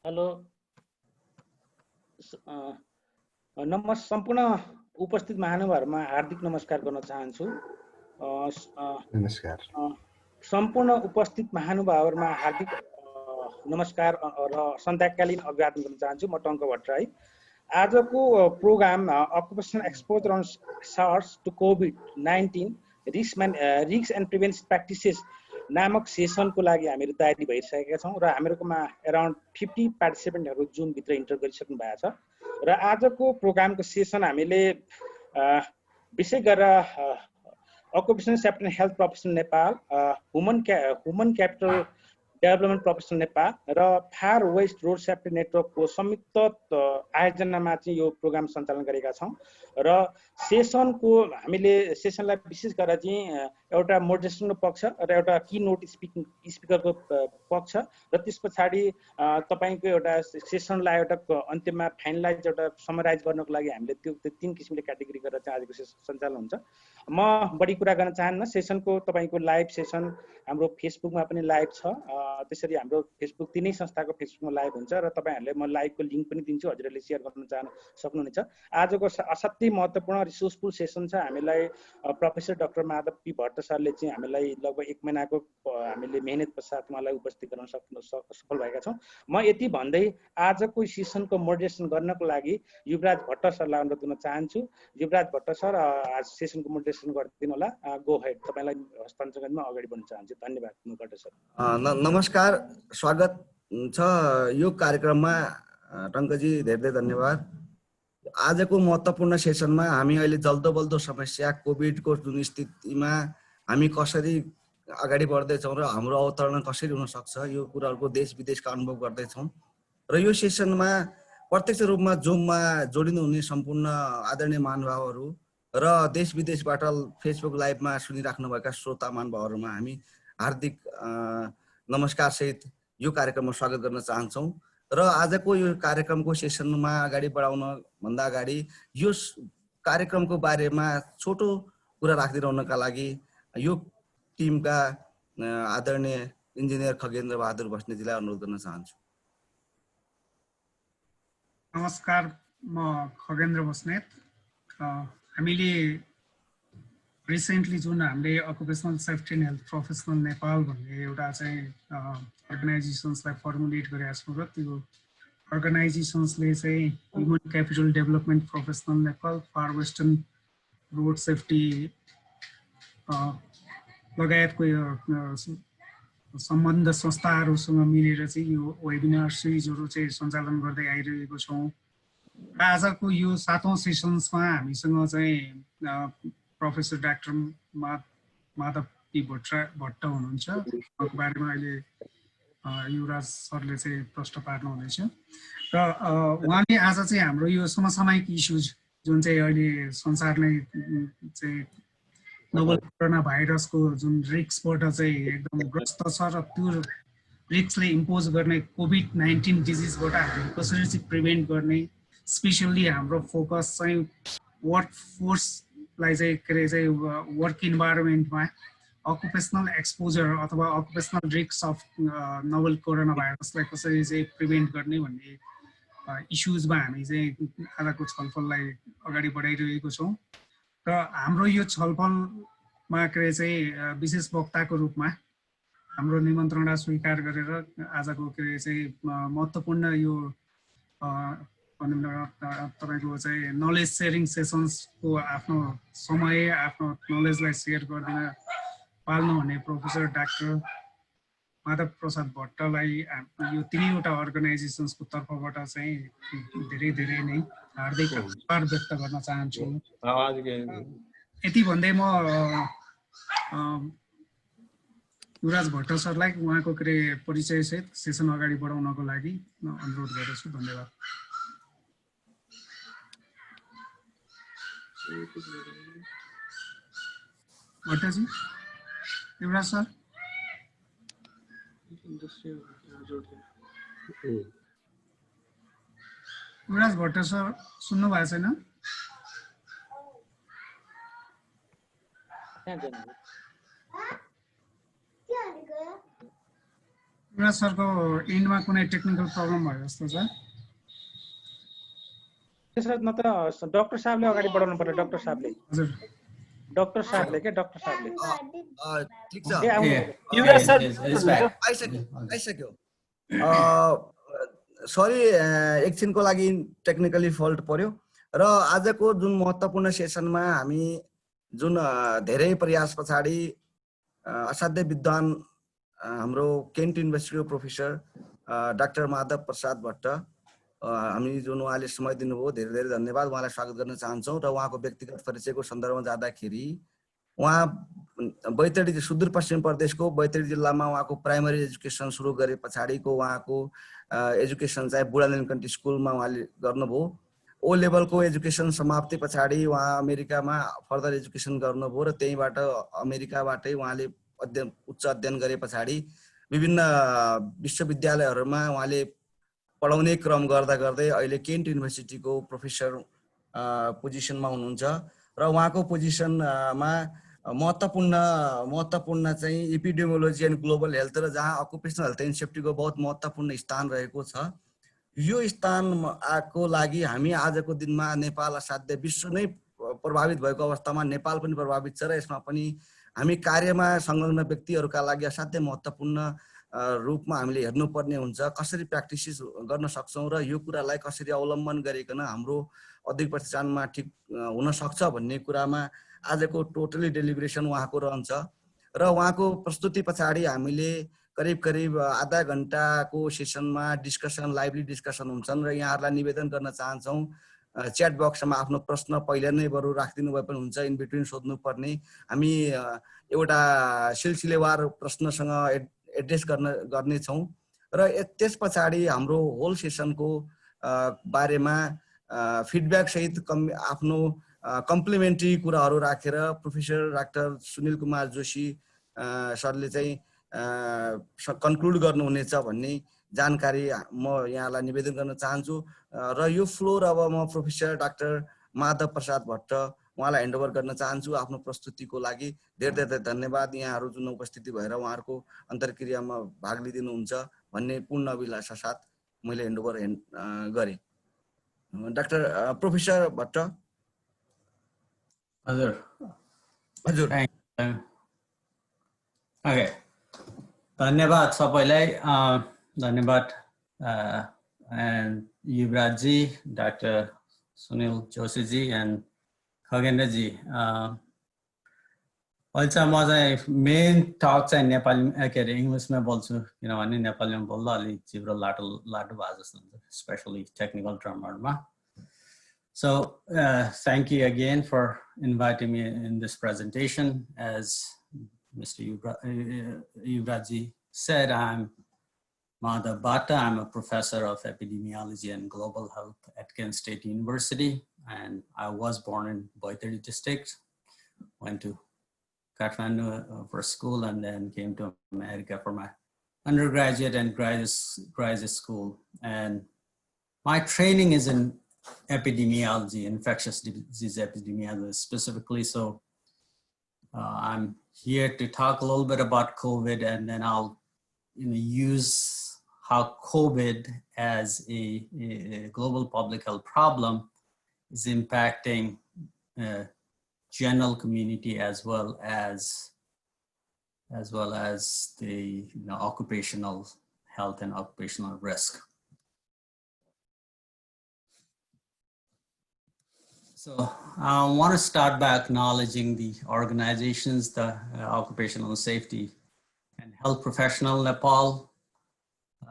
Hello सम्पूर्ण उपस्थित महानुभावहरुमा हार्दिक नमस्कार गर्न चाहन्छु। नमस्कार। सम्पूर्ण उपस्थित महानुभावहरुमा हार्दिक नमस्कार र सन्ध्याकालीन अभिवादन गर्न चाहन्छु। म टंक भट्टराई। आजको program occupational exposure on SARS to COVID-19 risk and prevention practices नामक सेसनको लागि हामीहरू तयारी भइसकेका छौँ र हामीहरूकोमा अराउन्ड 50 पार्टिसिपेन्टहरू जुन भित्र इन्टर गरिसक्नु भएको छ र आजको प्रोग्रामको सेसन हामीले विशेष गरेर occupational safety and health professional Nepal, human capital development professional Nepal र फार वेस्ट रोड सेफ्टी नेटवर्कको संयुक्त आयोजनामा चाहिँ यो प्रोग्राम सञ्चालन गरेका छौँ र हामीले सेसनलाई विशेष गरेर चाहिँ एउटा मोडरेसनको पक्ष र एउटा की नोट स्पिकरको पक्ष र त्यस पछाडि तपाईको एउटा सेसनलाई एउटा अन्त्यमा फाइनलाइज एउटा समराइज गर्नको लागि हामीले त्यो तीन किसिमले क्याटेगोरी गरेर चाहिँ आजको सेसन सञ्चालन हुन्छ। म बढी कुरा गर्न चाहन्न। सेसनको तपाईको लाइभ सेसन हाम्रो फेसबुकमा पनि लाइभ छ। त्यसरी हाम्रो फेसबुक तिनै संस्थाको फेसबुकमा लाइभ हुन्छ र तपाईहरुले म लाइभको लिंक पनि दिन्छु, हजुरहरूले शेयर गर्न सक्नुहुनेछ। आजको असाध्यै महत्त्वपूर्ण रिसोर्सफुल सेसन छ। हामीलाई professor doctor Madhav P Bhatt सरले चाहिँ हामीलाई लगभग 1 महिनाको हामीले मेहनत पश्चात उहाँलाई उपस्थित गर्न सफल भएका छौं। म यति भन्दै आजको सेसनको मोडरेसन गर्नको लागि युवराज भट्ट सरलाई अनुरोध गर्न चाहन्छु। युवराज भट्ट सर आज सेसनको मोडरेसन गरिदिनु होला। गो हेड, तपाईलाई हस्तान्तरण गर्न अगाडि बढ्न चाहन्छु। धन्यवाद। म भट्ट सर। नमस्कार, स्वागत छ यो कार्यक्रममा। टंकजी धेरै धन्यवाद। आजको महत्त्वपूर्ण सेसनमा हामी अहिले जल्दोबल्दो समस्या कोभिडको जुन स्थितिमा हामी कसरी अगाडि बढ्दै छौं र हाम्रो अवतरण कसरी हुन सक्छ यो कुराहरुको देश विदेशका अनुभव गर्दै छौं र यो सेसनमा प्रत्यक्ष रूपमा जुममा जोडिनु हुने सम्पूर्ण आदरणीय महानुभावहरु र देश विदेशबाट फेसबुक लाइभमा सुनिराख्नुभएका श्रोता महानुभावहरुमा हामी हार्दिक नमस्कार सहित यो कार्यक्रममा स्वागत गर्न चाहन्छौं र आजको यो कार्यक्रमको सेसनमा अगाडि बढाउन भन्दा अगाडि यो कार्यक्रमको बारेमा छोटो कुरा राखिदिनुहुनका लागि यो टिमका आदरणीय इन्जिनियर खगेन्द्र बहादुर बस्नेतजीलाई अनुरोध गर्न चाहन्छु। नमस्कार, म खगेन्द्र बस्नेत। हामीले रिसेन्टली जुन हामीले occupational safety and health professional Nepal भन्ने एउटा चाहिँ अर्गनाइजेसन्सलाई फर्मुलेट गरेका छौँ र त्यो अर्गनाइजेसन्सले चाहिँ human capital development professional Nepal, far western road safety लगायतको सम्बन्ध संस्थाहरूसँग मिलेर चाहिँ यो वेबिनार सिरिजहरू चाहिँ सञ्चालन गर्दै आइरहेको छौँ। आजको यो 7औं सेसन्समा हामीसँग चाहिँ professor doctor Madhav P Bhatt हुनुहुन्छ। उहाँको बारेमा अहिले युवराज सरले चाहिँ प्रश्न पार्नुहुनेछ र उहाँले आज चाहिँ हाम्रो यो समसामयिक इस्युज जुन चाहिँ अहिले संसारले चाहिँ नोभल कोरोना भाइरसको जुन रिस्कबाट चाहिँ एकदम ग्रस्त छ र त्यो रिस्कले इम्पोज गर्ने कोभिड-19 डिजिजबाट हामी कसरी चाहिँ प्रिभेन्ट गर्ने, स्पेसल्ली हाम्रो फोकस चाहिँ वर्क फोर्सलाई चाहिँ के अरे चाहिँ वर्क इन्भाइरोमेन्टमा अकुपेसनल एक्सपोजर अथवा occupational risk of novel corona भाइरसलाई कसरी चाहिँ प्रिभेन्ट गर्ने भन्ने इस्युजमा हामी चाहिँ आजको छलफललाई अगाडि बढाइरहेको छौँ र हाम्रो यो छलफलमा के चाहिँ विशेष वक्ताको रूपमा हाम्रो निमन्त्रणा स्वीकार गरेर आजको के चाहिँ महत्त्वपूर्ण यो तपाईको चाहिँ नलेज सेयरिङ सेसन्सको आफ्नो समय, आफ्नो नलेजलाई सेयर गरिदिन पाल्नुहुने प्रोफेसर डाक्टर माधव प्रसाद भट्टलाई यो तीनैवटा अर्गनाइजेसन्सको तर्फबाट चाहिँ धेरै नै हार्दिक आभार व्यक्त गर्न चाहन्छु। यति भन्दै म युवराज भट्ट सरलाई उहाँको के परिचय सहित सेसन अगाडि बढाउनको लागि अनुरोध गर्दछु। धन्यवाद। भट्टजी, युवराज सर। युवराज भट्ट सर सुन्नु भएको छैन? युवराज सरको एन्डमा कुनै टेक्निकल प्रब्लम भयो जस्तो छ। त्यसो नत्र डाक्टर साहबले अगाडि बढाउनु पर्यो, डाक्टर साहबले। हजुर डाक्टर साहबले के डाक्टर साहबले। ठिक छ। ए आउनु युवराज सर आइसक्यो। सरी एकछिनको लागि टेक्निकली फल्ट पर्यो र आजको जुन महत्त्वपूर्ण सेसनमा हामी जुन धेरै प्रयास पछाडि असाध्य विद्वान हाम्रो Cantt युनिभर्सिटीको professor doctor Madhav Prasad Bhatt हामी जुन उहाँले समय दिनुभयो, धेरै धेरै धन्यवाद, उहाँलाई स्वागत गर्न चाहन्छौँ। र उहाँको व्यक्तिगत परिचयको सन्दर्भमा जाँदाखेरि उहाँ बैतडी सुदूरपश्चिम प्रदेशको बैतडी जिल्लामा उहाँको प्राइमरी एजुकेसन सुरु गरे पछाडिको उहाँको एजुकेसन चाहिँ बुढा नीलकण्ठी स्कुलमा उहाँले गर्नुभयो। ओ लेभलको एजुकेसन समाप्ति पछाडि उहाँ अमेरिकामा फर्दर एजुकेसन गर्नुभयो र त्यहीँबाट अमेरिकाबाटै उहाँले उच्च अध्ययन गरे पछाडि विभिन्न विश्वविद्यालयहरूमा उहाँले पढाउने क्रम गर्दा गर्दै अहिले केन्ट युनिभर्सिटीको प्रोफेसर पोजिसनमा हुनुहुन्छ र उहाँको पोजिसनमा महत्त्वपूर्ण चाहिँ एपिडेमियोलोजी एन्ड ग्लोबल हेल्थ र जहाँ अकुपेसनल हेल्थ एन्ड सेफ्टीको बहुत महत्त्वपूर्ण स्थान रहेको छ। यो स्थानको लागि हामी आजको दिनमा नेपाल असाध्य विश्व नै प्रभावित भएको अवस्थामा नेपाल पनि प्रभावित छ र यसमा पनि हामी कार्यमा संलग्न व्यक्तिहरूका लागि असाध्य महत्त्वपूर्ण रूपमा हामीले हेर्नुपर्ने हुन्छ, कसरी प्र्याक्टिसेस गर्न सक्छौँ र यो कुरालाई कसरी अवलम्बन गरिकन हाम्रो औद्योगिक प्रतिष्ठानमा ठिक हुन सक्छ भन्ने कुरामा आजको टोटली डेलिब्रेसन उहाँको रहन्छ। र उहाँको प्रस्तुति पछाडि हामीले करिब आधा घन्टाको सेसनमा डिस्कसन, लाइभली डिस्कसन हुन्छन् र यहाँहरूलाई निवेदन गर्न चाहन्छौँ च्याट बक्समा आफ्नो प्रश्न पहिला नै बरु राखिदिनु भए पनि हुन्छ, इन बिट्विन सोध्नुपर्ने। हामी एउटा सिलसिलेवार प्रश्नसँग एड्रेस गर्नेछौँ र त्यस पछाडि हाम्रो होल सेसनको बारेमा फिडब्याक सहित आफ्नो कम्प्लिमेन्ट्री कुराहरू राखेर प्रोफेसर डाक्टर सुनिल कुमार जोशी सरले चाहिँ कन्क्लुड गर्नुहुनेछ भन्ने जानकारी म यहाँलाई निवेदन गर्न चाहन्छु। र यो फ्लोर अब म प्रोफेसर डाक्टर माधव प्रसाद भट्ट उहाँलाई ह्यान्डओभर गर्न चाहन्छु आफ्नो प्रस्तुतिको लागि। धेरै धेरै धन्यवाद यहाँहरू जुन उपस्थिति भएर उहाँहरूको अन्तर्क्रियामा भाग लिइदिनुहुन्छ भन्ने पूर्ण अभिलाषा साथ मैले ह्यान्डओभर गरेँ। Doctor professor Bhatt. हजुर हजुर ओके, धन्यवाद सबैलाई। धन्यवाद युवराज जी, डाक्टर सुनिल जोशी जी एन्ड खगेन्द्र जी। अहिले चाहिँ म चाहिँ मेन टक चाहिँ नेपाली के अरे इङ्ग्लिसमा बोल्छु, किनभने नेपालीमा बोल्दा अलिक जिब्रो लाटो भएको जस्तो हुन्छ, स्पेसली टेक्निकल टर्महरूमा। So thank you again for inviting me in this presentation. As Mr. Yuvrajji said, I'm Madhav Bhatta. I'm a professor of epidemiology and global health at Kent State University. And I was born in Boiteri district, went to Kathmandu for school and then came to America for my undergraduate and graduate school. And my training is in epidemiology, infectious disease epidemiology specifically. So I'm here to talk a little bit about COVID, and then I'll use how COVID as a global public health problem is impacting general community as well as the occupational health and occupational risk. So I want to start by acknowledging the organizations, the Occupational Safety and Health Professional Nepal,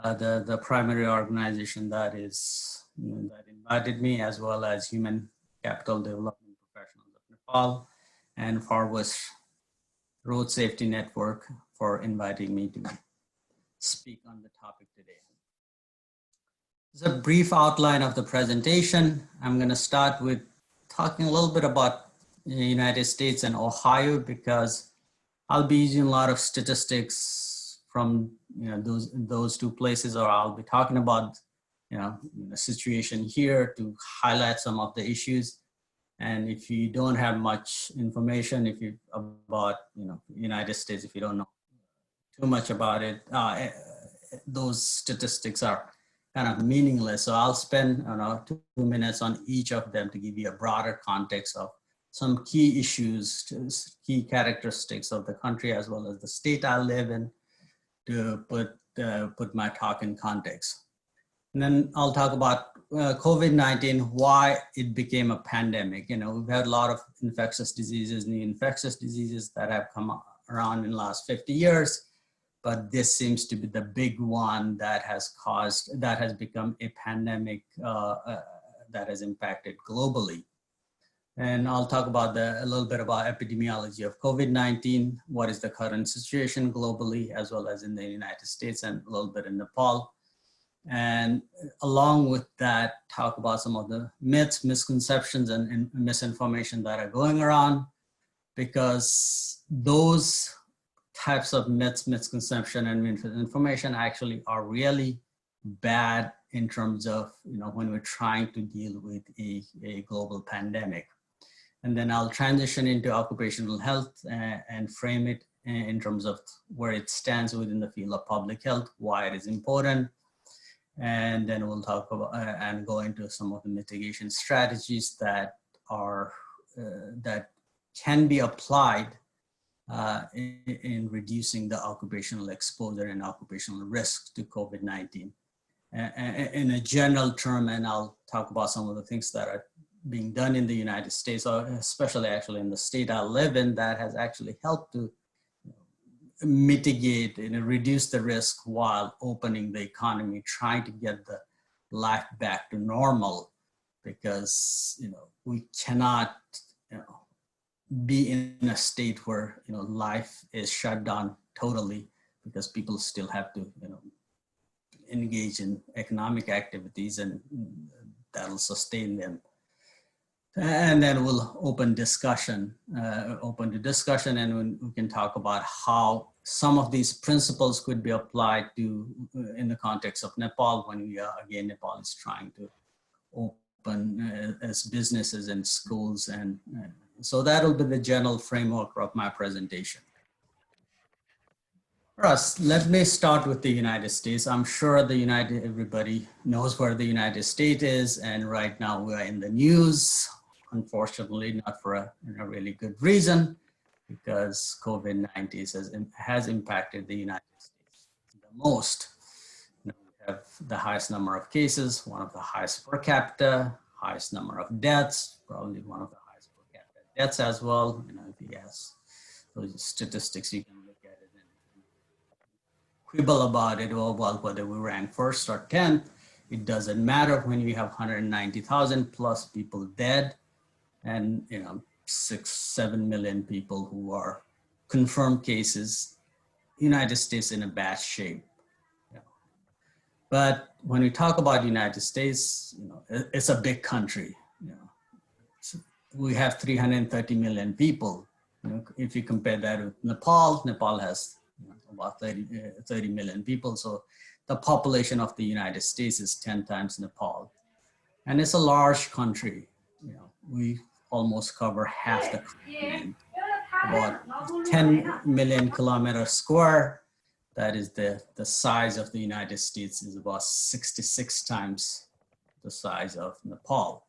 the primary organization that invited me, as well as Human Capital Development Professionals of Nepal, and Far West Road Safety Network for inviting me to speak on the topic today. As a brief outline of the presentation, I'm going to start with talking a little bit about the United States and Ohio, because I'll be using a lot of statistics from those two places, or I'll be talking about the situation here to highlight some of the issues. And if you don't have much information about United States, if you don't know too much about it, those statistics are kind of meaningless. So I'll spend 2 minutes on each of them to give you a broader context of some key issues, key characteristics of the country as well as the state I live in, to put my talk in context. And then I'll talk about COVID-19, why it became a pandemic. We've had a lot of infectious diseases, new infectious diseases that have come around in the last 50 years, but this seems to be the big one that has become a pandemic that has impacted globally. And I'll talk about a little bit about epidemiology of COVID-19, what is the current situation globally, as well as in the United States, and a little bit in Nepal. And along with that, talk about some of the myths, misconceptions, and misinformation that are going around, because those types of myths, misconception, and information actually are really bad in terms of, when we're trying to deal with a global pandemic. And then I'll transition into occupational health and frame it in terms of where it stands within the field of public health, why it is important. And then we'll talk about and go into some of the mitigation strategies that can be applied in reducing the occupational exposure and occupational risk to COVID-19 in a general term. And I'll talk about some of the things that are being done in the United States, or especially actually in the state I live in, that has actually helped to mitigate and reduce the risk while opening the economy, trying to get the life back to normal, because we cannot be in a state where life is shut down totally, because people still have to engage in economic activities, and that'll sustain them. And then we'll open to discussion, and we can talk about how some of these principles could be applied to in the context of Nepal, when Nepal is trying to open as businesses and schools, and so that'll be the general framework of my presentation. First, let me start with the United States. I'm sure everybody knows where the United States is, and right now we are in the news. Unfortunately, not for a really good reason, because COVID-19 has impacted the United States the most. We have the highest number of cases, one of the highest per capita, highest number of deaths, probably one of the highest per capita deaths as well. If you ask those statistics, you can look at it and quibble about it, or whether we rank first or 10th. It doesn't matter when you have 190,000 plus people dead, and 6-7 million people who are confirmed cases. United States in a bad shape. But when we talk about the United States, it's a big country. We have 330 million people. If you compare that with Nepal, Nepal has about 30 million people. So the population of the United States is 10 times Nepal, and it's a large country. We almost cover half the continent, about 10 million kilometers square. That is the size of the United States is about 66 times the size of Nepal.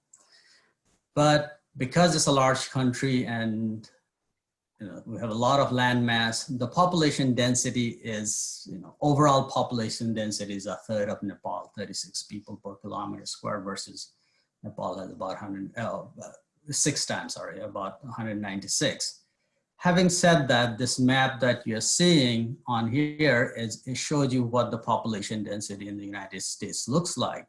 But because it's a large country and we have a lot of land mass, the population density is, overall population density is a third of Nepal, 36 people per kilometer square, versus Nepal has about 196. Having said that, this map that you're seeing on here it shows you what the population density in the United States looks like.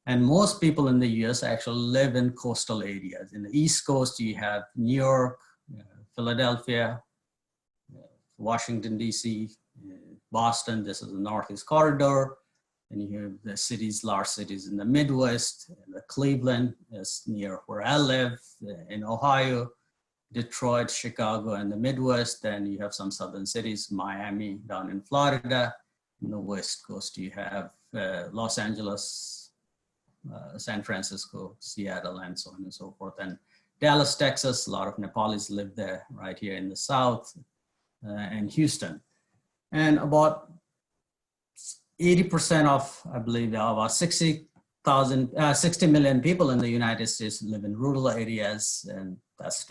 And most people in the US actually live in coastal areas. In the East Coast, you have New York, Philadelphia, Washington, DC, Boston. This is the Northeast Corridor. And you have the large cities in the Midwest. Cleveland is near where I live, in Ohio, Detroit, Chicago, and the Midwest. Then you have some southern cities, Miami down in Florida. In the West Coast, you have Los Angeles, San Francisco, Seattle, and so on and so forth. And Dallas, Texas, a lot of Nepalis live there, right here in the South, and Houston. And about 80% of, I believe, about 60 million people in the United States live in rural areas, and that's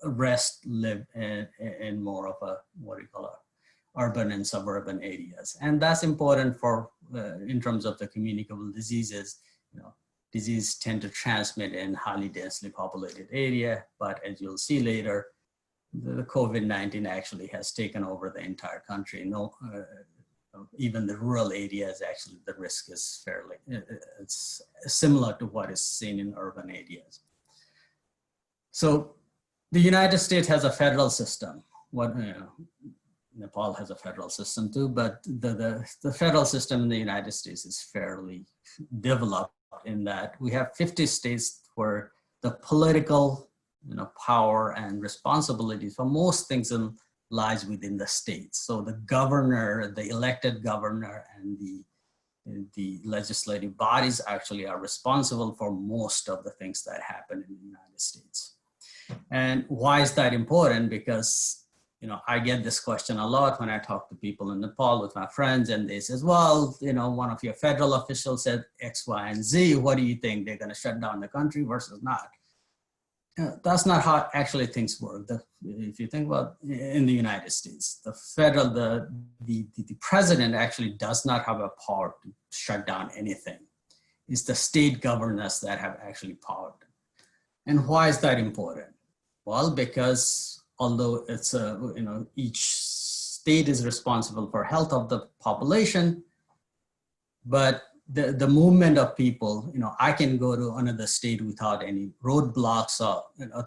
rest live in more of a, what do you call it, urban and suburban areas. And that's important for, in terms of the communicable diseases. You know, diseases tend to transmit in highly densely populated area, but as you'll see later, the COVID-19 actually has taken over the entire country. Even the rural areas, actually, the risk is fairly, it's similar to what is seen in urban areas. So the United States has a federal system. Nepal has a federal system too, but the federal system in the United States is fairly developed in that we have 50 states where the political power and responsibilities for most things lies within the states. So the governor, the elected governor, and the legislative bodies actually are responsible for most of the things that happen in the United States. And why is that important? Because I get this question a lot when I talk to people in Nepal with my friends, and they says, well, one of your federal officials said X, Y, and Z. What do you think? They're going to shut down the country versus not? That's not how actually things work. If you think about in the United States, the president actually does not have a power to shut down anything. It's the state governors that have actually power. And why is that important? Well, because although it's each state is responsible for health of the population, but the movement of people, I can go to another state without any roadblocks,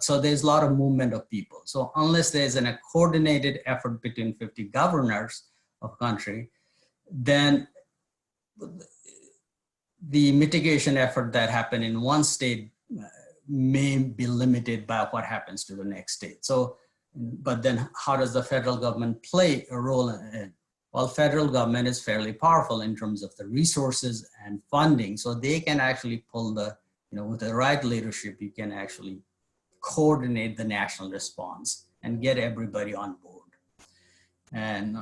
so there's a lot of movement of people. So unless there's a coordinated effort between 50 governors of country, then the mitigation effort that happened in one state may be limited by what happens to the next state. So, but then how does the federal government play a role in it? Well, federal government is fairly powerful in terms of the resources and funding. So they can actually pull with the right leadership, you can actually coordinate the national response and get everybody on board. And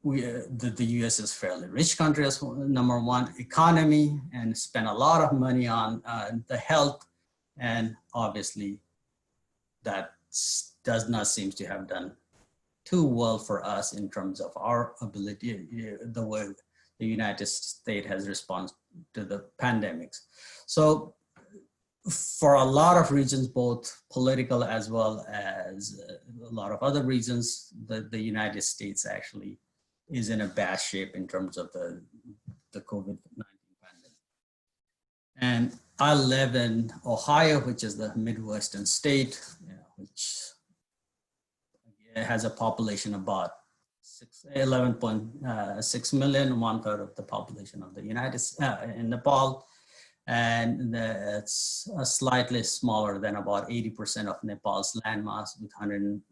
the US is a fairly rich country as number one economy, and spend a lot of money on the health. And obviously that does not seem to have done too well for us in terms of our ability, the way the United States has responded to the pandemics. So for a lot of reasons, both political as well as a lot of other reasons, the United States actually is in a bad shape in terms of the COVID-19 pandemic. And I live in Ohio, which is the Midwestern state, which has a population about 11.6 million, 1/3 of the population of the in Nepal. And it's slightly smaller than about 80% of Nepal's landmass, with 1,000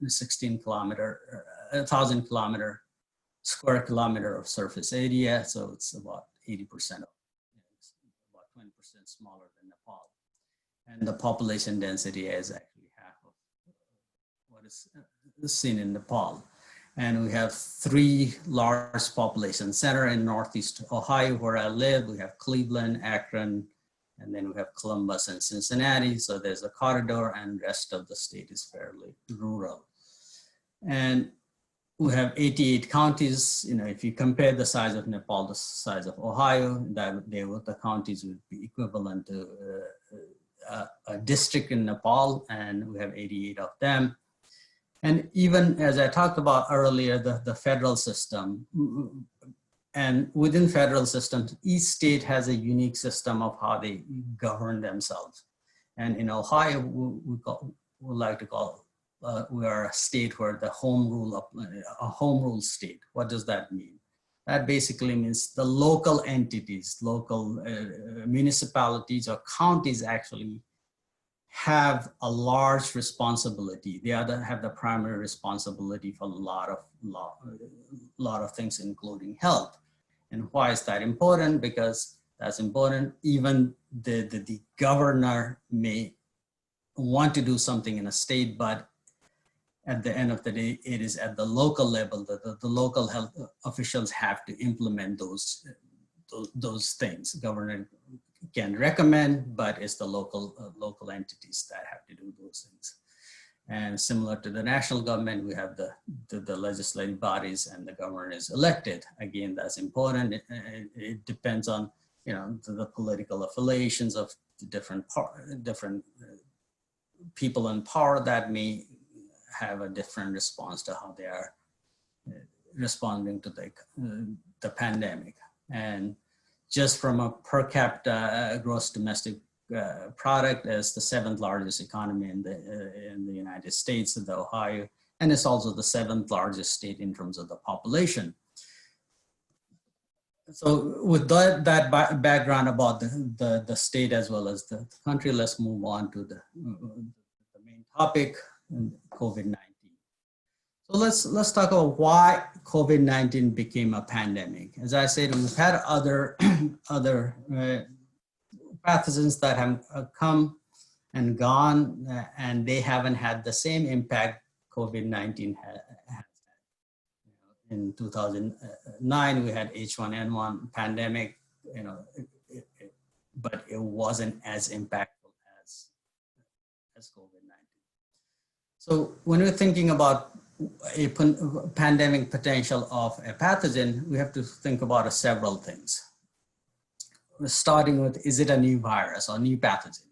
square kilometer of surface area. So it's about 80% of, about 20% smaller than Nepal. And the population density is actually half of what is seen in Nepal. And we have 3 large population centers in Northeast Ohio, where I live. We have Cleveland, Akron, and then we have Columbus and Cincinnati. So there's a corridor, and rest of the state is fairly rural. And we have 88 counties. If you compare the size of Nepal to the size of Ohio, the counties would be equivalent to a district in Nepal, and we have 88 of them. And even as I talked about earlier, the federal system, and within federal systems, each state has a unique system of how they govern themselves. And in Ohio, we like to call, we are a state where a home rule state. What does that mean? That basically means the local entities, local municipalities or counties actually have a large responsibility. They have the primary responsibility for a lot of things, including health. And why is that important? Because that's important. Even the governor may want to do something in a state, but at the end of the day, it is at the local level that the local health officials have to implement those things. Government can recommend, but it's the local entities that have to do those things. And similar to the national government, we have the legislative bodies, and the governor is elected. Again, that's important. It depends on, you know, the political affiliations of the different people in power that may have a different response to how they are responding to the pandemic. And just from a per capita gross domestic product, as the 7th largest economy in the United States, the Ohio, and it's also the 7th largest state in terms of the population. So with that background about the state as well as the country, let's move on to the main topic, COVID-19. So let's talk about why COVID-19 became a pandemic. As I said, we've had other pathogens that have come and gone, and they haven't had the same impact COVID-19 has. In 2009, we had H1N1 pandemic, you know, but it wasn't as impactful as COVID-19. So when we're thinking about a pandemic potential of a pathogen, we have to think about several things. We're starting with, is it a new virus or new pathogen?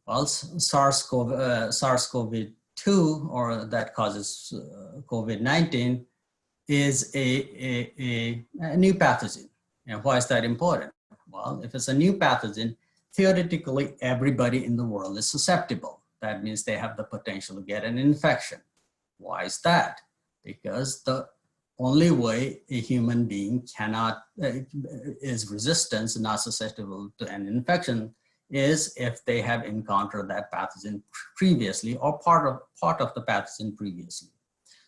Well, SARS Cov-2, or that causes COVID-19, is a new pathogen. And why is that important? Well, if it's a new pathogen, theoretically, everybody in the world is susceptible. That means they have the potential to get an infection. Why is that? Because the only way a human being is resistant, not susceptible to an infection, is if they have encountered that pathogen previously or part of the pathogen previously.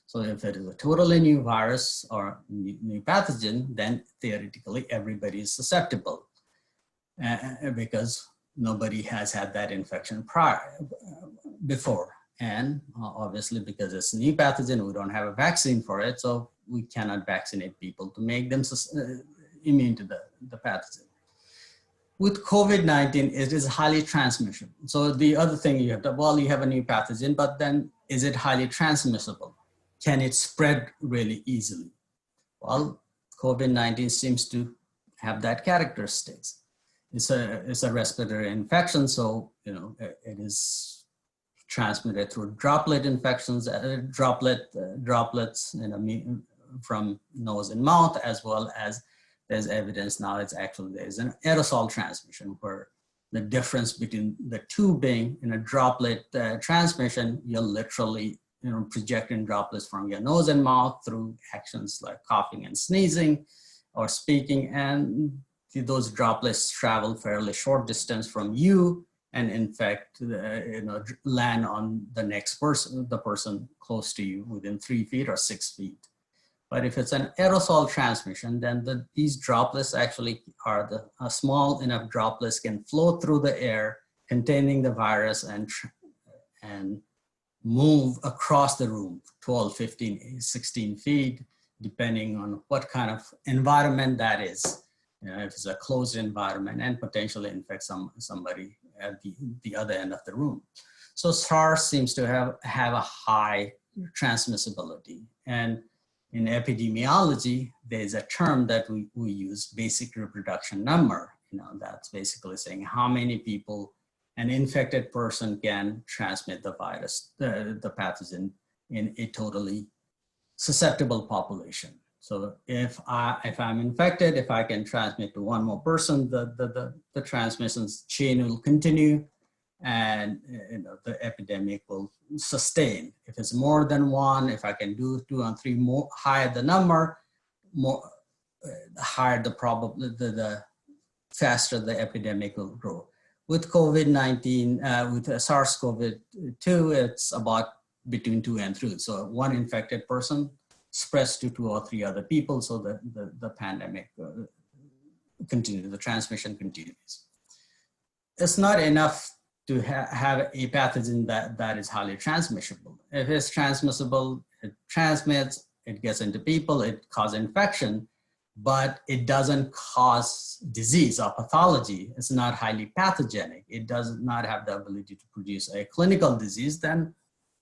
So if it is a totally new virus or new pathogen, then theoretically everybody is susceptible because nobody has had that infection before. And obviously because it's a new pathogen, we don't have a vaccine for it, so we cannot vaccinate people to make them immune to the pathogen. With COVID-19, it is highly transmissible. So the other thing you have a new pathogen, but then is it highly transmissible? Can it spread really easily? Well, COVID-19 seems to have that characteristics. It's a respiratory infection, so you know it is transmitted through droplet infections, droplets, you know, from nose and mouth, as well as there's evidence now there's an aerosol transmission, where the difference between the two being in a droplet transmission, you're literally, you know, projecting droplets from your nose and mouth through actions like coughing and sneezing or speaking, and those droplets travel fairly short distance from you and infect, land on the next person, the person close to you within 3 feet or 6 feet. But if it's an aerosol transmission, then these droplets actually are small enough droplets can flow through the air containing the virus and move across the room, 12, 15, 16 feet, depending on what kind of environment that is. You know, if it's a closed environment, and potentially infect somebody at the other end of the room. So SARS seems to have a high transmissibility. And in epidemiology, there's a term that we use, basic reproduction number. You know, that's basically saying how many people an infected person can transmit the virus, the pathogen, in a totally susceptible population. So if I'm infected, if I can transmit to one more person, the transmissions chain will continue, and you know, the epidemic will sustain. If it's more than one, if I can do 2 or 3 more, higher the number, higher the probability, the faster the epidemic will grow. With COVID-19, with SARS-CoV-2, it's about between 2 and 3. So one infected person spreads to 2 or 3 other people, so the pandemic continues, the transmission continues. It's not enough to have a pathogen that is highly transmissible. If it's transmissible, it transmits, it gets into people, it causes infection, but it doesn't cause disease or pathology. It's not highly pathogenic. It does not have the ability to produce a clinical disease, then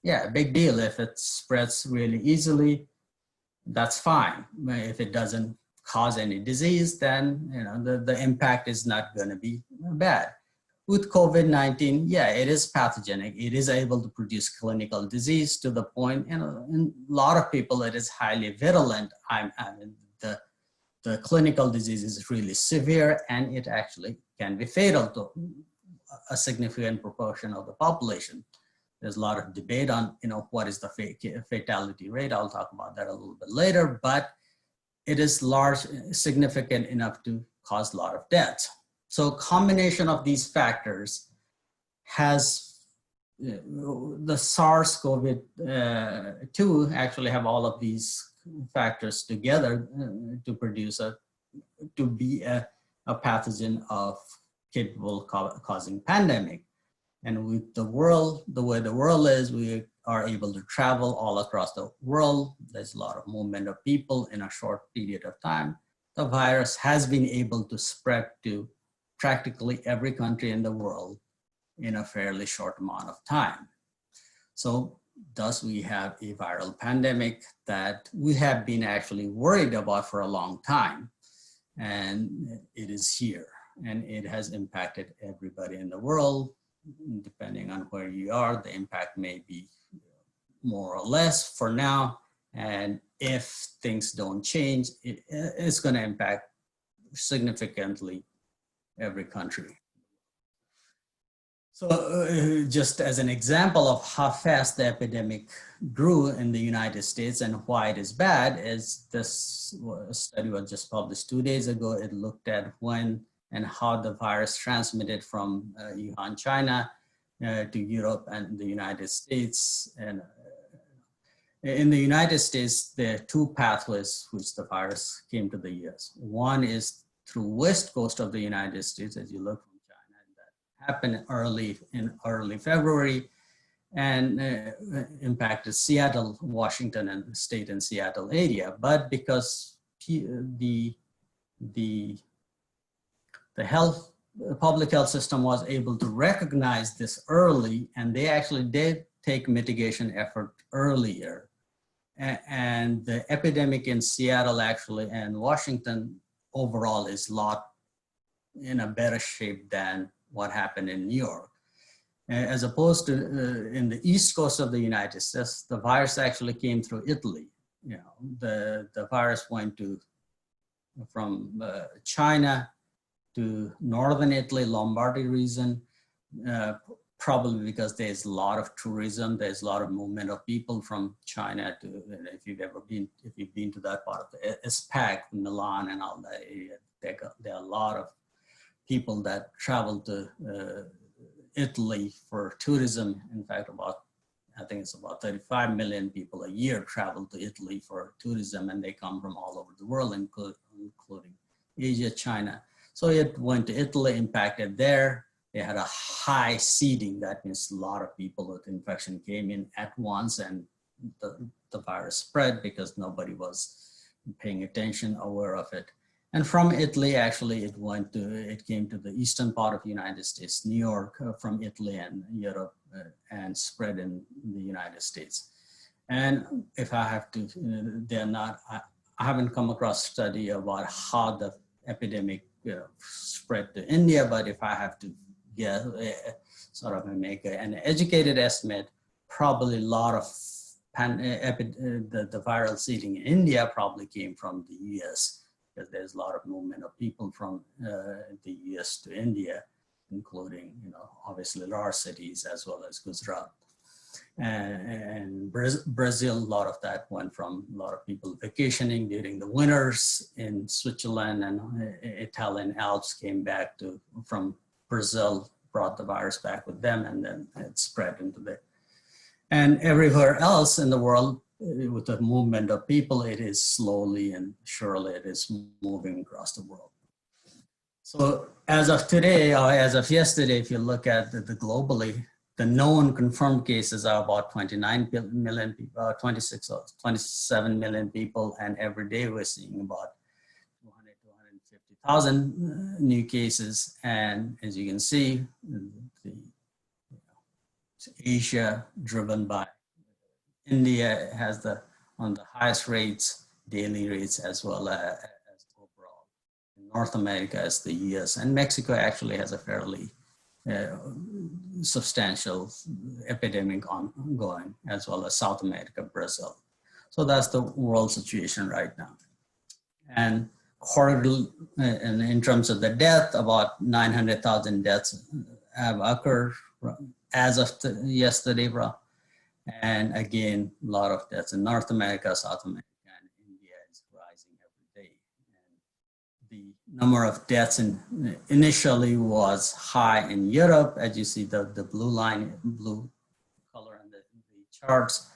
yeah, big deal. If it spreads really easily, that's fine. If it doesn't cause any disease, then the impact is not going to be bad. With COVID-19, yeah, it is pathogenic. It is able to produce clinical disease to the point, in a lot of people, it is highly virulent. I mean, the clinical disease is really severe, and it actually can be fatal to a significant proportion of the population. There's a lot of debate on, what is the fatality rate. I'll talk about that a little bit later, but it is large, significant enough to cause a lot of deaths. So combination of these factors has the SARS Cov-2 actually have all of these factors together to produce to be a pathogen of capable causing pandemic. And with the world, the way the world is, we are able to travel all across the world. There's a lot of movement of people in a short period of time. The virus has been able to spread to practically every country in the world in a fairly short amount of time. So thus we have a viral pandemic that we have been actually worried about for a long time. And it is here, and it has impacted everybody in the world. Depending on where you are, the impact may be more or less for now. And if things don't change, it's going to impact significantly every country. So just as an example of how fast the epidemic grew in the United States and why it is bad is this study was just published 2 days ago. It looked at when and how the virus transmitted from Wuhan, China to Europe and the United States. And in the United States, there are two pathways which the virus came to the US. One is through west coast of the United States, as you look from China, and that happened in early February and impacted Seattle, Washington and state and Seattle area. But because the public health system was able to recognize this early, and they actually did take mitigation effort earlier. And the epidemic in Seattle actually and Washington overall is a lot in a better shape than what happened in New York. As opposed to in the east coast of the United States, the virus actually came through Italy. The virus went from China to northern Italy, Lombardy region, probably because there's a lot of tourism, there's a lot of movement of people from China to, if you've been to that part of the SPAC, Milan and all that area, there are a lot of people that travel to Italy for tourism. In fact, I think it's about 35 million people a year travel to Italy for tourism, and they come from all over the world, including Asia, China. So it went to Italy, impacted there. They had a high seeding. That means a lot of people with infection came in at once, and the virus spread because nobody was paying attention, aware of it. And from Italy, actually, it came to the eastern part of the United States, New York, from Italy and Europe, and spread in the United States. And if I have to, I haven't come across a study about how the epidemic spread to India, but if I have to make an educated estimate, probably a lot of the viral seeding in India probably came from the US, because there's a lot of movement of people from the US to India, including, obviously large cities as well as Gujarat. And Brazil, a lot of that went from a lot of people vacationing during the winters in Switzerland, and Italian Alps came back from Brazil, brought the virus back with them, and then it spread into there. And everywhere else in the world, with the movement of people, it is slowly and surely it is moving across the world. So as of today, or as of yesterday, if you look at the globally, the known confirmed cases are about 29 million people, 26 or 27 million people, and every day we're seeing about 200 to 150,000 new cases. And as you can see, Asia, driven by India, has on the highest rates, daily rates, as well as overall. In North America is the US, and Mexico actually has a fairly substantial epidemic ongoing, as well as South America, Brazil. So that's the world situation right now. And in terms of the death, about 900,000 deaths have occurred as of yesterday, bro. And again, a lot of deaths in North America, South America, and India is rising every day. And the number of deaths initially was high in Europe. As you see, the blue color in the charts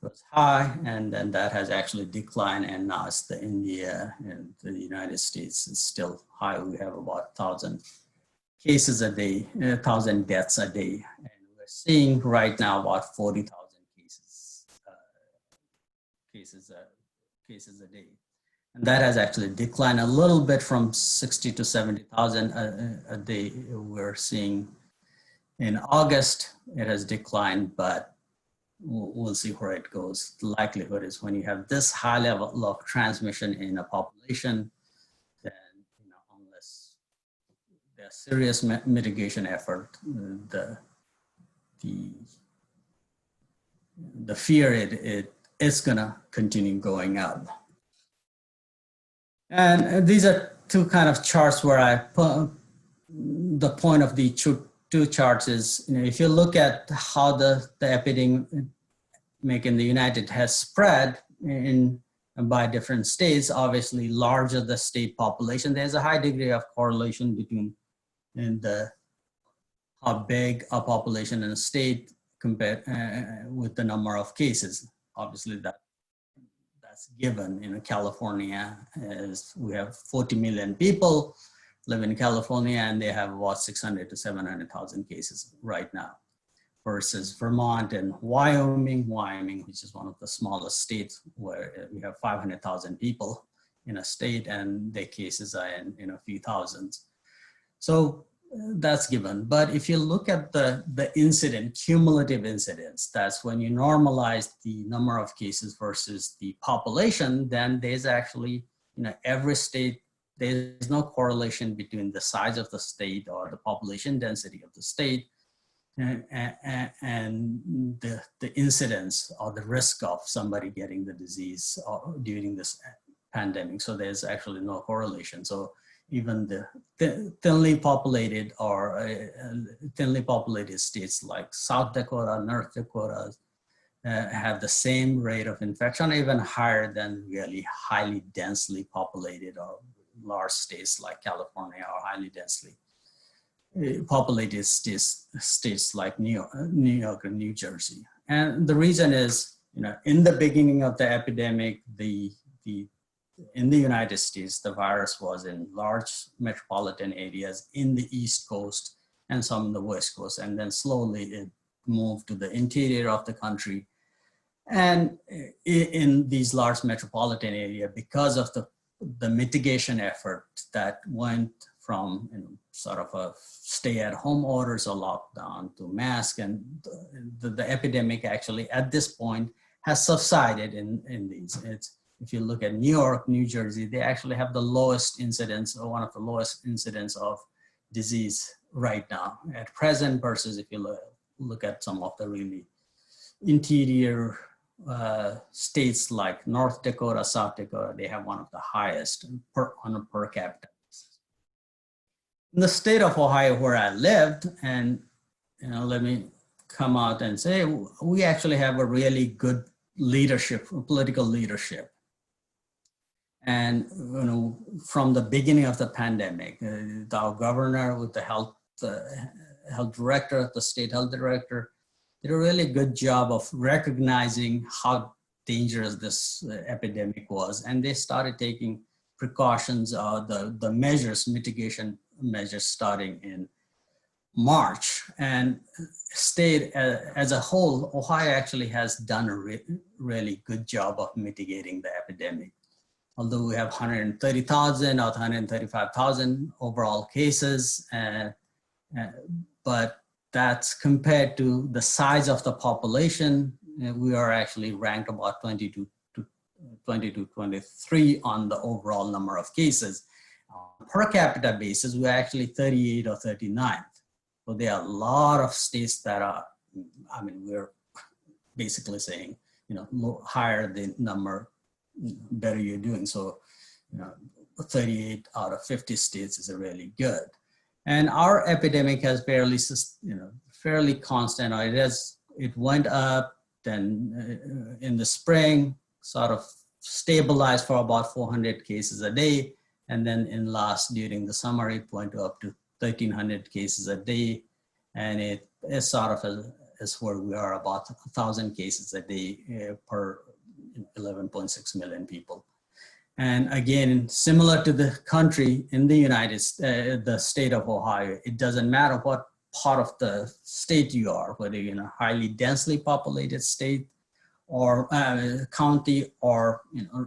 was high, and then that has actually declined, and now it's the India and the United States is still high. We have about 1,000 cases a day, 1,000 deaths a day. And we're seeing right now about 40,000 cases a day. And that has actually declined a little bit from 60 to 70,000 a day. We're seeing in August, it has declined, but we'll see where it goes. The likelihood is when you have this high level of transmission in a population, then unless there's serious mitigation effort, the fear it's gonna continue going up. And these are two kind of charts where I put the point of the two charts is, if you look at how the epidemic in the United has spread by different states, obviously larger the state population, there's a high degree of correlation between how big a population in a state compared with the number of cases. Obviously that's given. In California, we have 40 million people live in California, and they have about 600 to 700,000 cases right now, versus Vermont and Wyoming, which is one of the smallest states, where we have 500,000 people in a state, and their cases are in a few thousands. So that's given. But if you look at the cumulative incidence, that's when you normalize the number of cases versus the population, then there's actually, every state, there's no correlation between the size of the state or the population density of the state and the incidence or the risk of somebody getting the disease during this pandemic. So there's actually no correlation. So even the thinly populated states like South Dakota, North Dakota have the same rate of infection, even higher than really highly densely populated or large states like California, or highly densely populated states like New York and New Jersey. And the reason is, in the beginning of the epidemic, in the United States, the virus was in large metropolitan areas in the East Coast and some in the West Coast. And then slowly it moved to the interior of the country. And in these large metropolitan areas, because of the mitigation effort that went from sort of a stay-at-home orders or lockdown to mask, and the epidemic actually at this point has subsided in these. If you look at New York, New Jersey, they actually have the lowest incidence, or one of the lowest incidence of disease right now at present, versus if you look at some of the really interior states like North Dakota, South Dakota, they have one of the highest on a per capita basis. In the state of Ohio, where I lived, and let me come out and say, we actually have a really good leadership, political leadership. And from the beginning of the pandemic, our governor with the health director, the state health director, did a really good job of recognizing how dangerous this epidemic was, and they started taking precautions, the measures, mitigation measures starting in March, and state as a whole, Ohio actually has done a really good job of mitigating the epidemic. Although we have 130,000 or 135,000 overall cases, but that's compared to the size of the population, we are actually ranked about 22 to 23 on the overall number of cases. Per capita basis, we're actually 38 or 39th. So there are a lot of states that are, I mean, we're basically saying, higher the number, better you're doing. So, 38 out of 50 states is really good. And our epidemic has fairly constant. It went up, then in the spring, sort of stabilized for about 400 cases a day. And then during the summer, it went up to 1,300 cases a day. And it is sort of is where we are, about 1,000 cases a day per 11.6 million people. And again, similar to the country in the the state of Ohio, it doesn't matter what part of the state you are, whether you're in a highly densely populated state or county or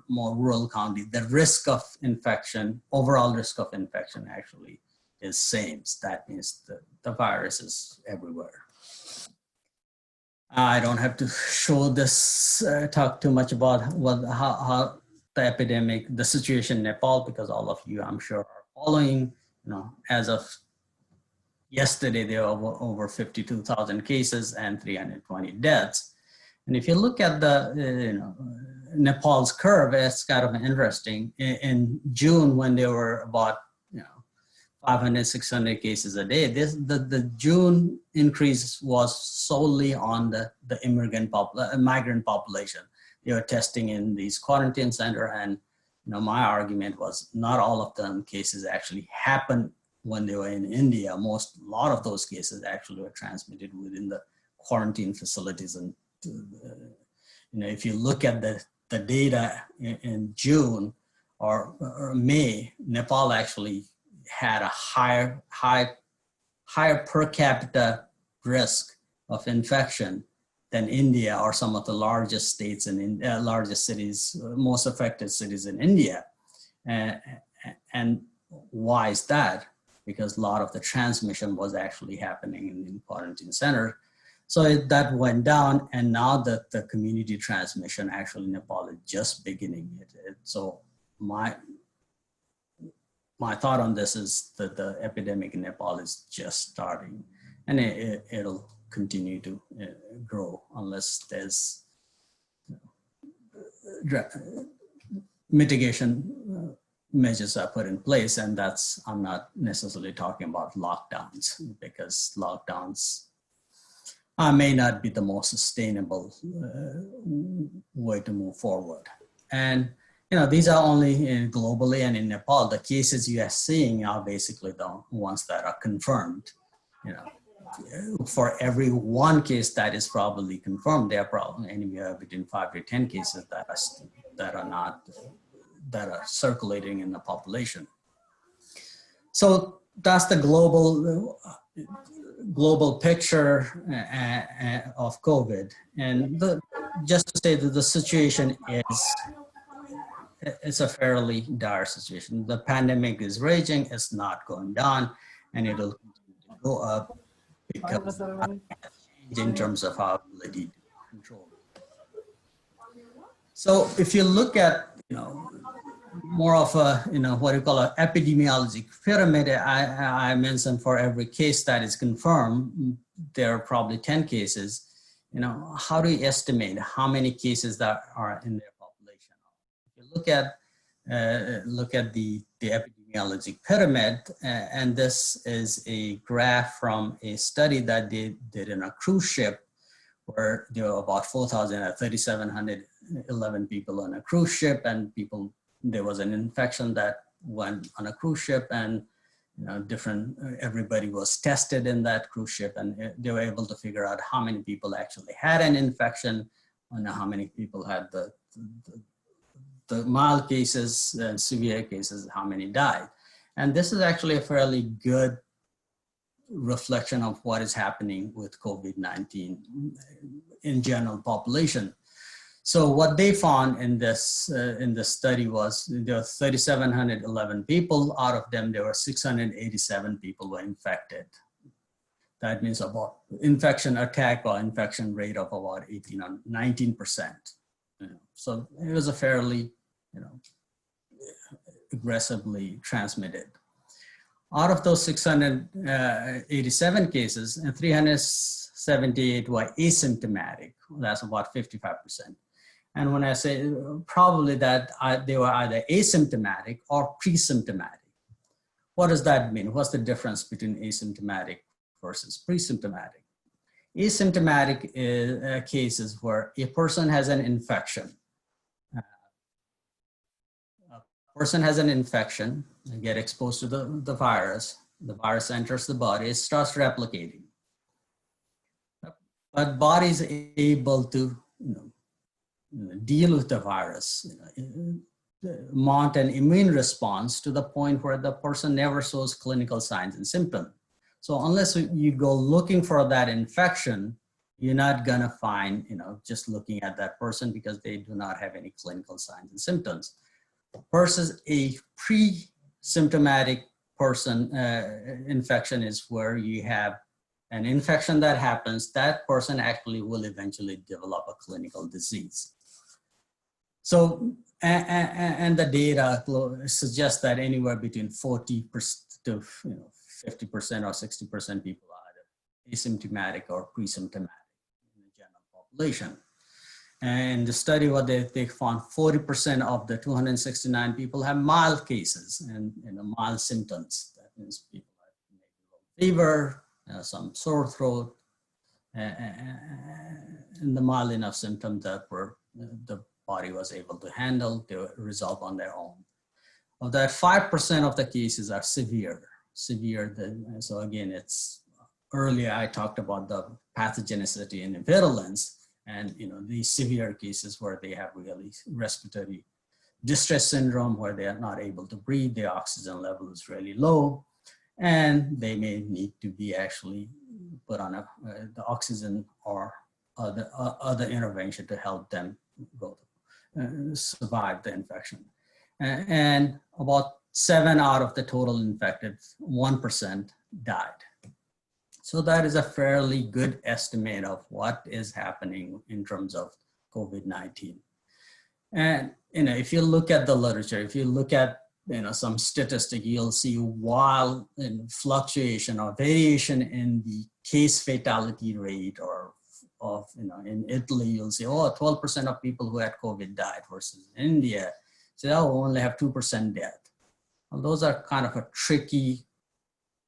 more rural county, the risk of infection, overall risk of infection actually is same. That means the virus is everywhere. I don't have to show this, talk too much about how the epidemic, the situation in Nepal, because all of you, I'm sure, are following. As of yesterday, there were over 52,000 cases and 320 deaths. And if you look at the Nepal's curve, it's kind of interesting. In June, when there were about 500, 600 cases a day, the June increase was solely on the migrant population. They were testing in these quarantine centers, and my argument was not all of them cases actually happened when they were in India. A lot of those cases actually were transmitted within the quarantine facilities. And if you look at the data in June or May, Nepal actually had a higher per capita risk of infection than India or some of the largest states and largest cities, most affected cities in India. And why is that? Because a lot of the transmission was actually happening in quarantine center. So that went down, and now that the community transmission actually in Nepal is just beginning. So my thought on this is that the epidemic in Nepal is just starting, and it'll continue to grow unless there's mitigation measures are put in place. And I'm not necessarily talking about lockdowns, because lockdowns may not be the most sustainable way to move forward. And these are only globally, and in Nepal, the cases you are seeing are basically the ones that are confirmed. For every one case that is probably confirmed, there are probably anywhere between 5 to 10 cases that are circulating in the population. So that's the global picture of COVID. And just to say that the situation it's a fairly dire situation. The pandemic is raging, it's not going down, and it'll continue to go up because in terms of our ability to control it. So if you look at, more of a, what you call an epidemiologic pyramid, I mentioned for every case that is confirmed, there are probably 10 cases. How do you estimate how many cases that are in their population? If you look at the epidemiologic pyramid, and this is a graph from a study that they did in a cruise ship, where there were about 3,711 people on a cruise ship, and there was an infection that went on a cruise ship, and everybody was tested in that cruise ship, and they were able to figure out how many people actually had an infection and how many people had the mild cases and severe cases, how many died. And this is actually a fairly good reflection of what is happening with COVID-19 in general population. So what they found in this study was there were 3,711 people. Out of them, there were 687 people were infected. That means about infection attack or infection rate of about 18 or 19%. So it was a fairly, aggressively transmitted. Out of those 687 cases, 378 were asymptomatic. That's about 55%. And when I say probably that they were either asymptomatic or pre-symptomatic. What does that mean? What's the difference between asymptomatic versus pre-symptomatic? Asymptomatic cases where a person has an infection. And get exposed to the virus enters the body, it starts replicating. But body is able to deal with the virus, mount an immune response to the point where the person never shows clinical signs and symptoms. So unless you go looking for that infection, you're not gonna find, just looking at that person because they do not have any clinical signs and symptoms. Versus a pre-symptomatic person infection is where you have an infection that happens, that person actually will eventually develop a clinical disease. So, and the data suggests that anywhere between 40% to 50% or 60% people are either asymptomatic or pre-symptomatic in the general population. And the study, what they found 40% of the 269 people have mild cases and mild symptoms. That means people have maybe low fever, some sore throat, and the mild enough symptoms that the body was able to handle, they resolve on their own. Of that, 5% of the cases are severe. So again, it's earlier I talked about the pathogenicity and virulence. And these severe cases where they have really respiratory distress syndrome, where they are not able to breathe, their oxygen level is really low, and they may need to be actually put on the oxygen or other intervention to help them survive the infection. And about 7 out of the total infected, 1% died. So that is a fairly good estimate of what is happening in terms of COVID-19. And if you look at the literature, if you look at some statistic, you'll see while in fluctuation or variation in the case fatality rate in Italy, you'll see, 12% of people who had COVID died versus in India, so we only have 2% death. Well, those are kind of a tricky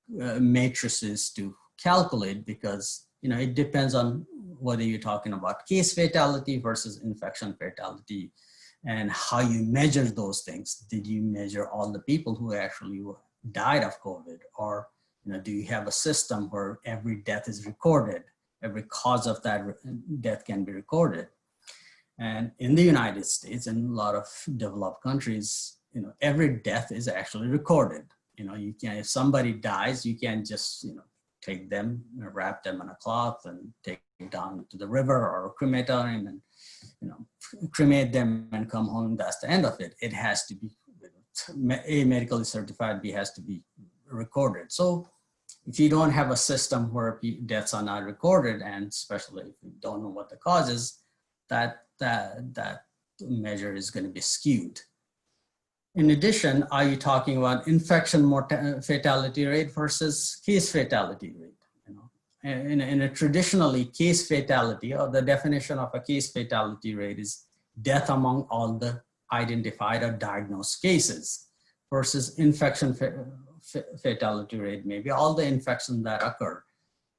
matrices to calculate because it depends on whether you're talking about case fatality versus infection fatality and how you measure those things. Did you measure all the people who actually died of COVID, or do you have a system where every death is recorded, every cause of that death can be recorded? And in the United States and a lot of developed countries, every death is actually recorded. You can't, if somebody dies, you can't just take them, wrap them in a cloth and take them down to the river or a crematorium and cremate them and come home. That's the end of it. It has to be A, medically certified, B, has to be recorded. So if you don't have a system where deaths are not recorded, and especially if you don't know what the cause is, that measure is going to be skewed. In addition, are you talking about infection fatality rate versus case fatality rate? In a traditionally case fatality, or the definition of a case fatality rate is death among all the identified or diagnosed cases, versus infection fatality rate, maybe all the infections that occur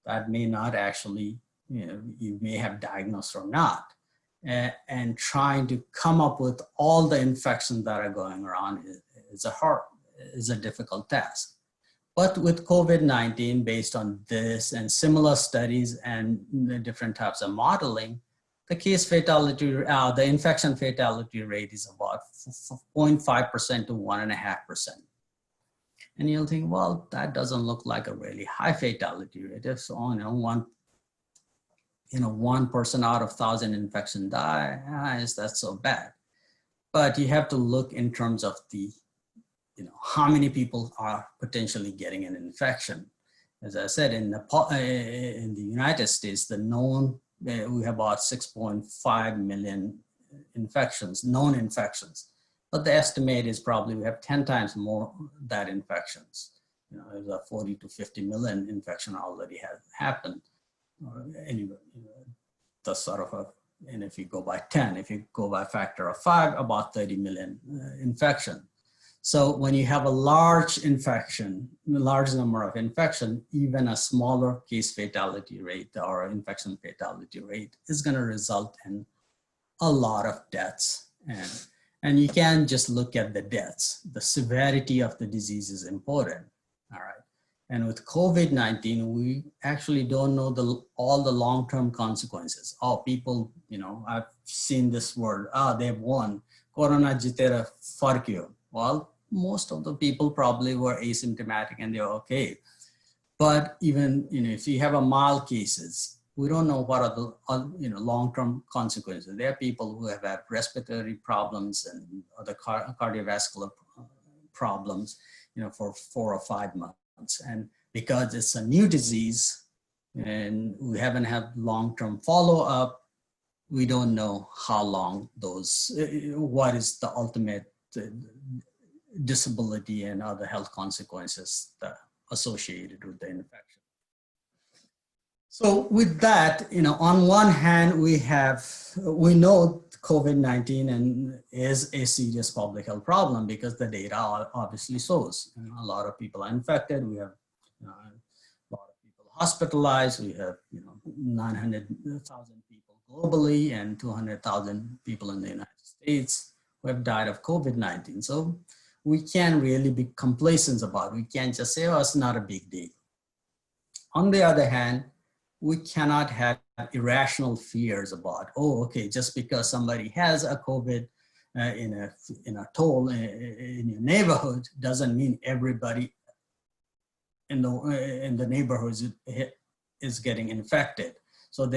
that may not actually, you may have diagnosed or not. And trying to come up with all the infections that are going around is a difficult task. But with COVID-19, based on this and similar studies and the different types of modeling, the case fatality, the infection fatality rate is about 0.5% to 1.5%. And you'll think, well, that doesn't look like a really high fatality rate. If so, one person out of 1,000 infections die, is that so bad? But you have to look in terms of the, how many people are potentially getting an infection. As I said, in the United States, we have about 6.5 million infections, known infections. But the estimate is probably we have 10 times more that infections. There's a 40 to 50 million infection already has happened. Anyway, the sort of and if you go by 10, if you go by a factor of 5, about 30 million infection. So when you have a large number of infection, even a smaller case fatality rate or infection fatality rate is going to result in a lot of deaths. And you can't just look at the deaths. The severity of the disease is important, all right? And with COVID-19, we actually don't know all the long-term consequences. Oh, people, I've seen this word, they've won. Corona jitera farkyo. Well, most of the people probably were asymptomatic and they're okay. But even, if you have a mild cases, we don't know what are the long-term consequences. There are people who have had respiratory problems and other cardiovascular problems, for 4 or 5 months. And because it's a new disease and we haven't had long-term follow-up, we don't know how long what is the ultimate disability and other health consequences that associated with the infection. So with that, on one hand, we know COVID-19 is a serious public health problem because the data obviously shows a lot of people are infected. We have a lot of people hospitalized. We have 900,000 people globally and 200,000 people in the United States who have died of COVID-19. So we can't really be complacent about it. We can't just say, oh, it's not a big deal. On the other hand, we cannot have irrational fears about, oh, okay, just because somebody has a COVID in a toll in your neighborhood doesn't mean everybody in the neighborhood is getting infected. So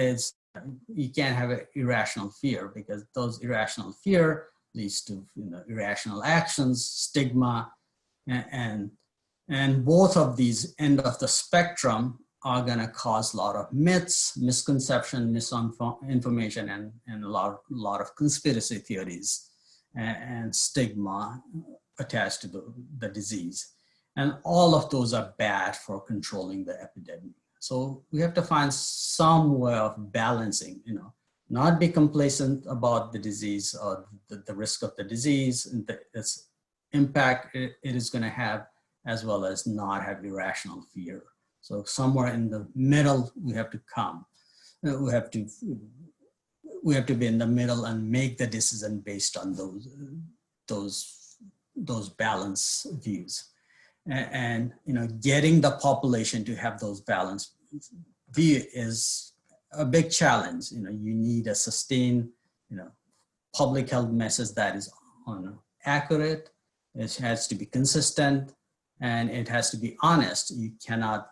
you can't have an irrational fear because those irrational fear leads to irrational actions, stigma, and both of these end of the spectrum are going to cause a lot of myths, misconception, misinformation, and a lot of conspiracy theories and stigma attached to the disease. And all of those are bad for controlling the epidemic. So we have to find some way of balancing, not be complacent about the disease or the risk of the disease and its impact it is going to have, as well as not have irrational fear. So somewhere in the middle, we have to come. We have to be in the middle and make the decision based on those balanced views. And getting the population to have those balanced view is a big challenge. You need a sustained, public health message that is accurate. It has to be consistent. And it has to be honest. You cannot,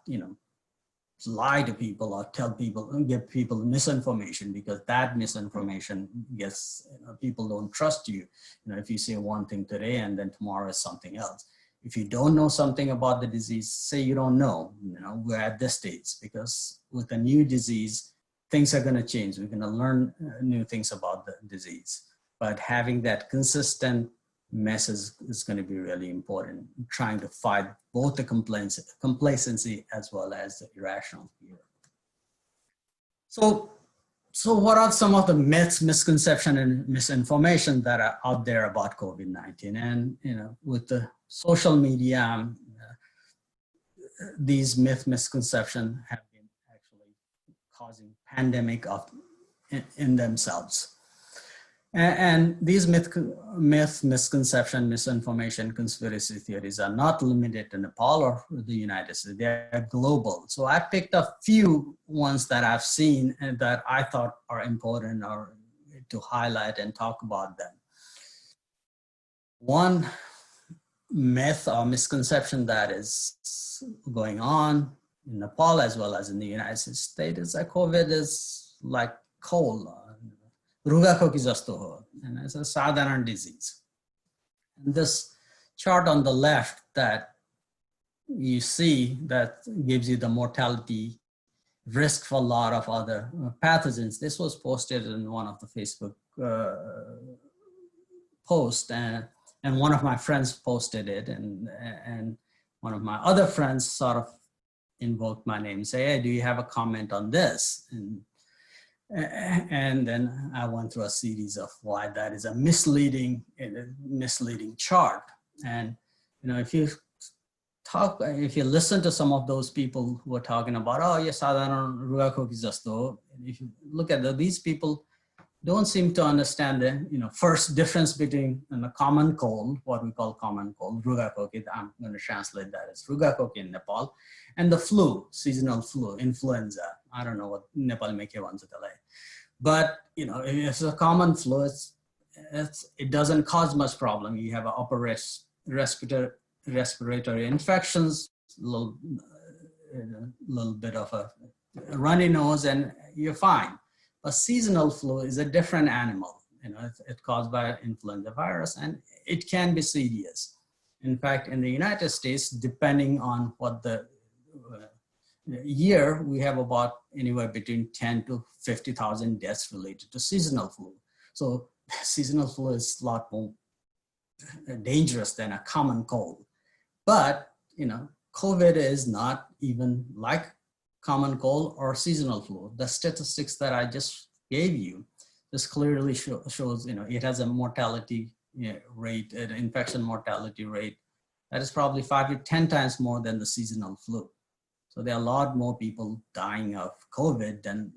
lie to people or tell people and give people misinformation because that misinformation gets, people don't trust you. If you say one thing today and then tomorrow is something else. If you don't know something about the disease, say you don't know, we're at this stage because with a new disease, things are going to change. We're going to learn new things about the disease, but having that consistent message is going to be really important, trying to fight both the complacency as well as the irrational fear. So what are some of the myths, misconception, and misinformation that are out there about COVID-19? And with the social media, these misconceptions have been actually causing pandemic in themselves. And these misconception, misinformation, conspiracy theories are not limited to Nepal or the United States. They're global. So I picked a few ones that I've seen and that I thought are important or to highlight and talk about them. One myth or misconception that is going on in Nepal as well as in the United States is that COVID is like cold, rugakoki jasto ho, and it's a sadharan disease. And this chart on the left that you see that gives you the mortality risk for a lot of other pathogens. This was posted in one of the Facebook posts, and one of my friends posted it, and one of my other friends sort of invoked my name, say, hey, do you have a comment on this? And then I went through a series of why that is a misleading chart. And if you listen to some of those people who are talking about, oh yes, sadharan rugakoki jasto, if you look at these people don't seem to understand the first difference between a common cold, what we call common cold, rugakoki. I'm going to translate that as rugakoki in Nepal, and the flu, seasonal flu, influenza. I don't know what Nepal mein ke bhancha त्यसलाई. But if it's a common flu, it doesn't cause much problem. You have an upper respiratory infections, little bit of a runny nose, and you're fine. A seasonal flu is a different animal. It's caused by influenza virus, and it can be serious. In fact, in the United States, depending on what the year, we have about anywhere between 10 to 50,000 deaths related to seasonal flu. So seasonal flu is a lot more dangerous than a common cold. But, COVID is not even like common cold or seasonal flu. The statistics that I just gave you, this clearly shows, it has a mortality rate, an infection mortality rate that is probably 5 to 10 times more than the seasonal flu. So there are a lot more people dying of COVID than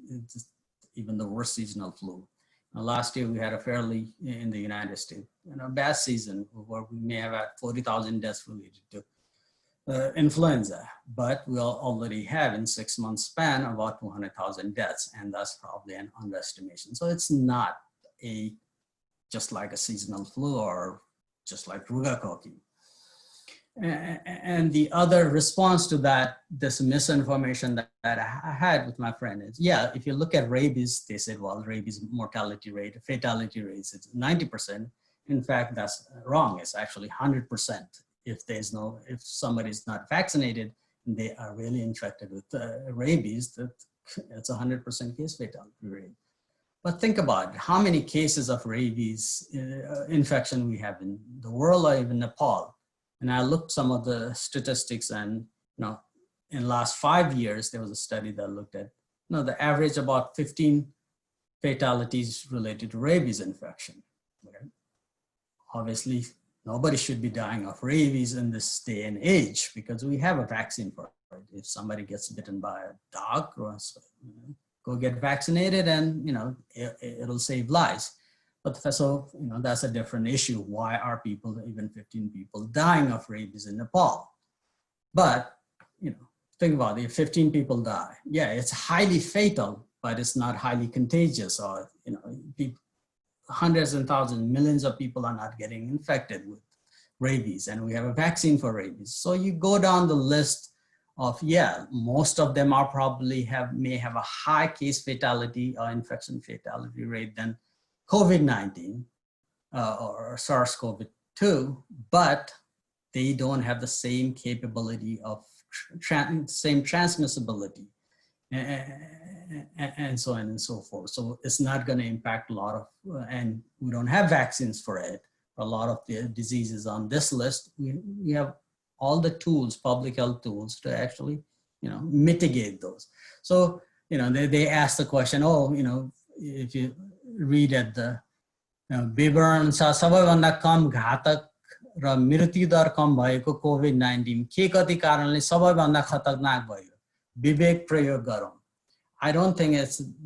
even the worst seasonal flu. Last year we had a fairly, in the United States, bad season where we may have had 40,000 deaths related to influenza, but we'll already have in 6 months span about 200,000 deaths, and that's probably an underestimation. So it's not just like a seasonal flu or just like rugakoki. And the other response to that, this misinformation that I had with my friend is, yeah, if you look at rabies, they said, well, rabies mortality rate, fatality rates, it's 90%. In fact, that's wrong. It's actually 100%. If somebody's not vaccinated and they are really infected with rabies, it's 100% case fatality rate. But think about it, how many cases of rabies infection we have in the world or even Nepal? And I looked some of the statistics, and in the last 5 years, there was a study that looked at the average about 15 fatalities related to rabies infection. Okay? Obviously, nobody should be dying of rabies in this day and age because we have a vaccine for it. If somebody gets bitten by a dog, go get vaccinated, and it'll save lives. But so, that's a different issue. Why are people, even 15 people, dying of rabies in Nepal? But, think about it, if 15 people die, yeah, it's highly fatal, but it's not highly contagious, or, hundreds and thousands, millions of people are not getting infected with rabies, and we have a vaccine for rabies. So you go down the list of, yeah, most of them are probably may have a high case fatality or infection fatality rate than COVID-19 or SARS Cov-2, but they don't have the same capability of same transmissibility and so on and so forth. So it's not going to impact a lot of, and we don't have vaccines for it. For a lot of the diseases on this list, we have all the tools, public health tools, to actually, mitigate those. So, they ask the question, if you read at the विवरण छ सबैभन्दा कम घातक र मृत्यु दर कम भएको COVID-19 के कति कारणले सबैभन्दा खतरनाक भयो विवेक प्रयोग गरौँ. I don't think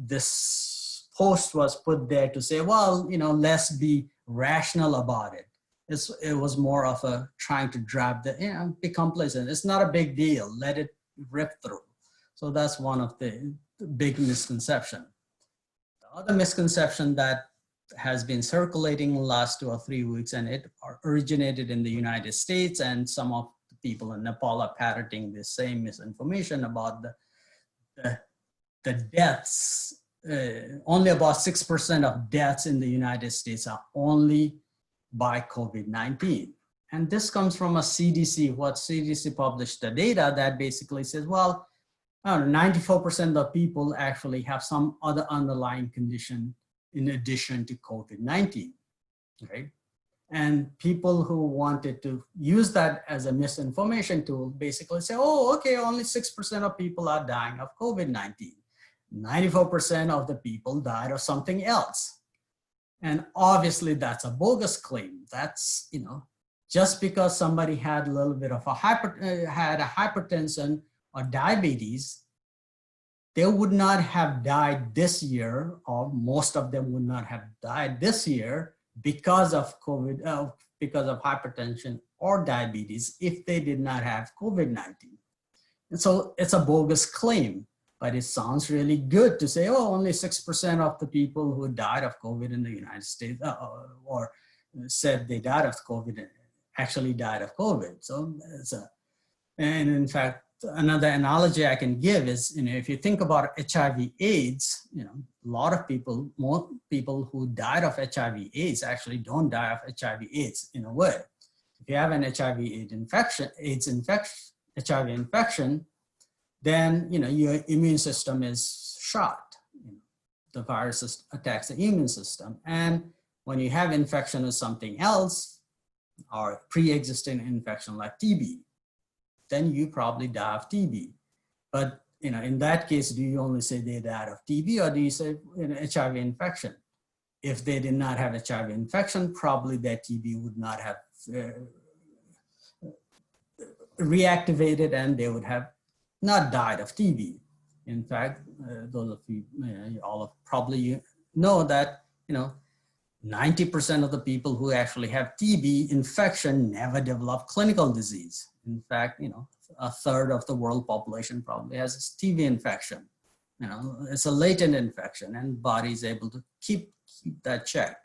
this post was put there to say, well, let's be rational about it. It was more of a trying to drive be complacent. It's not a big deal. Let it rip through. So that's one of the big misconceptions. The other misconception that has been circulating the last 2 or 3 weeks, and it originated in the United States, and some of the people in Nepal are parroting the same misinformation about the deaths. Only about 6% of deaths in the United States are only by COVID-19. And this comes from a CDC, what CDC published the data that basically says, well, 94% of people actually have some other underlying condition in addition to COVID-19, right? And people who wanted to use that as a misinformation tool basically say, oh, okay, only 6% of people are dying of COVID-19. 94% of the people died of something else. And obviously that's a bogus claim. That's, you know, just because somebody had a little bit of a hypertension or diabetes, they would not have died this year, or most of them would not have died this year because of COVID, because of hypertension or diabetes if they did not have COVID-19. And so it's a bogus claim, but it sounds really good to say, oh, only 6% of the people who died of COVID in the United States or said they died of COVID actually died of COVID. So and in fact, another analogy I can give is, you know, if you think about HIV/AIDS, you know, a lot of people, more people who died of HIV/AIDS actually don't die of HIV/AIDS in a way. If you have an HIV/AIDS infection, then, you know, your immune system is shot. You know, the virus attacks the immune system. And when you have infection with something else, or pre-existing infection like TB, then you probably die of TB. But, you know, in that case, do you only say they died of TB, or do you say, you know, HIV infection? If they did not have HIV infection, probably their TB would not have reactivated, and they would have not died of TB. In fact, those of you, all of probably know that, you know, 90% of the people who actually have TB infection never develop clinical disease. In fact, you know, a third of the world population probably has this TB infection. You know, it's a latent infection, and body is able to keep that check.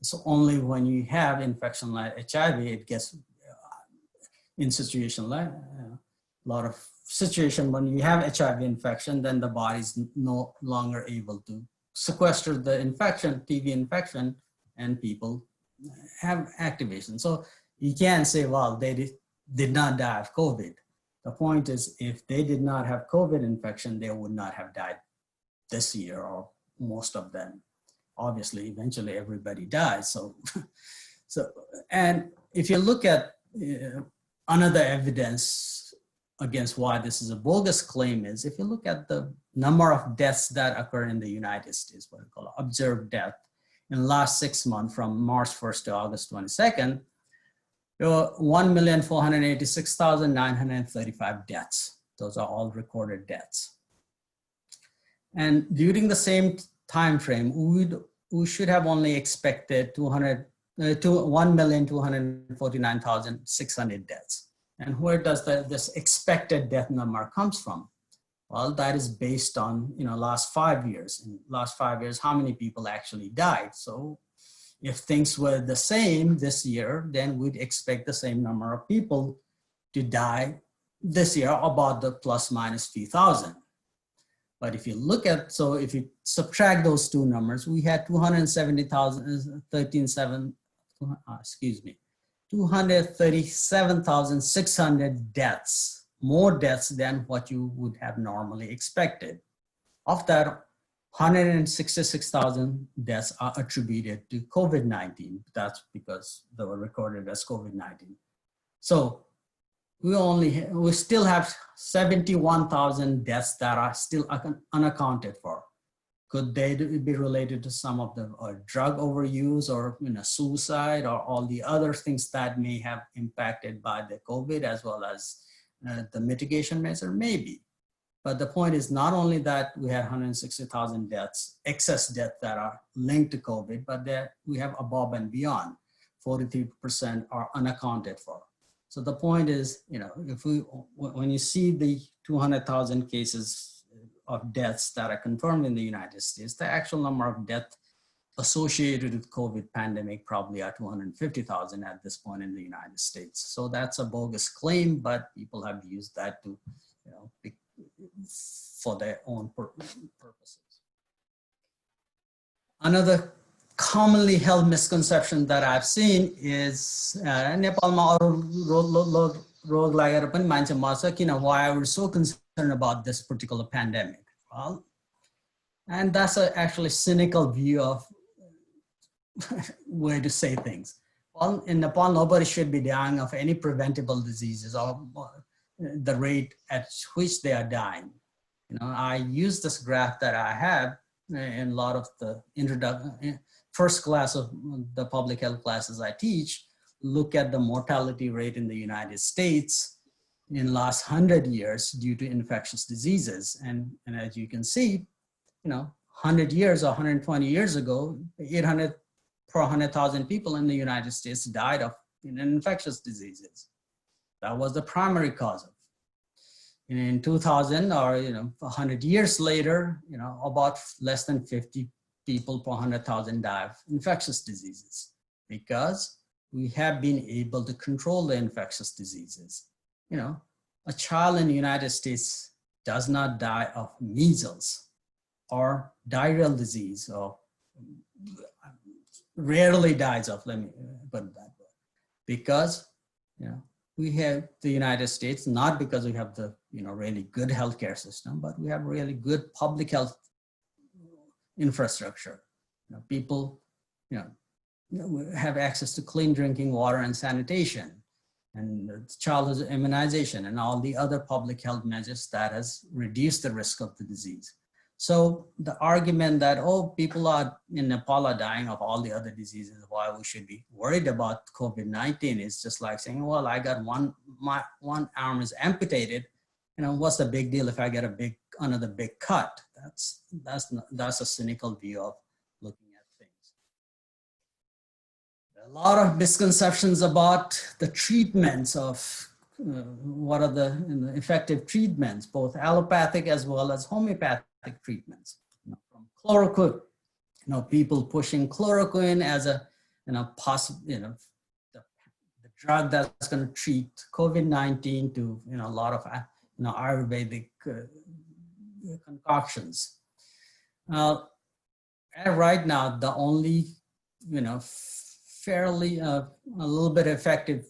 So only when you have infection like HIV, it gets in situation like a lot of situation when you have HIV infection, then the body is no longer able to sequester the infection, TB infection, and people have activation. So you can't say, well, they did not die of COVID. The point is, if they did not have COVID infection, they would not have died this year, or most of them. Obviously, eventually everybody dies. So, and if you look at another evidence against why this is a bogus claim is, if you look at the number of deaths that occur in the United States, what we call observed death, in the last 6 months from March 1st to August 22nd, there were 1,486,935 deaths. Those are all recorded deaths. And during the same time frame, we should have only expected 1,249,600 deaths. And where does this expected death number comes from? Well, that is based on, you know, last 5 years. In last 5 years, how many people actually died? So if things were the same this year, then we'd expect the same number of people to die this year, about the plus minus few thousand. But if you look at, so if you subtract those two numbers, we had 237,600 deaths, more deaths than what you would have normally expected. Of that, 166,000 deaths are attributed to COVID-19. That's because they were recorded as COVID-19. So we still have 71,000 deaths that are still unaccounted for. Could they be related to some of the drug overuse, or, you know, suicide, or all the other things that may have impacted by the COVID, as well as the mitigation measure? Maybe. But the point is not only that we had 160,000 deaths, excess deaths that are linked to COVID, but that we have above and beyond. 43% are unaccounted for. So the point is, you know, when you see the 200,000 cases of deaths that are confirmed in the United States, the actual number of deaths associated with COVID pandemic probably are 250,000 at this point in the United States. So that's a bogus claim, but people have used that to, for their own purposes. Another commonly held misconception that I've seen is Nepalma roग लागेर पनि मान्छे मर्छ किन, why are we so concerned about this particular pandemic? Well, and that's actually cynical view of way to say things. Well, in Nepal, nobody should be dying of any preventable diseases or the rate at which they are dying. I use this graph that I have in a lot of the first class of the public health classes I teach. Look at the mortality rate in the United States in last 100 years due to infectious diseases. And as you can see, 100 years or 120 years ago, 800 per 100,000 people in the United States died of infectious diseases. That was the primary cause of. In 2000 or 100 years later, about less than 50 people per 100,000 die of infectious diseases because we have been able to control the infectious diseases. A child in the United States does not die of measles or diarrheal disease, or rarely dies of, let me put it that way, because we have the United States, not because we have the really good healthcare system, but we have really good public health infrastructure. People have access to clean drinking water and sanitation, and childhood immunization, and all the other public health measures that has reduced the risk of the disease. So the argument that, people in Nepal are dying of all the other diseases, why we should be worried about COVID-19 is just like saying, well, I got my one arm is amputated, what's the big deal if I get another big cut? That's a cynical view of looking at things. There are a lot of misconceptions about the treatments of what are the effective treatments, both allopathic as well as homeopathic treatments. From chloroquine, people pushing chloroquine as a possible, the drug that's going to treat COVID-19 to a lot of Ayurvedic concoctions. Right now, the only fairly a little bit effective,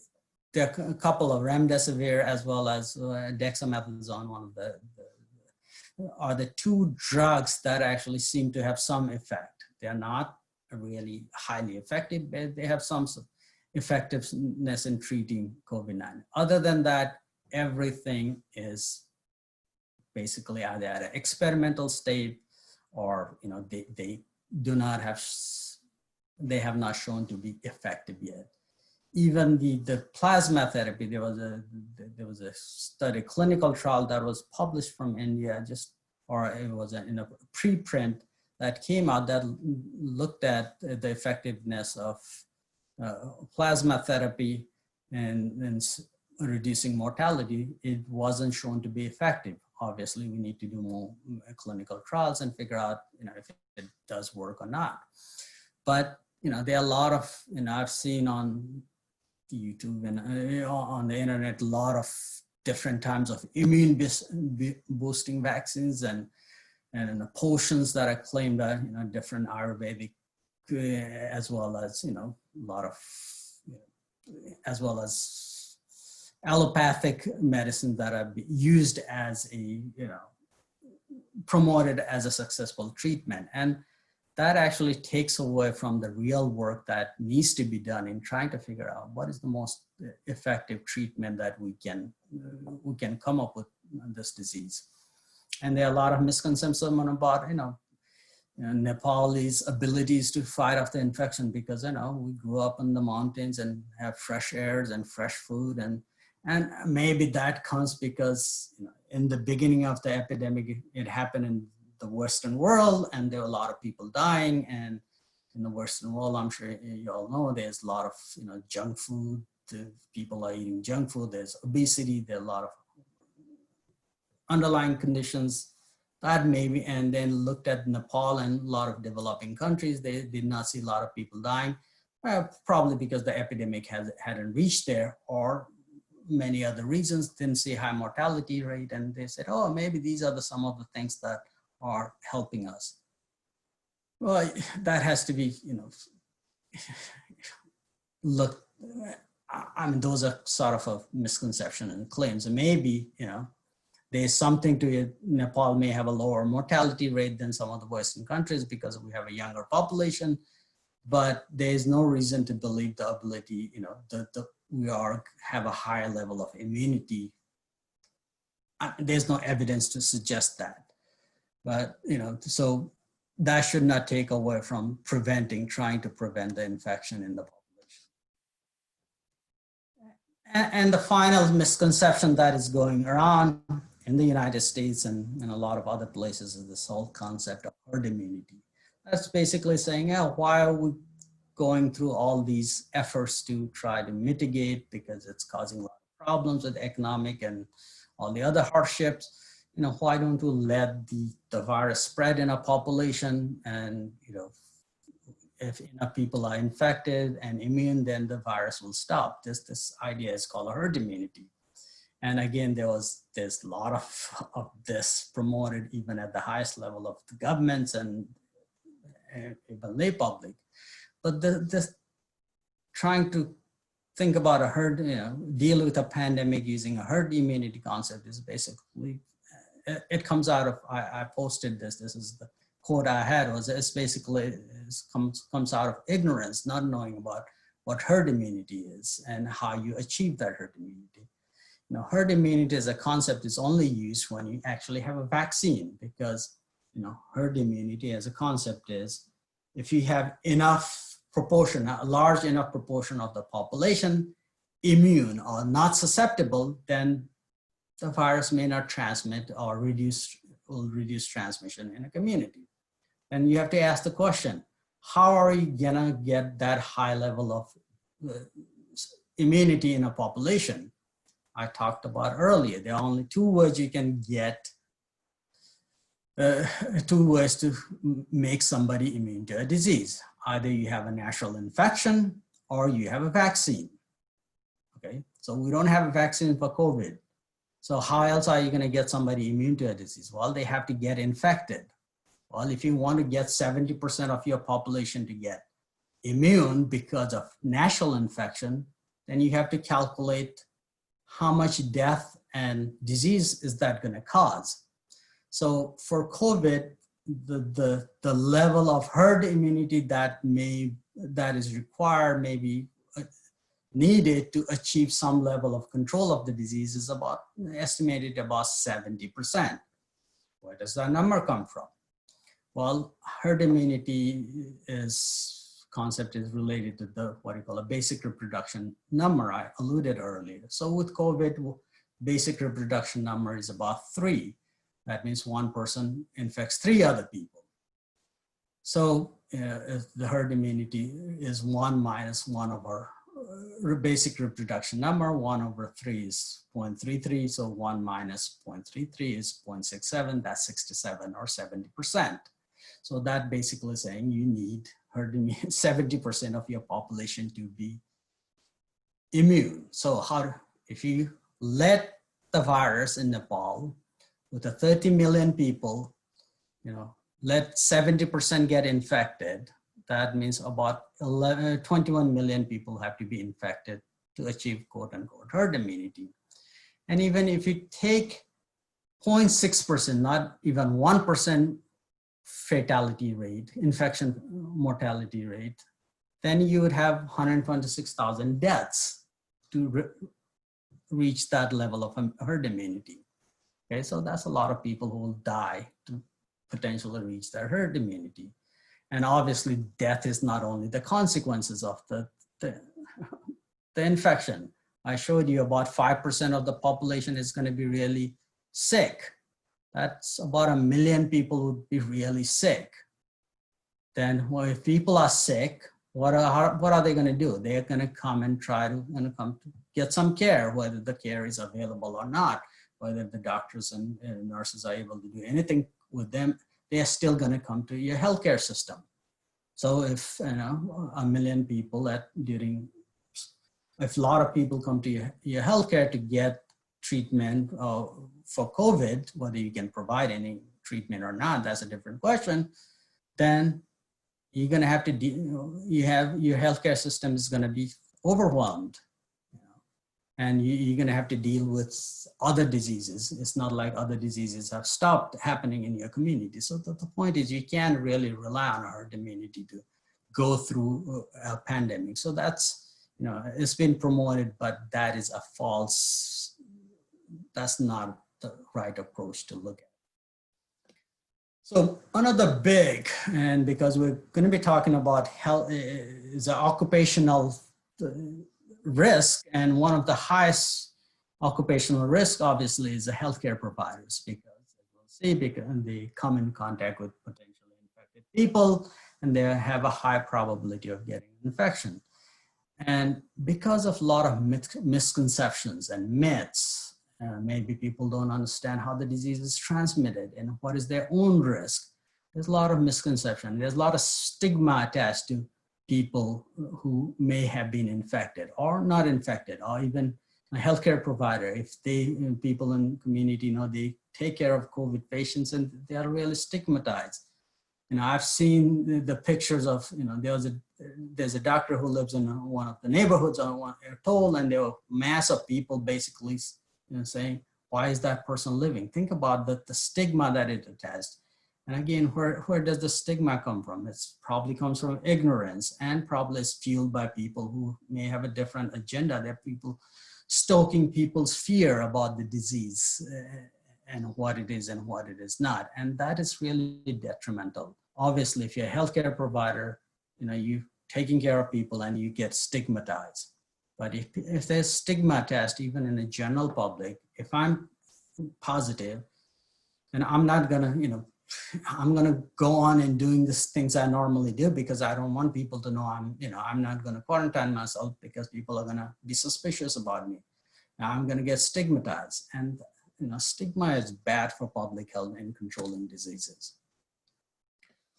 there are a couple of remdesivir as well as dexamethasone, one of are the two drugs that actually seem to have some effect. They're not really highly effective, but they have some effectiveness in treating COVID-19. Other than that, everything is basically either at an experimental state or they have not shown to be effective yet. Even the plasma therapy, there was a study, clinical trial that was published from India, or it was in a preprint that came out that looked at the effectiveness of plasma therapy and reducing mortality. It wasn't shown to be effective. Obviously, we need to do more clinical trials and figure out if it does work or not. But there are a lot of I've seen on YouTube and on the internet a lot of different types of immune boosting vaccines and potions that are claimed that different Ayurvedic as well as a lot of as well as allopathic medicine that are used as a promoted as a successful treatment. And that actually takes away from the real work that needs to be done in trying to figure out what is the most effective treatment that we can come up with this disease. And there are a lot of misconceptions about Nepal's abilities to fight off the infection because we grew up in the mountains and have fresh airs and fresh food, and maybe that comes because in the beginning of the epidemic it happened in the Western world, and there were a lot of people dying. And in the Western world, I'm sure you all know, there's a lot of junk food. People are eating junk food. There's obesity. There are a lot of underlying conditions that maybe, and then looked at Nepal and a lot of developing countries, they did not see a lot of people dying, probably because the epidemic hadn't reached there, or many other reasons, didn't see high mortality rate, and they said, oh, maybe these are some of the things that are helping us. Well, that has to be, look, I mean, those are sort of a misconception and claims. And maybe, there's something to it. Nepal may have a lower mortality rate than some of the Western countries because we have a younger population, but there's no reason to believe the ability, we have a higher level of immunity. There's no evidence to suggest that. But, so that should not take away from trying to prevent the infection in the population. And the final misconception that is going around in the United States and in a lot of other places is this whole concept of herd immunity. That's basically saying, why are we going through all these efforts to try to mitigate, because it's causing a lot of problems with economic and all the other hardships. Why don't we let the virus spread in a population, and if enough people are infected and immune, then the virus will stop. This idea is called herd immunity. And again, there's a lot of this promoted even at the highest level of the governments and even lay public. But this trying to think about a herd, deal with a pandemic using a herd immunity concept is basically, it comes out of, I posted this is the quote I had, was it's basically comes out of ignorance, not knowing about what herd immunity is and how you achieve that herd immunity. Herd immunity as a concept is only used when you actually have a vaccine, because herd immunity as a concept is if you have enough proportion, a large enough proportion of the population immune or not susceptible, then the virus may not transmit or will reduce transmission in a community. And you have to ask the question, how are you gonna get that high level of immunity in a population? I talked about earlier, there are only two ways you can get, two ways to make somebody immune to a disease. Either you have a natural infection or you have a vaccine, okay? So we don't have a vaccine for COVID. So how else are you gonna get somebody immune to a disease? Well, they have to get infected. Well, if you want to get 70% of your population to get immune because of natural infection, then you have to calculate how much death and disease is that going to cause. So for COVID, the level of herd immunity that is required, maybe needed to achieve some level of control of the disease is estimated about 70%. Where does that number come from? Well, herd immunity concept is related to what you call a basic reproduction number I alluded earlier. So with COVID, basic reproduction number is about 3. That means one person infects 3 other people. So if the herd immunity is 1 minus 1 over basic reproduction number, 1 over 3 is 0.33. So 1 minus 0.33 is 0.67. That's 67 or 70%. So that basically saying you need herd immunity, 70% of your population to be immune. So if you let the virus in Nepal with 30 million people, let 70% get infected, that means about 21 million people have to be infected to achieve quote unquote herd immunity. And even if you take 0.6%, not even 1% fatality rate, infection mortality rate, then you would have 126,000 deaths to reach that level of herd immunity. Okay, so that's a lot of people who will die to potentially reach their herd immunity. And obviously death is not only the consequences of the infection. I showed you about 5% of the population is going to be really sick. That's about 1 million people would be really sick. Then if people are sick, what are they going to do? They're going to come and try to get some care, whether the care is available or not, whether the doctors and nurses are able to do anything with them, they're still going to come to your healthcare system. So if 1 million people if a lot of people come to your healthcare to get treatment for COVID, whether you can provide any treatment or not, that's a different question, then you're going to have to your healthcare system is going to be overwhelmed, and you're going to have to deal with other diseases. It's not like other diseases have stopped happening in your community. So the point is, you can't really rely on herd immunity to go through a pandemic. So that's, it's been promoted, but that is a false, that's not the right approach to look at. So another big, and because we're going to be talking about health, is the occupational risk, and one of the highest occupational risk obviously is the healthcare providers, because as we'll see, because they come in contact with potentially infected people and they have a high probability of getting infection. And because of a lot of misconceptions and myths, maybe people don't understand how the disease is transmitted and what is their own risk. There's a lot of misconception. There's a lot of stigma attached to people who may have been infected or not infected, or even a healthcare provider. If people in the community, they take care of COVID patients and they are really stigmatized. I've seen the pictures of, there's a doctor who lives in one of the neighborhoods on one atoll, and there were mass of people basically saying, why is that person living? Think about the stigma that it attached. And again, where does the stigma come from? It probably comes from ignorance, and probably is fueled by people who may have a different agenda. They're people stoking people's fear about the disease and what it is and what it is not. And that is really detrimental. Obviously, if you're a healthcare provider, you're taking care of people and you get stigmatized. But if there's stigma attached, even in the general public, if I'm positive, and I'm not gonna, I'm gonna go on and doing these things I normally do, because I don't want people to know I'm not gonna quarantine myself because people are gonna be suspicious about me. Now I'm gonna get stigmatized, and stigma is bad for public health and controlling diseases.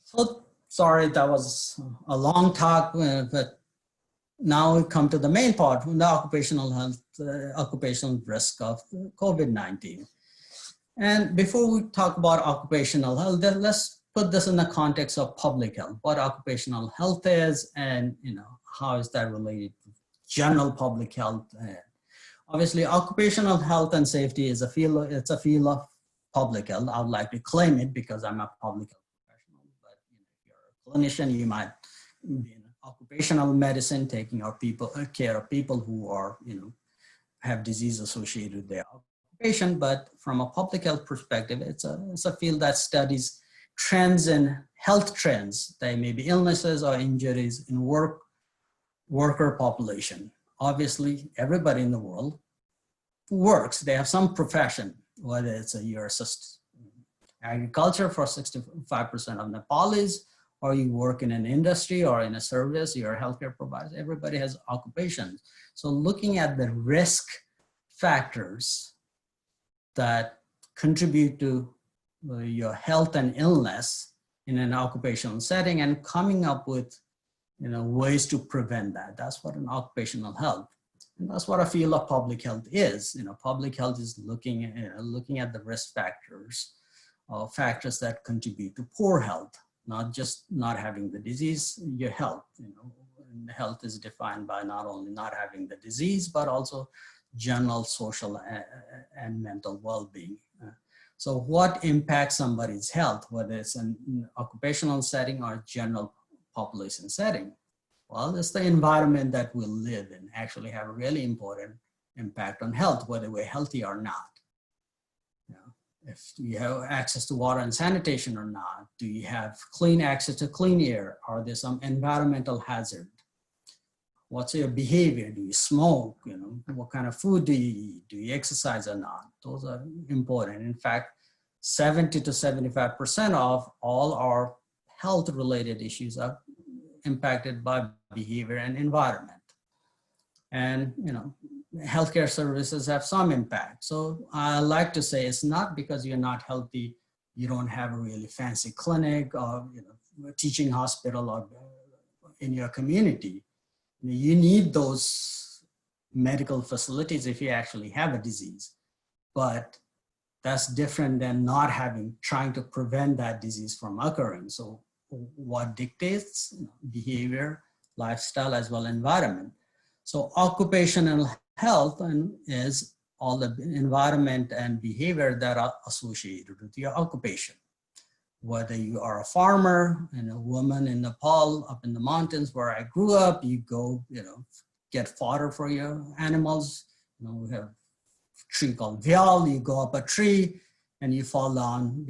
So sorry, that was a long talk, but now we come to the main part, the occupational health, occupational risk of COVID-19. And before we talk about occupational health, then let's put this in the context of public health, what occupational health is, and how is that related to general public health. Obviously, occupational health and safety is a field, it's a field of public health. I would like to claim it because I'm a public health professional, but if you're a clinician, you might be in occupational medicine, taking care of people who are, have disease associated with their occupation. But from a public health perspective, it's a field that studies trends in health trends. They may be illnesses or injuries in worker population. Obviously, everybody in the world works. They have some profession, whether it's you're agriculture for 65% of Nepalis, or you work in an industry or in a service, you're a healthcare provider. Everybody has occupations. So looking at the risk factors that contribute to your health and illness in an occupational setting, and coming up with ways to prevent that. That's what an occupational health, and that's what a field of public health is. Public health is looking at the risk factors, factors that contribute to poor health, not just not having the disease, your health. And health is defined by not only not having the disease, but also general social and mental well-being. So what impacts somebody's health, whether it's an occupational setting or general population setting? Well, it's the environment that we live in actually have a really important impact on health, whether we're healthy or not. If you have access to water and sanitation or not, do you have access to clean air? Are there some environmental hazard? What's your behavior? Do you smoke? What kind of food do you eat? Do you exercise or not? Those are important. In fact, 70 to 75% of all our health-related issues are impacted by behavior and environment. And healthcare services have some impact. So I like to say it's not because you're not healthy you don't have a really fancy clinic or teaching hospital or in your community, you need those medical facilities if you actually have a disease. But that's different than not trying to prevent that disease from occurring. So what dictates behavior, lifestyle, as well as environment. So occupational health is all the environment and behavior that are associated with your occupation. Whether you are a farmer and a woman in Nepal, up in the mountains where I grew up, you go, get fodder for your animals. We have a tree called vial. You go up a tree and you fall down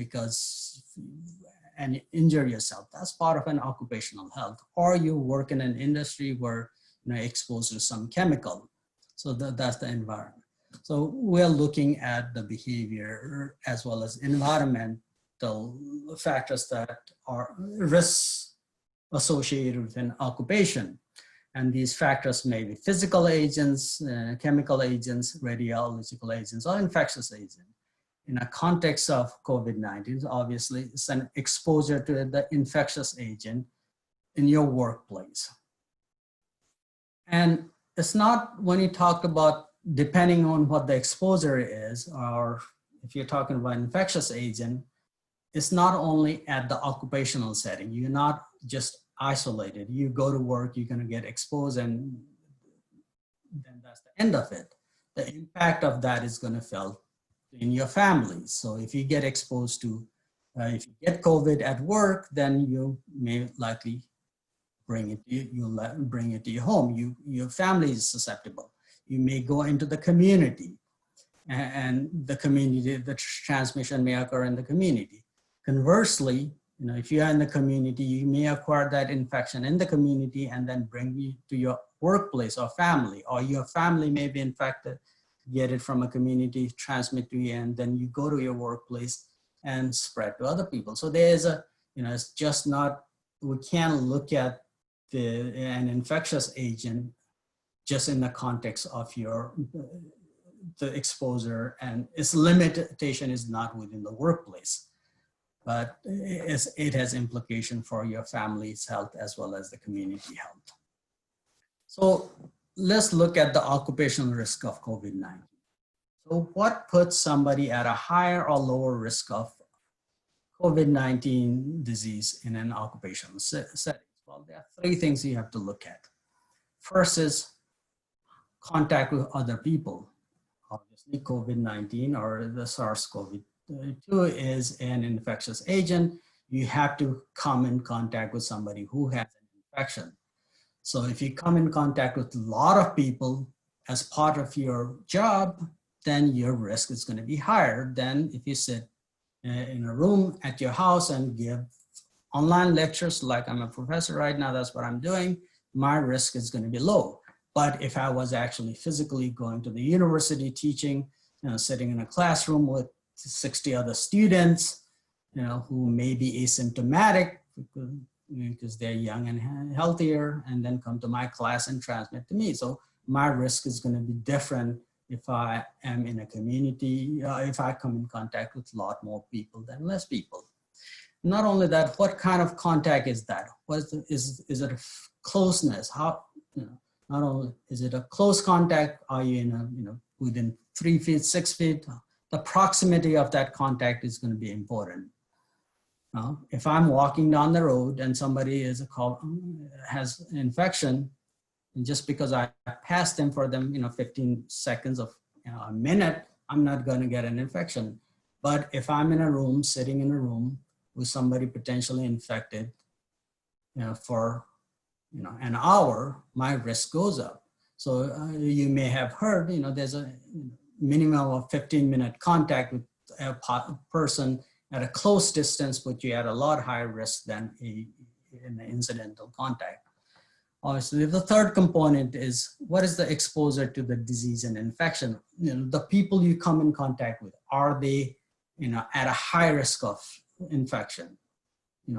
and injure yourself. That's part of an occupational health. Or you work in an industry where exposed to some chemical. So that's the environment. So we're looking at the behavior as well as environmental factors that are risks associated with an occupation. And these factors may be physical agents, chemical agents, radiological agents, or infectious agents. In a context of COVID-19, obviously, it's an exposure to the infectious agent in your workplace. And it's not, when you talk about depending on what the exposure is, or if you're talking about infectious agent, it's not only at the occupational setting. You're not just isolated. You go to work, you're going to get exposed, and then that's the end of it. The impact of that is going to feel in your family. So if you get exposed to, if you get COVID at work, then you may likely bring it to your home. Your family is susceptible. You may go into the community, and the transmission may occur in the community. Conversely, if you are in the community, you may acquire that infection in the community and then bring it to your workplace or family, or your family may be infected, get it from a community, transmit to you, and then you go to your workplace and spread to other people. So there's it's just not, we can't look at an infectious agent just in the context of the exposure, and its limitation is not within the workplace, but it has implication for your family's health as well as the community health. So let's look at the occupational risk of COVID-19. So what puts somebody at a higher or lower risk of COVID-19 disease in an occupational setting? Well, there are three things you have to look at. First is contact with other people. Obviously, COVID-19 or the SARS Cov-2 is an infectious agent. You have to come in contact with somebody who has an infection. So if you come in contact with a lot of people as part of your job, then your risk is going to be higher than if you sit in a room at your house and give online lectures. Like I'm a professor right now, that's what I'm doing. My risk is going to be low. But if I was actually physically going to the university teaching, sitting in a classroom with 60 other students, who may be asymptomatic because they're young and healthier, and then come to my class and transmit to me. So my risk is going to be different if I am in a community, if I come in contact with a lot more people than less people. Not only that, what kind of contact is that? Is it a closeness? How, not only is it a close contact, are you in within 3 feet, 6 feet? The proximity of that contact is going to be important. If I'm walking down the road and somebody has an infection, and just because I passed them for 15 seconds of a minute, I'm not going to get an infection. But if I'm in a room, sitting in a room with somebody potentially infected, for an hour, my risk goes up. So you may have heard, there's a minimum of 15-minute contact with a person at a close distance, but you had a lot higher risk than an incidental contact. Obviously, the third component is what is the exposure to the disease and infection? The people you come in contact with, are they at a high risk of infection?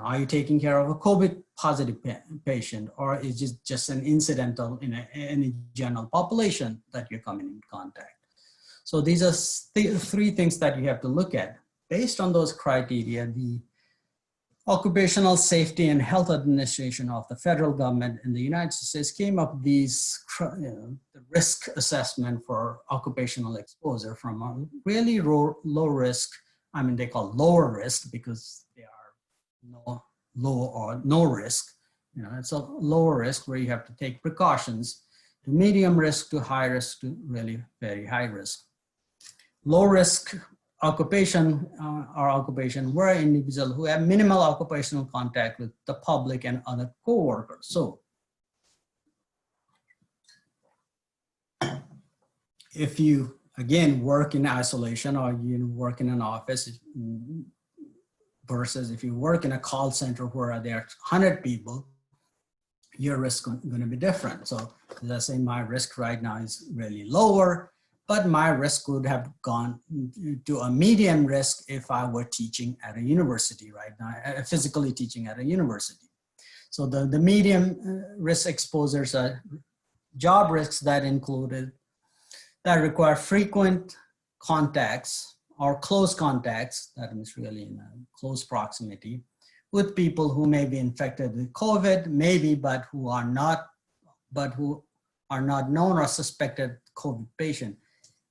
Are you taking care of a COVID positive patient, or is it just an incidental in a general population that you're coming in contact? So these are three things that you have to look at. based on those criteria, the Occupational Safety and Health Administration of the federal government in the United States came up with these the risk assessment for occupational exposure from a really low risk. I mean, they call lower risk because they are low or no risk. It's a lower risk where you have to take precautions, to medium risk, to high risk, to really very high risk. Low risk occupation were individuals who have minimal occupational contact with the public and other co-workers. So if you, again, work in isolation or you work in an office versus if you work in a call center where there are 100 people, your risk is going to be different. So as I say, my risk right now is really lower, but my risk would have gone to a medium risk if I were teaching at a university right now, physically teaching at a university. So the medium risk exposures are job risks that require frequent contacts or close contacts, that means really in a close proximity, with people who may be infected with COVID, maybe, but who are not known or suspected COVID patient.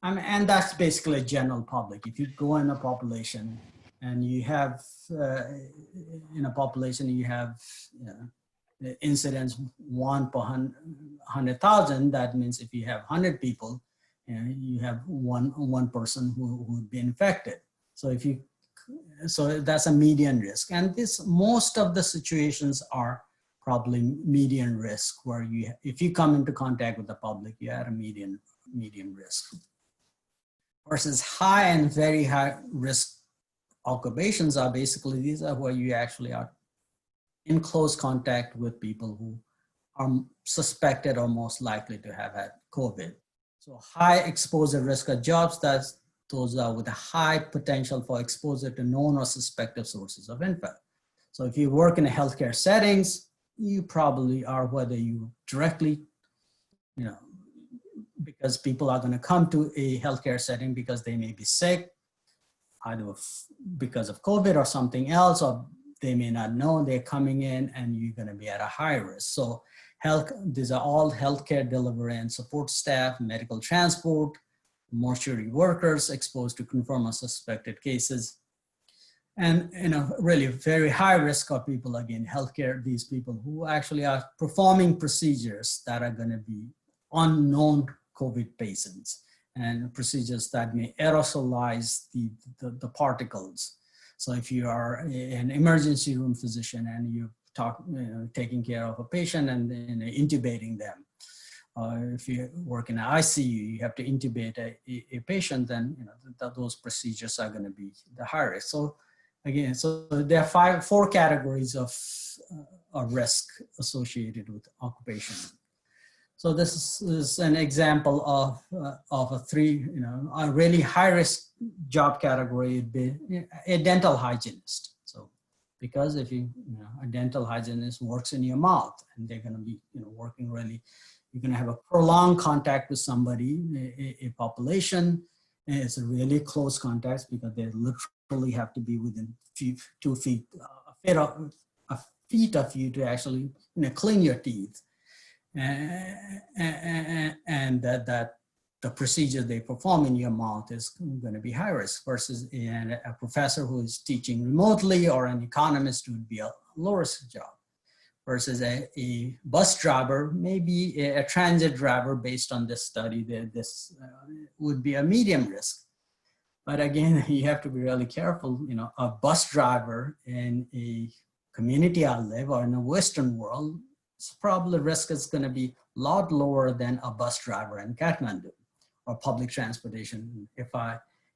And that's basically a general public. If you go in a population and you have, incidents 1 per 100,000, that means if you have 100 people, you have one person who would be infected. So that's a median risk. And most of the situations are probably median risk, where if you come into contact with the public, you are a medium risk. Versus high and very high risk occupations are basically, these are where you actually are in close contact with people who are suspected or most likely to have had COVID. So high exposure risk are jobs those are with a high potential for exposure to known or suspected sources of infection. So if you work in a healthcare settings, you probably are, whether you directly, because people are going to come to a healthcare setting because they may be sick, either because of COVID or something else, or they may not know they're coming in, and you're going to be at a high risk. So these are all healthcare delivery and support staff, medical transport, mortuary workers exposed to confirmed or suspected cases. And really very high risk of people, again, healthcare, these people who actually are performing procedures that are going to be unknown COVID patients, and procedures that may aerosolize the particles. So if you are an emergency room physician and you're taking care of a patient and intubating them, if you work in an ICU, you have to intubate a patient, then those procedures are going to be the high risk. So again, so there are four categories of risk associated with occupation. So this is an example of a really high risk job category would be a dental hygienist. So because if a dental hygienist works in your mouth, and they're going to be working really, you're going to have a prolonged contact with somebody, a population. And it's a really close contact because they literally have to be within 2 feet, a feet of you to actually clean your teeth. And that the procedure they perform in your mouth is going to be high risk, versus a professor who is teaching remotely, or an economist who would be a low risk job, versus a bus driver, maybe a transit driver. Based on this study, this would be a medium risk. But again, you have to be really careful. A bus driver in a community I live, or in the Western world, probably risk is going to be a lot lower than a bus driver in Kathmandu or public transportation.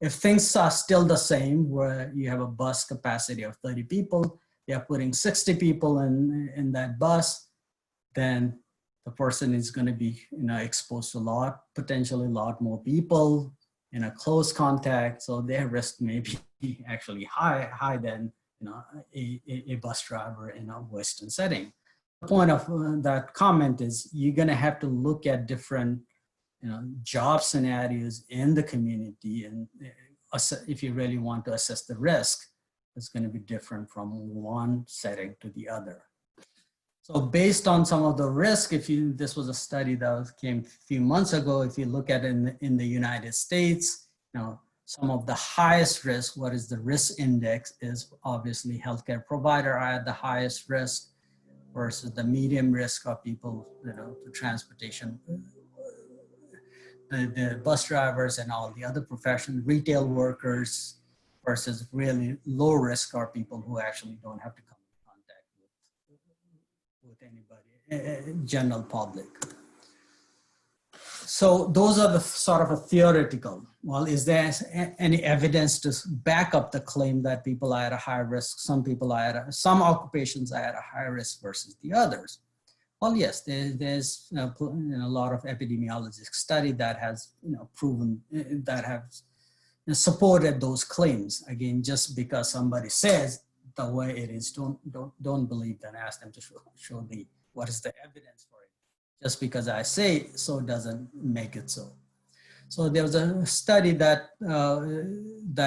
If things are still the same, where you have a bus capacity of 30 people, they're putting 60 people in that bus, then the person is going to be exposed to potentially a lot more people in a close contact. So their risk may be actually high than a bus driver in a Western setting. The point of that comment is you're going to have to look at different job scenarios in the community and if you really want to assess the risk, it's going to be different from one setting to the other. So based on some of the risk, this was a study that came a few months ago. If you look at it in the United States, some of the highest risk, what is the risk index, is obviously healthcare provider are at the highest risk versus the medium risk of people, the transportation, the bus drivers and all the other professions, retail workers, versus really low risk are people who actually don't have to come in contact with anybody, general public. So those are the sort of a theoretical. Well, is there any evidence to back up the claim that people are at a high risk? Some occupations are at a high risk versus the others. Well, yes, there's a lot of epidemiologic study that has proven that have supported those claims. Again, just because somebody says the way it is, don't believe them. Ask them to show what is the evidence for it. Just because I say so doesn't make it so. So there was a study that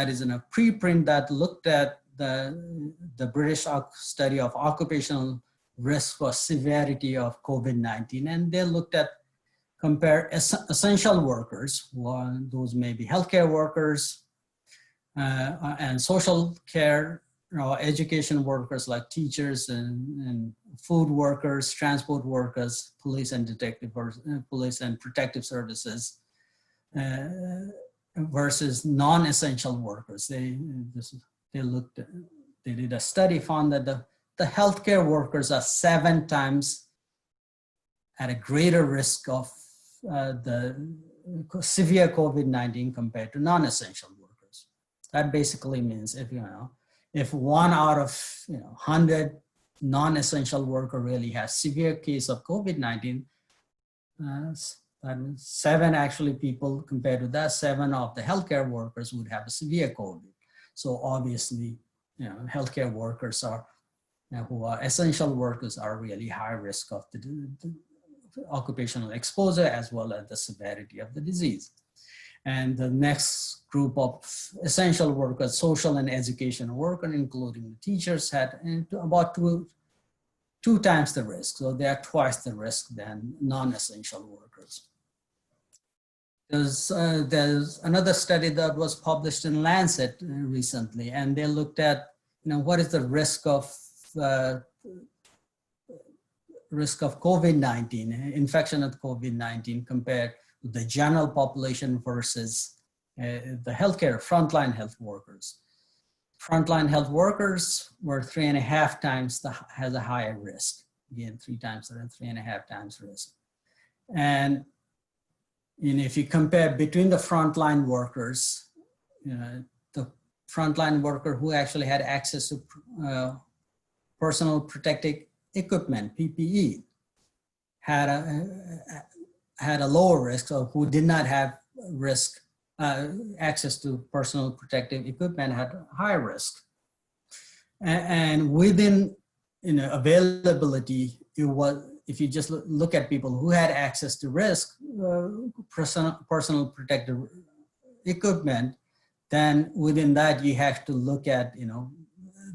is in a preprint that looked at the British study of occupational risk for severity of COVID-19, and they looked at compare essential workers, those may be healthcare workers and social care, education workers like teachers and food workers, transport workers, police and protective services, versus non-essential workers. They did a study, found that the healthcare workers are 7 times at a greater risk of the severe COVID-19 compared to non-essential workers. That basically means if 1 out of 100 non-essential worker really has severe case of COVID-19, that means 7 actually people compared to that, 7 of the healthcare workers would have a severe COVID. So obviously, healthcare workers who are essential workers are really high risk of the occupational exposure as well as the severity of the disease. And the next group of essential workers, social and education workers, including the teachers, had about two times the risk. So they are twice the risk than non-essential workers. There's another study that was published in Lancet recently, and they looked at what is the risk of COVID-19, infection of COVID-19 compared to the general population versus the healthcare frontline health workers. Frontline health workers were 3.5 times has a higher risk. Again, 3 times or 3.5 times risk. And if you compare between the frontline workers, the frontline worker who actually had access to personal protective equipment, PPE, had a lower risk, so who did not have risk, access to personal protective equipment had high risk. And within availability, it was, if you just look at people who had access to risk, personal protective equipment, then within that you have to look at,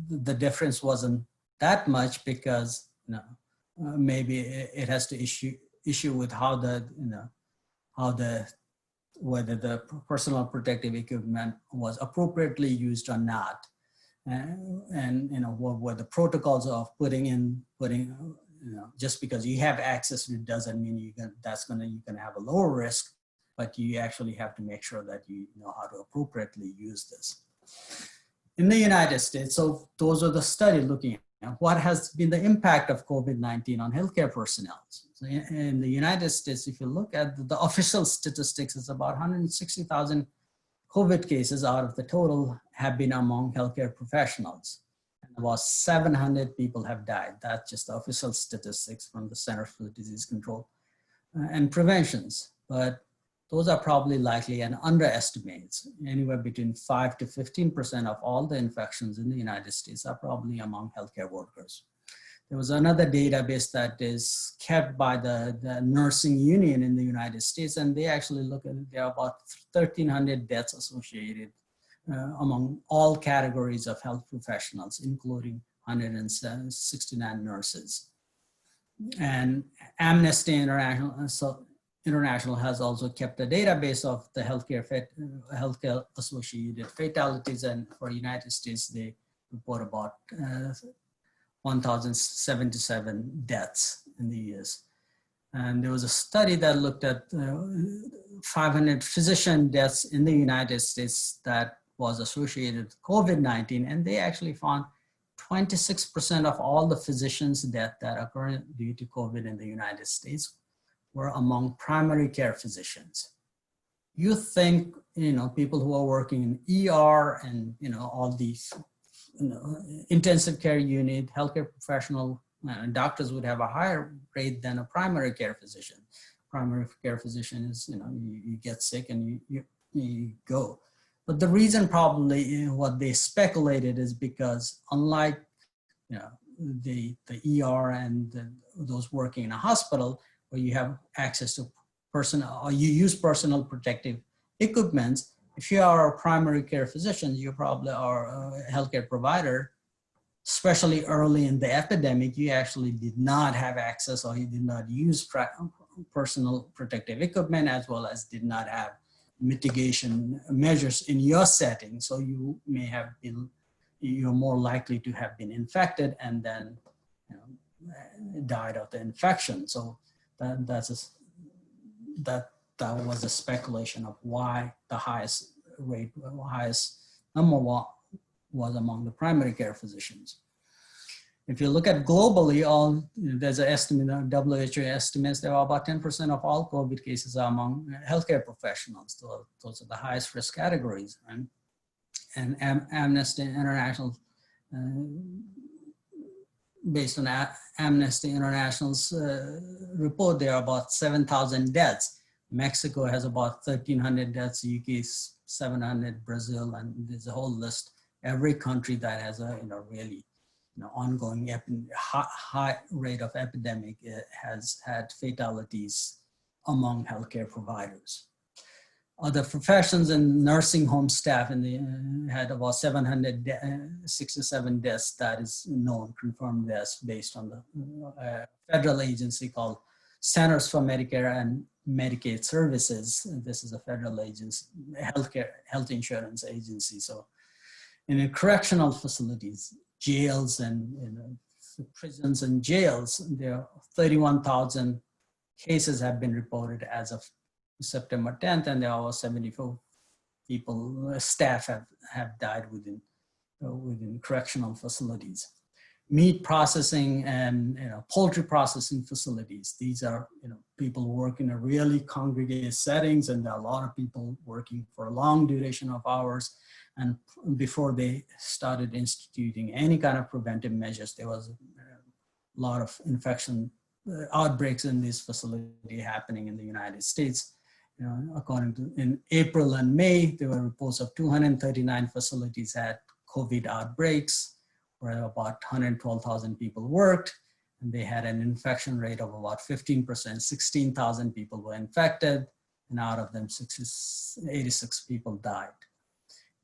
the difference wasn't that much because maybe it has to issue with how whether the personal protective equipment was appropriately used or not, and what were the protocols of putting just because you have access to it doesn't mean you can have a lower risk, but you actually have to make sure that you know how to appropriately use this. In the United States, so those are the study looking at what has been the impact of COVID-19 on healthcare personnel. So in the United States, if you look at the official statistics, it's about 160,000 COVID cases out of the total have been among healthcare professionals. And about 700 people have died. That's just the official statistics from the Center for Disease Control and Preventions. But those are probably likely an underestimates. Anywhere between 5 to 15% of all the infections in the United States are probably among healthcare workers. There was another database that is kept by the nursing union in the United States, and they actually look at, there are about 1,300 deaths associated among all categories of health professionals, including 169 nurses. And Amnesty International has also kept a database of the healthcare associated fatalities, and for United States, they report about 1,077 deaths in the US. And there was a study that looked at 500 physician deaths in the United States that was associated with COVID-19, and they actually found 26% of all the physicians' deaths that occur due to COVID in the United States were among primary care physicians. You think, people who are working in ER and, all these, intensive care unit, healthcare professional, doctors would have a higher rate than a primary care physician. Primary care physician is, you get sick and you go. But the reason probably what they speculated is because unlike, the ER and those working in a hospital, where you have access to personal, or you use personal protective equipment, if you are a primary care physician, you probably are a healthcare provider, especially early in the epidemic, you actually did not have access, or you did not use personal protective equipment, as well as did not have mitigation measures in your setting. So you may have been, you're more likely to have been infected and then died of the infection. So that was a speculation of why the highest number was among the primary care physicians. If you look at globally, there's an estimate, WHO estimates there are about 10% of all COVID cases are among healthcare professionals. So those are the highest risk categories. Right? And Amnesty International, based on Amnesty International's report, there are about 7,000 deaths. Mexico has about 1,300 deaths, UK 700, Brazil, and there's a whole list. Every country that has a really ongoing high rate of epidemic has had fatalities among healthcare providers. Other professions and nursing home staff had about 767 deaths, that is known, confirmed deaths, based on the federal agency called Centers for Medicare and Medicaid Services. This is a federal agency, health insurance agency. So in the correctional facilities, jails and prisons and jails, there are 31,000 cases have been reported as of September 10th, and there are 74 people, staff have died within correctional facilities. Meat processing and poultry processing facilities. These are people who work in a really congregated settings, and there are a lot of people working for a long duration of hours. And before they started instituting any kind of preventive measures, there was a lot of infection outbreaks in this facility happening in the United States. According to, in April and May, there were reports of 239 facilities had COVID outbreaks, where about 112,000 people worked, and they had an infection rate of about 15%. 16,000 people were infected, and out of them, 86 people died.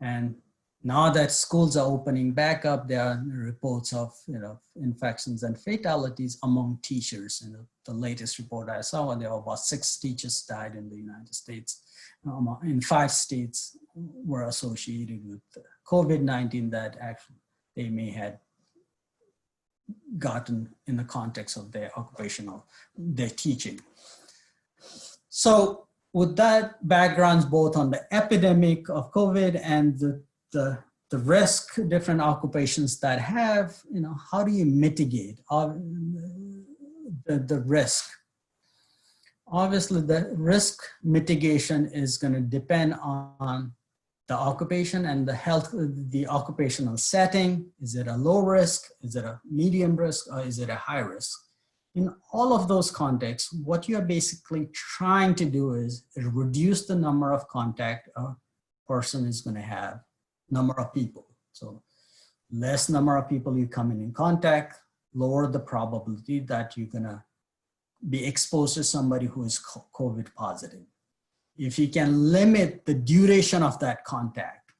And now that schools are opening back up, there are reports of infections and fatalities among teachers. In the latest report I saw, there were about 6 teachers died in the United States. In 5 states were associated with COVID-19 that actually they may have gotten in the context of their their teaching. So with that backgrounds both on the epidemic of COVID and the risk, different occupations that have, how do you mitigate the risk? Obviously, the risk mitigation is going to depend on the occupation and the occupational setting. Is it a low risk? Is it a medium risk? Or is it a high risk? In all of those contexts, what you're basically trying to do is reduce the number of contact a person is going to have, number of people. So less number of people you come in contact, lower the probability that you're going to be exposed to somebody who is COVID positive. If you can limit the duration of that contact,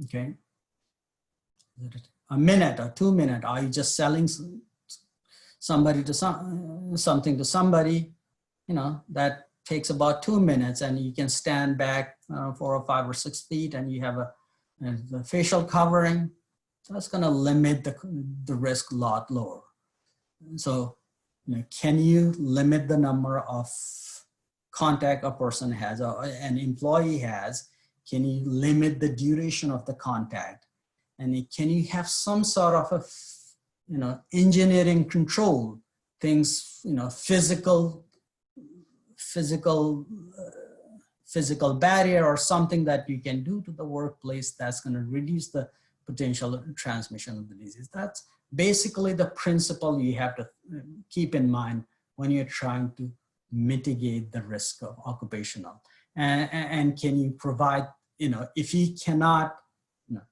Okay, a minute or 2 minutes. Are you just selling somebody to something to somebody? You know, that takes about 2 minutes, and you can stand back 4 or 5 or 6 feet, and you have a facial covering. So that's going to limit the risk a lot lower. So, you know, can you limit the number of contact a person has or an employee has? Can you limit the duration of the contact? And can you have some sort of a, you know, engineering control things, you know, physical barrier or something that you can do to the workplace that's going to reduce the potential transmission of the disease. That's basically the principle you have to keep in mind when you're trying to mitigate the risk of occupational. And can you provide, you know, if you cannot, you know,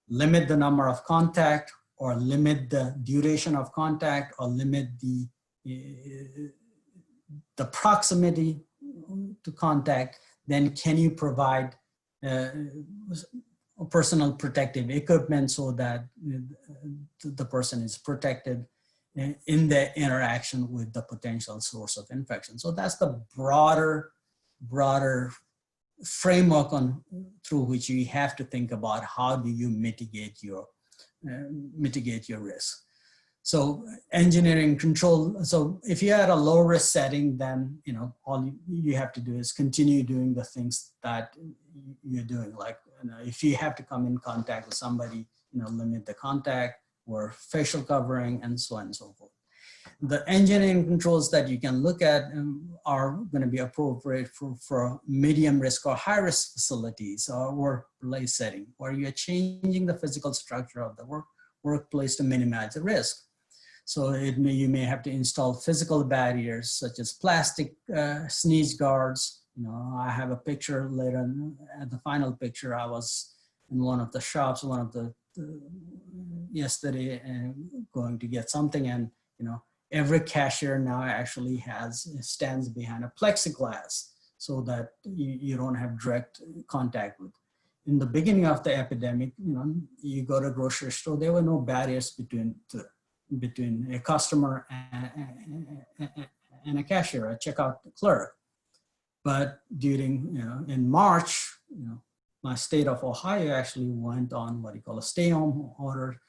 limit the number of contact or limit the duration of contact or limit the proximity to contact, then can you provide personal protective equipment so that the person is protected in the interaction with the potential source of infection. So that's the broader framework through which you have to think about how do you mitigate your risk. So engineering control. So if you're at a low risk setting, then, you know, all you have to do is continue doing the things that you're doing. Like, you know, if you have to come in contact with somebody, you know, limit the contact or facial covering and so on and so forth. The engineering controls that you can look at are going to be appropriate for medium risk or high risk facilities or workplace setting, where you're changing the physical structure of the workplace to minimize the risk. So you may have to install physical barriers such as plastic sneeze guards. You know, I have a picture later at the final picture. I was in one of the shops, yesterday, and going to get something, and, you know, every cashier now actually stands behind a plexiglass so that you don't have direct contact with. In the beginning of the epidemic, you know, you go to a grocery store, there were no barriers between a customer and a cashier, a checkout clerk. But during, you know, in March, you know, my state of Ohio actually went on what you call a stay-home order.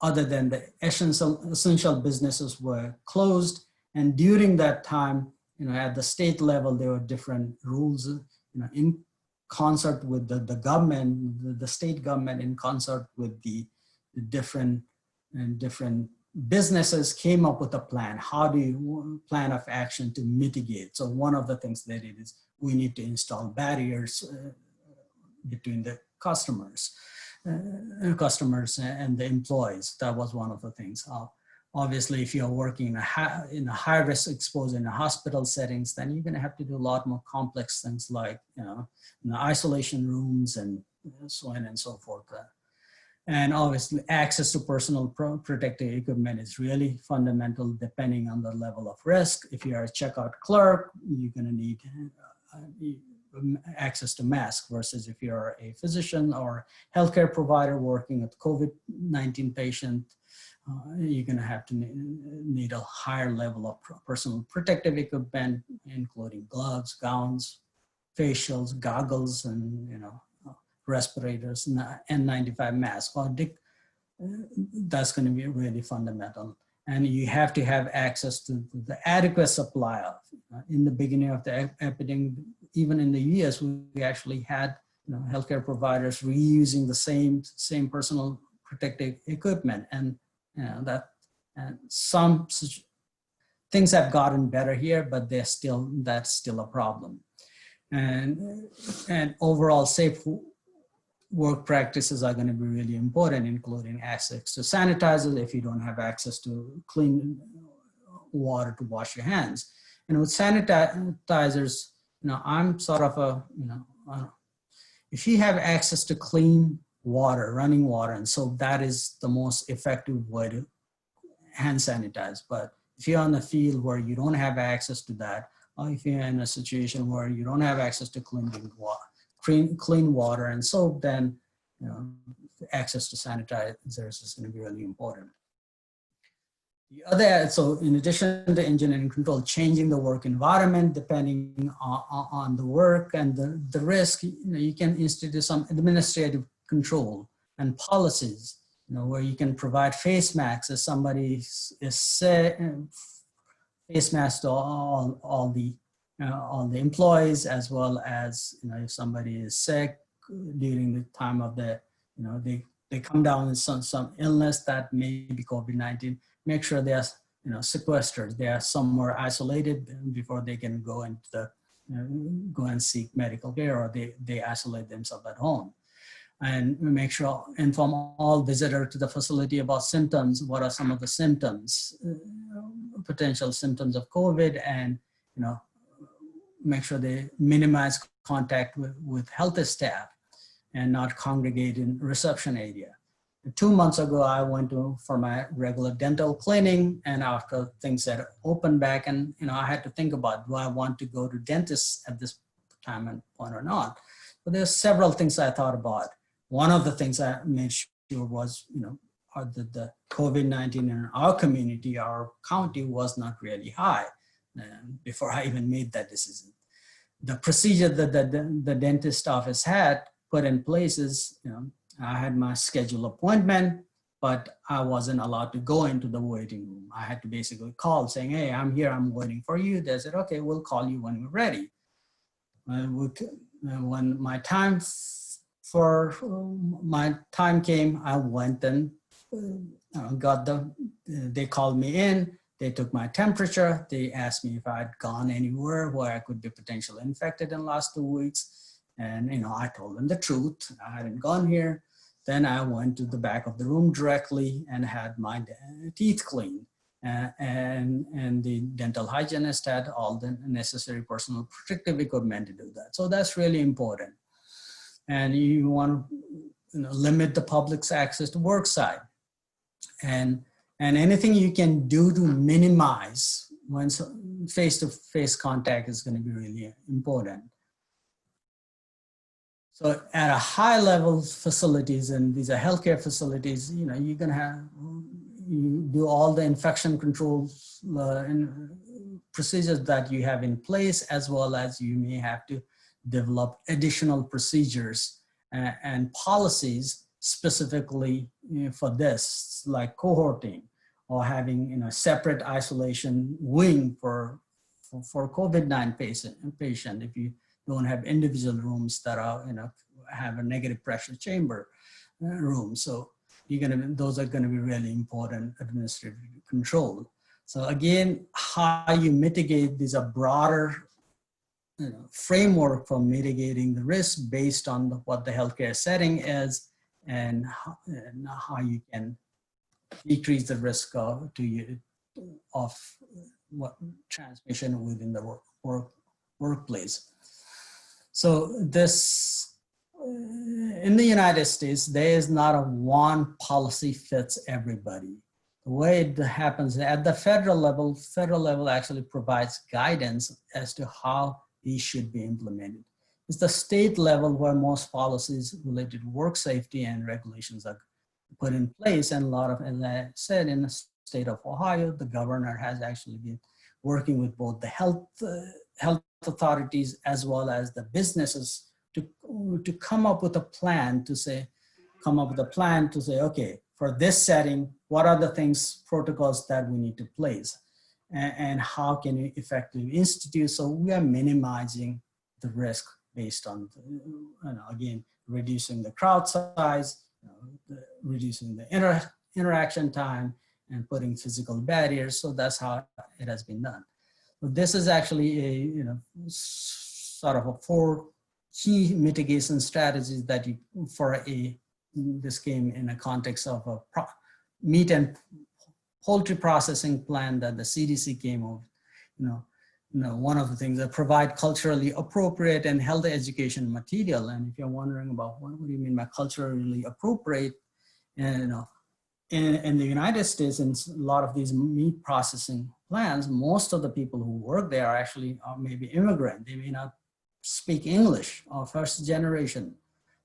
Other than the essential businesses were closed, and during that time, you know, at the state level, there were different rules, you know, in concert with the government, the state government, in concert with the different businesses came up with a plan. How do you plan of action to mitigate? So one of the things they did is we need to install barriers between the customers and the employees. That was one of the things. Obviously, if you're working in a high risk exposed in a hospital settings, then you're going to have to do a lot more complex things like, you know, in the isolation rooms and so on and so forth. And obviously, access to personal protective equipment is really fundamental depending on the level of risk. If you're a checkout clerk, you're going to need access to masks, versus if you're a physician or healthcare provider working with COVID-19 patient, you're going to have to need a higher level of personal protective equipment, including gloves, gowns, facials, goggles, and, you know, respirators, and N95 mask. That's going to be really fundamental. And you have to have access to the adequate supply of. In the beginning of the epidemic, even in the US, we actually had, you know, healthcare providers reusing the same personal protective equipment, and, you know, some things have gotten better here, but that's still a problem. And overall safe work practices are going to be really important, including access to sanitizers if you don't have access to clean water to wash your hands. And with sanitizers, you know, I'm sort of if you have access to clean water, running water, and so that is the most effective way to hand sanitize. But if you're on the field where you don't have access to that, or if you're in a situation where you don't have access to clean water and soap, then access to sanitizers is going to be really important. The other, so in addition to engineering control, changing the work environment depending on the work and the risk, you can institute some administrative control and policies, where you can provide face masks if somebody is sick, face masks to all the employees, as well as if somebody is sick during the time of the they come down with some illness that may be COVID-19. Make sure they are sequestered. They are somewhere isolated before they can go into the go and seek medical care, or they isolate themselves at home. And make sure inform all visitors to the facility about symptoms. What are some of the symptoms, potential symptoms of COVID, and make sure they minimize contact with health staff and not congregate in reception area. 2 months ago, I went for my regular dental cleaning, and after things had opened back, and I had to think about, do I want to go to dentists at this time and point or not? But there's several things I thought about. One of the things I made sure was, the COVID-19 in our community, our county, was not really high before I even made that decision. The procedure that the dentist office had put in place is, I had my scheduled appointment, but I wasn't allowed to go into the waiting room. I had to basically call saying, hey, I'm here, I'm waiting for you. They said, okay, we'll call you when we're ready. When my time came, I went and they called me in, they took my temperature, they asked me if I'd gone anywhere where I could be potentially infected in the last 2 weeks. And I told them the truth, I hadn't gone here. Then I went to the back of the room directly and had my teeth cleaned. And the dental hygienist had all the necessary personal protective equipment to do that. So that's really important. And you want to limit the public's access to work site. And anything you can do to minimize when face-to-face contact is going to be really important. So at a high level facilities, and these are healthcare facilities, you're going to you do all the infection controls and procedures that you have in place, as well as you may have to develop additional procedures and policies specifically for this, like cohorting or having separate isolation wing for COVID-19 patient if you don't have individual rooms that are have a negative pressure chamber room. So those are going to be really important administrative control. So again, how you mitigate these are broader framework for mitigating the risk based on what the healthcare setting is, and how you can decrease the risk of transmission within the workplace. So this, in the United States, there is not a one policy fits everybody. The way it happens at the federal level actually provides guidance as to how these should be implemented. It's the state level where most policies related to work safety and regulations are put in place. And a lot of, as I said, in the state of Ohio, the governor has actually been working with both the health authorities as well as the businesses to come up with a plan to say, okay, for this setting, what are the things, protocols that we need to place? And how can we effectively institute so we are minimizing the risk based on, again, reducing the crowd size, reducing the interaction time, and putting physical barriers. So that's how it has been done. So this is actually a, sort of a 4 key mitigation strategies that this came in a context of a meat and poultry processing plan that the CDC came of. One of the things that provide culturally appropriate and health education material. And if you're wondering about what do you mean by culturally appropriate, and in the United States, in a lot of these meat processing plants, most of the people who work there are maybe immigrant. They may not speak English or first generation.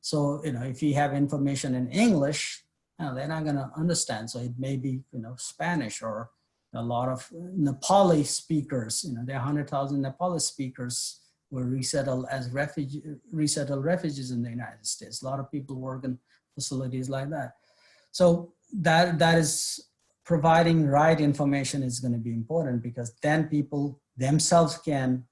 So, if you have information in English, they're not going to understand. So it may be, Spanish or a lot of Nepali speakers. There are 100,000 Nepali speakers were resettled as refugees in the United States. A lot of people work in facilities like that. So that is providing right information is going to be important, because then people themselves can,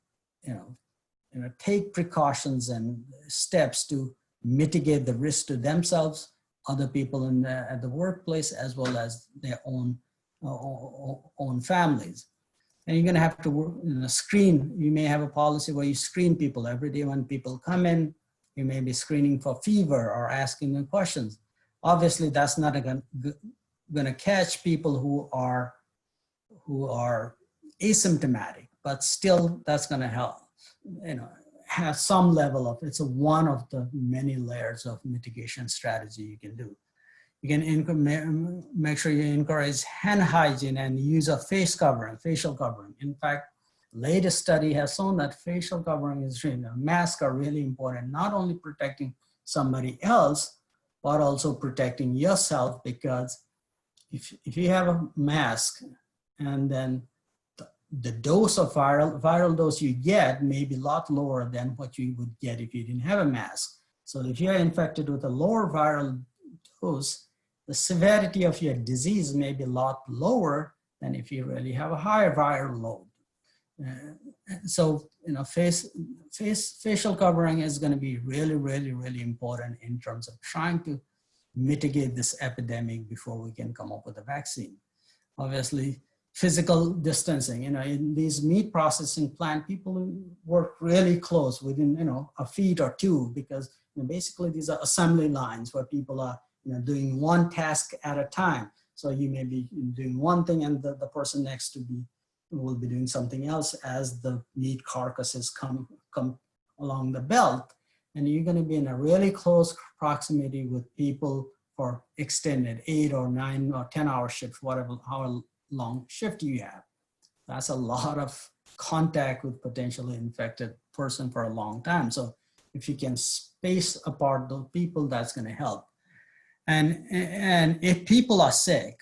take precautions and steps to mitigate the risk to themselves, other people at the workplace, as well as their own families. And you're going to have to screen. You may have a policy where you screen people every day when people come in. You may be screening for fever or asking them questions. Obviously, that's not going to catch people who are asymptomatic, but still that's going to help, have some level of, it's one of the many layers of mitigation strategy you can do. You can make sure you encourage hand hygiene and use of facial covering. In fact, latest study has shown that facial covering masks are really important, not only protecting somebody else, but also protecting yourself, because if you have a mask and then the dose of viral dose you get may be a lot lower than what you would get if you didn't have a mask. So if you're infected with a lower viral dose, the severity of your disease may be a lot lower than if you really have a higher viral load. So, facial covering is going to be really, really, really important in terms of trying to mitigate this epidemic before we can come up with a vaccine. Obviously, physical distancing, in these meat processing plant, people work really close within, a feet or two, because basically these are assembly lines where people are, doing one task at a time. So you may be doing one thing and the person next to will be doing something else as the meat carcasses come along the belt. And you're going to be in a really close proximity with people for extended 8 or 9 or 10 hour shifts, however long shift you have. That's a lot of contact with potentially infected person for a long time. So if you can space apart those people, that's going to help. And if people are sick,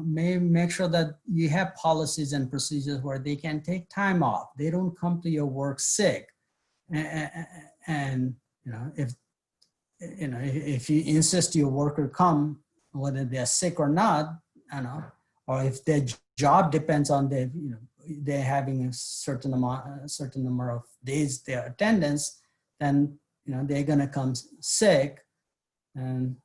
make sure that you have policies and procedures where they can take time off. They don't come to your work sick. And if you insist your worker come, whether they're sick or not, or if their job depends on they're having a certain number of days their attendance, then they're gonna come sick and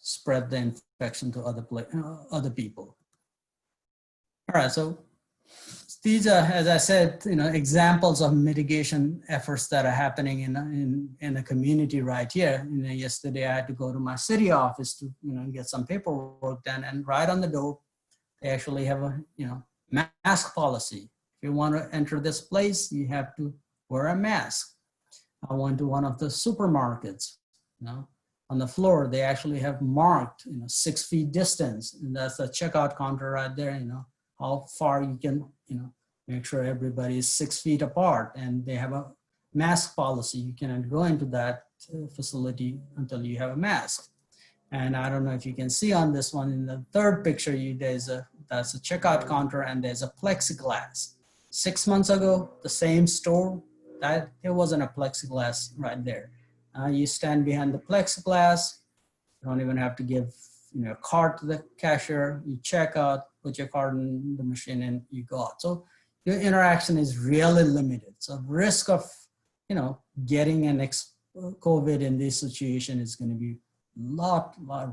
spread the infection to other people. All right, so these are, as I said, examples of mitigation efforts that are happening in the community right here. Yesterday I had to go to my city office to get some paperwork done, and right on the door they actually have a mask policy. If you want to enter this place, you have to wear a mask. I went to one of the supermarkets. On the floor they actually have marked 6 feet distance, and that's a checkout counter right there. How far you can, make sure everybody is 6 feet apart, and they have a mask policy. You cannot go into that facility until you have a mask. And I don't know if you can see on this one, in the third picture, that's a checkout counter and there's a plexiglass. 6 months ago, the same store, there wasn't a plexiglass right there. You stand behind the plexiglass, you don't even have to give a card to the cashier, you check out, put your card in the machine and you go out. So your interaction is really limited. So risk of, getting an COVID in this situation is going to be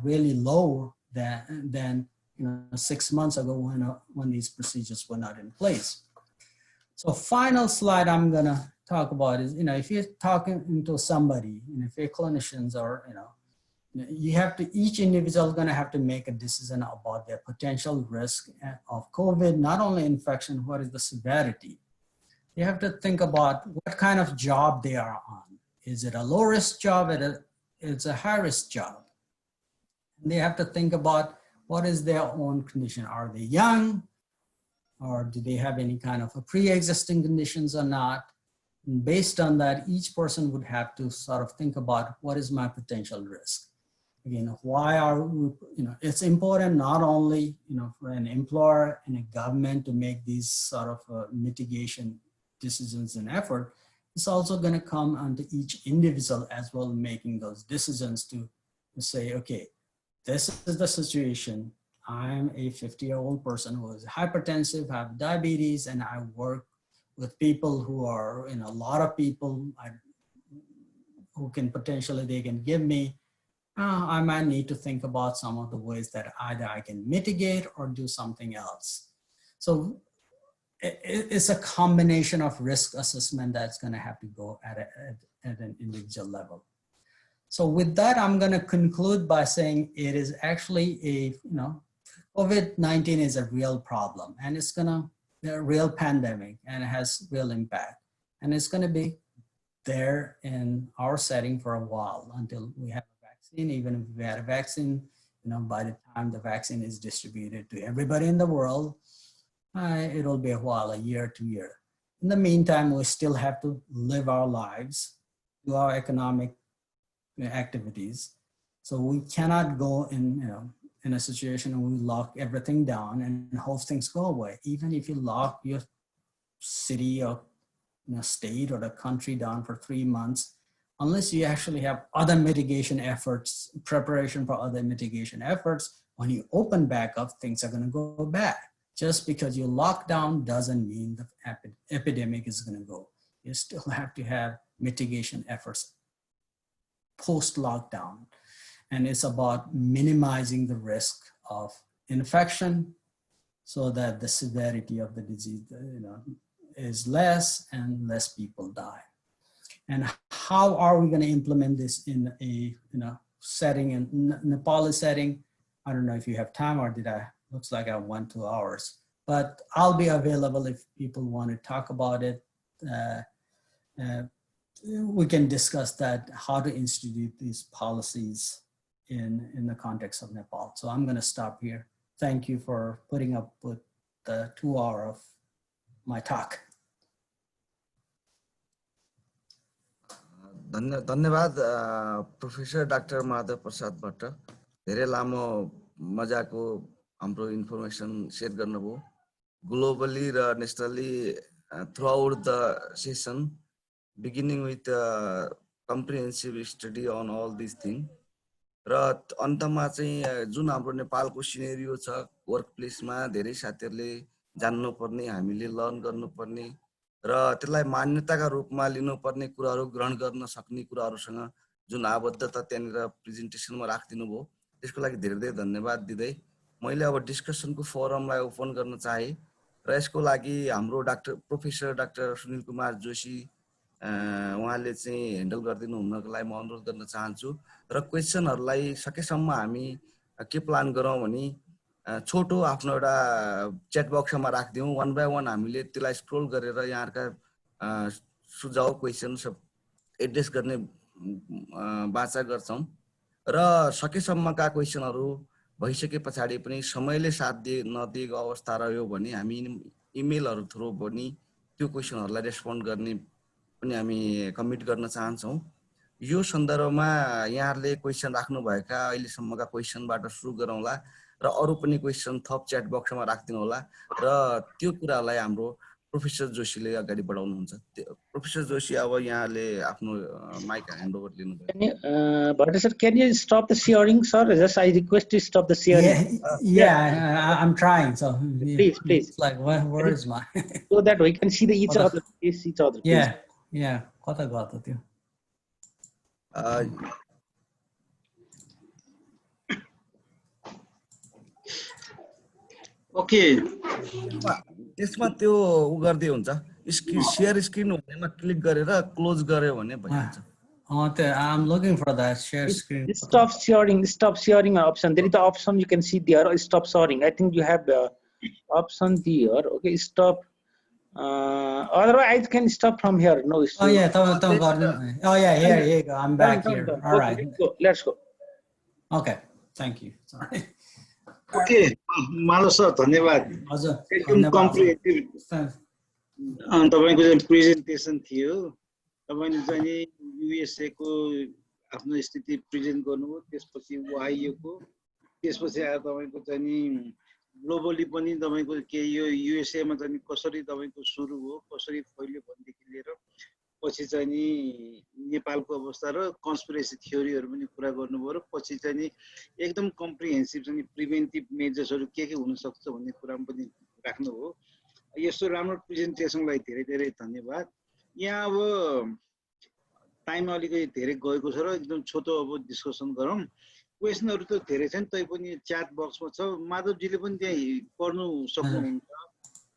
really low than 6 months ago when these procedures were not in place. So final slide I'm going to talk about is, if you're talking to somebody, if you're clinicians or, each individual is going to have to make a decision about their potential risk of COVID, not only infection, what is the severity. You have to think about what kind of job they are on. Is it a low risk job? It's a high risk job. And they have to think about what is their own condition. Are they young? Or do they have any kind of a pre-existing conditions or not? based on that, each person would have to sort of think about what is my potential risk. Again, why are we, it's important not only, for an employer and a government to make these sort of mitigation decisions and effort, it's also going to come onto each individual as well, making those decisions to say, okay, this is the situation. I'm a 50-year-old person who is hypertensive, have diabetes, and I work with people who are, a lot of people who can potentially, they can give me, I might need to think about some of the ways that either I can mitigate or do something else. So it's a combination of risk assessment that's going to have to go at an individual level. So with that, I'm going to conclude by saying it is actually COVID-19 is a real problem, and it's going to be a real pandemic, and it has real impact, and it's going to be there in our setting for a while until we have a vaccine. Even if we had a vaccine, by the time the vaccine is distributed to everybody in the world, it'll be a while, a year, 2 years. In the meantime, we still have to live our lives, do our economic activities. So we cannot go in a situation where we lock everything down and hope things go away. Even if you lock your city or state or the country down for 3 months, unless you actually have other mitigation efforts, preparation for other mitigation efforts, when you open back up, things are going to go back. Just because you lock down doesn't mean the epidemic is going to go. You still have to have mitigation efforts post-lockdown. And it's about minimizing the risk of infection so that the severity of the disease is less and less people die. And how are we going to implement this in a setting, in Nepali setting? I don't know if you have time, or looks like I went 2 hours, but I'll be available if people want to talk about it. We can discuss that, how to institute these policies in the context of Nepal. So I'm going to stop here. Thank you for putting up with the 2 hours of my talk. धन्यवाद professor doctor Madhav Prasad Bhatt, धेरै लामो मजाको हाम्रो information share गर्नुभयो globally र nationally throughout the session, beginning with comprehensive study on all this thing, र अन्तमा चाहिँ जुन हाम्रो नेपालको सिनेरियो छ वर्क प्लेसमा धेरै साथीहरूले जान्नुपर्ने, हामीले लर्न गर्नुपर्ने र त्यसलाई मान्यताका रूपमा लिनुपर्ने कुराहरू, ग्रहण गर्न सक्ने कुराहरूसँग जुन आबद्धता त्यहाँनिर प्रेजेन्टेसनमा राखिदिनु भयो, त्यसको लागि धेरै धेरै धन्यवाद दिँदै मैले अब डिस्कसनको फोरमलाई ओपन गर्न चाहे र यसको लागि हाम्रो प्रोफेसर डाक्टर सुनिल कुमार जोशी उहाँले चाहिँ ह्यान्डल गरिदिनु हुनको लागि म अनुरोध गर्न चाहन्छु। र क्वेसनहरूलाई सकेसम्म हामी के प्लान गरौँ भने छोटो आफ्नो एउटा च्याट बक्समा राखिदिउँ, 1 बाई 1 हामीले त्यसलाई स्क्रोल गरेर यहाँहरुका सुझाव क्वेसन सब एड्रेस गर्ने बाचा गर्छौं र सकेसम्मका क्वेसनहरू भइसके पछाडी पनि समयले साथ नदिएको अवस्था रह्यो भने हामी इमेलहरु थ्रु पनि त्यो क्वेसनहरूलाई रेस्पोन्ड गर्ने पनि हामी कमिट गर्न चाहन्छौं। यो सन्दर्भमा यहाँहरुले क्वेसन राख्नु भएका अहिलेसम्मका क्वेसनबाट सुरु गरौँला र अरु पनि क्वेसन थप च्याट बक्समा राख्दिनु होला र त्यो कुरालाई हाम्रो प्रोफेसर जोशीले अगाडि बढाउनुहुन्छ। प्रोफेसर जोशी, अब यहाँले आफ्नो माइक ह्यान्डओभर लिनुभयो। Bhatta sir, can you stop the sharing, sir? Just I request to stop the sharing. Yeah, I'm trying. So please. It's like, where is my? So that we can see the each other. Yeah. Kata gata tyo. Okay. त्यसमा त्यो उ गर्दै हुन्छ, share screen भनेमा click गरेर close गर्यो भने भइन्छ। I'm looking for that share screen. Stop sharing option. There is the option you can see there. Stop sharing. I think you have the option there. Okay, stop. Otherwise, I can stop from here. No issue. Here you go. I'm back here. All right. Let's go. Okay. Thank you. Sorry. Okay, Madhav sir, धन्यवाद. हजुर, एकदम comprehensive तपाईको चाहिँ presentation थियो तपाईले चाहिँ नि USA को आफ्नो स्थिति प्रेजेन्ट गर्नुभयो त्यसपछि ओहाइयो को त्यसपछि आएर तपाईको चाहिँ नि ग्लोबली पनि तपाईको के यो युएसए मा चाहिँ कसरी तपाईको सुरु भयो कसरी फैल्यो भन्देखि लिएर पछि चाहिँ नि नेपालको अवस्था र कन्स्पिरेसी थ्योरीहरु पनि कुरा गर्नुभयो र पछि चाहिँ नि एकदम कम्प्रिहेन्सिभ चाहिँ प्रिभेन्टिभ मेजर्सहरु के हुन सक्छ भन्ने कुरा पनि राख्नुभयो यस्तो राम्रो प्रेजेन्टेसनलाई धेरै धेरै धन्यवाद यहाँ अब टाइम अलिकति धेरै गएको छ र एकदम छोटो अब डिस्कसन गरौँ क्वेशनहरु त धेरै छन् तैपनि च्याट बक्समा छ माधवजीले पनि त्यहाँ पढ्नु सक्नुहुन्छ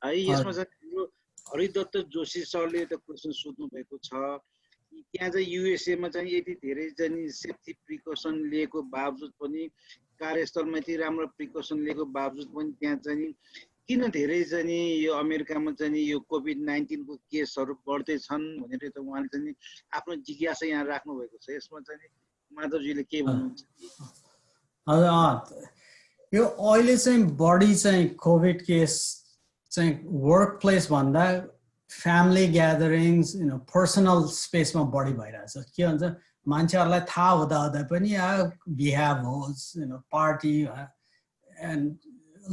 है यसमा चाहिँ हरिदत्त जोशी सरले त क्वेशन सोध्नु भएको छ त्यहाँ चाहिँ युएसए मा चाहिँ यति धेरै चाहिँ सेफ्टी प्रिकसन लिएको बावजुद पनि कार्यस्थलमा यति राम्रो प्रिकसन लिएको बावजुद पनि त्यहाँ चाहिँ किन धेरै चाहिँ यो अमेरिकामा चाहिँ यो कोभिड-19 को केसहरु बढ्दै छन् भनेर त उहाँले चाहिँ आफ्नो जिज्ञासा यहाँ राख्नु भएको छ यसमा चाहिँ माधवजीले के भन्नुहुन्छ यो अहिले चाहिँ बढी चाहिँ कोभिड केस चाहिँ वर्क प्लेस भन्दा फ्यामिली ग्यादरिङ्स पर्सनल स्पेसमा बढी भइरहेछ के भन्छ मान्छेहरूलाई थाहा हुँदा हुँदा पनि बिहा होस् पार्टी एन्ड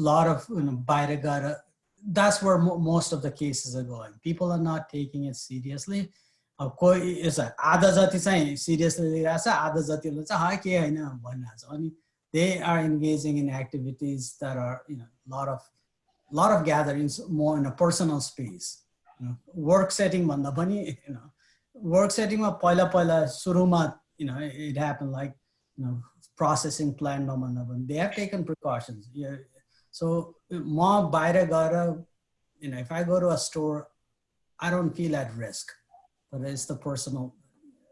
lot of बाहिर गएर that's where most of the cases are going. People are not taking it seriously. कोही यसो आधा जति चाहिँ सिरियसली लिइरहेछ आधा जतिले चाहिँ के होइन भनिरहेछ अनि they are engaging in activities that are lot of gatherings more in a personal space. Work setting भन्दा पनि work setting मा पहिला सुरुमा it happened like processing plant मा भन्दा पनि they have taken precautions. So ma baira gara, if I go to a store, I don't feel at risk. But it's the personal,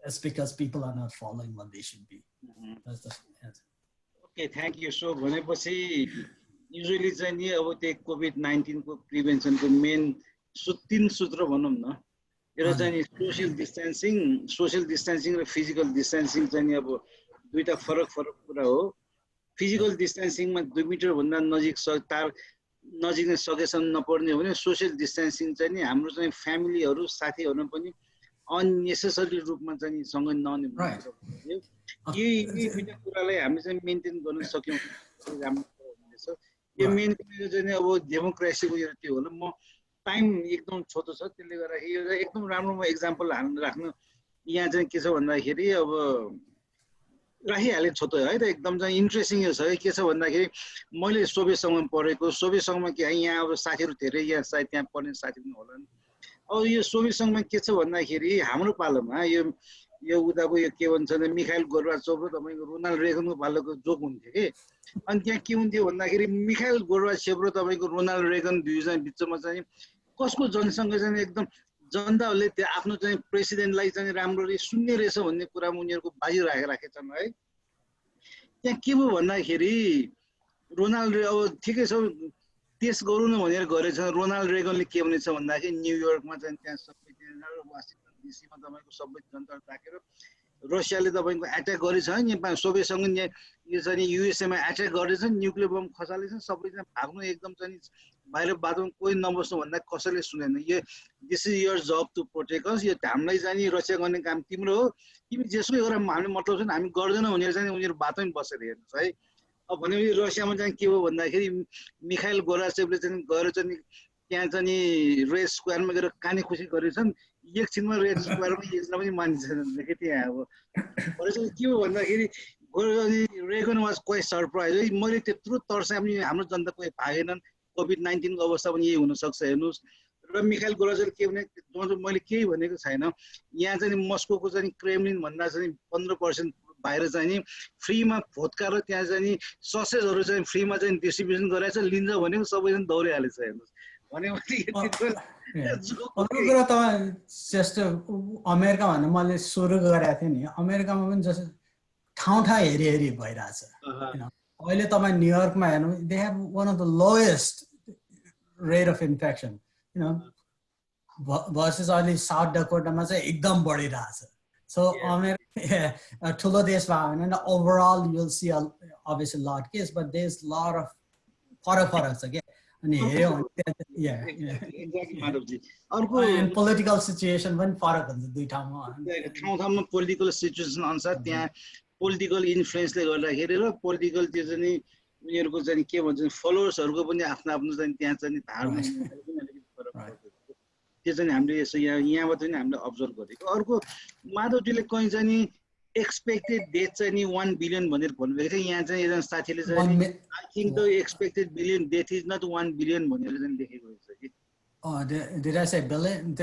it's because people are not following what they should be. That's the answer. Okay, thank you. So भनेपछि usually चाहिँ नि अब त्यो COVID-19 को prevention को main तीन सूत्र भनौं न एउटा चाहिँ नि सोशल डिस्टेन्सिङ र फिजिकल डिस्टेन्सिङ चाहिँ नि अब दुईटा फरक कुरा हो फिजिकल डिस्टेन्सिङमा 2 मिटर भन्दा नजिक नजिक नै सकेसम्म नपर्ने हो भने सोशल डिस्टेन्सिङ चाहिँ नि हाम्रो चाहिँ फ्यामिलीहरु साथीहरु पनि अननेसेसरी रूपमा चाहिँ सँग नआउने भन्ने यही दुईटा कुरालाई हामी चाहिँ मेन्टेन गर्न सक्यौं राम्रो हुनेछ यो मेन कुरा चाहिँ अब डेमोक्रेसीको यो त्यो होला म टाइम एकदम छोटो छ त्यसले गर्दा यो एकदम राम्रो म एक्जाम्पल राख्न यहाँ चाहिँ के छ भन्दाखेरि अब राखिहाले छोटो है त एकदम चाहिँ इन्ट्रेस्टिङ छ के छ भन्दाखेरि मैले सोभियत संघमा पढेको सोभियत संघमा के यहाँ अब साथीहरु धेरै यहाँ सायद त्यहाँ पढ्ने साथी पनि होलान् अब यो सोभियत संघमा के छ भन्दाखेरि हाम्रो पालोमा यो उदाको यो के भन्छ भने मिखाइल गोर्बाचोभ र तपाईको रोनाल्ड रेगनको पालोको जोक हुन्थ्यो के अनि त्यहाँ के हुन्थ्यो भन्दाखेरि मिखाइल गोर्बाचोभ र तपाईको रोनाल्ड रेगन दुईजना बिचमा चाहिँ कसको जनसङ्ख्या चाहिँ एकदम जनताहरूले त्यो आफ्नो चाहिँ प्रेसिडेन्टलाई चाहिँ राम्ररी सुन्ने रहेछ भन्ने कुरामा उनीहरुको बाजी राखेछन् है त्यहाँ के भयो भन्दाखेरि रोनाल्ड अब ठिकै छ टेस्ट गरौँ न भनेर गरेछ रोनाल्ड रेगनले के भनेछ भन्दाखेरि न्यूयर्कमा चाहिँ त्यहाँ सबै वाशिंटन डीसीमा तपाईको सबै जनता राखेर रसियाले तपाईको अट्याक गरेछ नि सोभियत संघ यो चाहिँ युएसए मा अट्याक गरेछ न्युक्लियर बम खसालेछ सबैजना भाग्नु एकदम चाहिँ बाहिर बाटोमा कोही नबस्नु भन्दा कसैले सुनेन यो दिस इज योर जब टु प्रोटेक्ट अस यो हामीलाई चाहिँ रक्षा गर्ने काम तिम्रो हो तिमी जेसुकै गर हामी मतलब छैन हामी गर्दैनौ भनेर चाहिँ उनीहरु बाटोमै बसेर हेर्नुस् है अब भनेपछि रसियामा चाहिँ के हो भन्दाखेरि मिखाइल गोर्बाचोभले चाहिँ गएर चाहिँ त्यहाँ चाहिँ रेड स्क्वायरमा गएर काने खुसी गरेछन् एकछिनमा रेड स्क्वायरमा एकजना पनि मानिस छैनन् देखे त्यहाँ अब भनेपछि के हो भन्दाखेरि रेगन वाज क्वाइट सरप्राइज है मैले त्यत्रो तर्साए पनि हाम्रो जनता कोही भागेनन् कोभिड-19 को अवस्था पनि यही हुन सक्छ हेर्नुस् र मिखाइल गोर्बाचोभले के भने मैले केही भनेको छैन यहाँ चाहिँ मस्कोको चाहिँ क्रेमलिन भन्दा चाहिँ 15% बाहिर चाहिँ नि फ्रीमा भोटका र त्यहाँ चाहिँ नि ससेजहरु चाहिँ फ्रीमा चाहिँ डिस्ट्रिब्युसन गराएछ लिन्छ भनेको सबैजना दौडिहालेछ हेर्नुस् कुरा त जस्तो अमेरिका भन्ने मैले सुरु गरेको थिएँ नि अमेरिकामा पनि जस्तो ठाउँ हेरी भइरहेछ अहिले तपाईं न्यूयर्कमा हेर्नु they have one of the lowest rate of infection versus अहिले साउथ डकोटामा चाहिँ एकदम बढिरहेछ so अमेरिका ठुलो देश भयो भने overall you'll see obviously lot case but there's lot of फरक छ के अनि हेर्यो भने एक्ज्याक्टली माधवजी अर्को पोलिटिकल सिचुएसन पनि फरक हुन्छ दुई ठाउँमा ठाउँमा पोलिटिकल सिचुएसन अनुसार त्यहाँ पोलिटिकल इन्फ्लुएन्सले गर्दाखेरि र पोलिटिकल त्यो चाहिँ उनीहरूको चाहिँ के भन्छ फलोवर्सहरूको पनि आफ्नो आफ्नो चाहिँ त्यहाँ चाहिँ धारणा फरक पर्छ त्यो चाहिँ हामीले यसो यहाँबाट पनि हामीले अब्जर्भ गरेको अर्को माधवजीले कहीँ चाहिँ एक्सपेक्टेड डेथ चाहिँ नि 1 बिलियन भनेर भन्नुभएको थियो यहाँ चाहिँ एकजना साथीले चाहिँ I think the expected billion death is not 1 billion भनेर चाहिँ लेखेको छ कि did I say billion?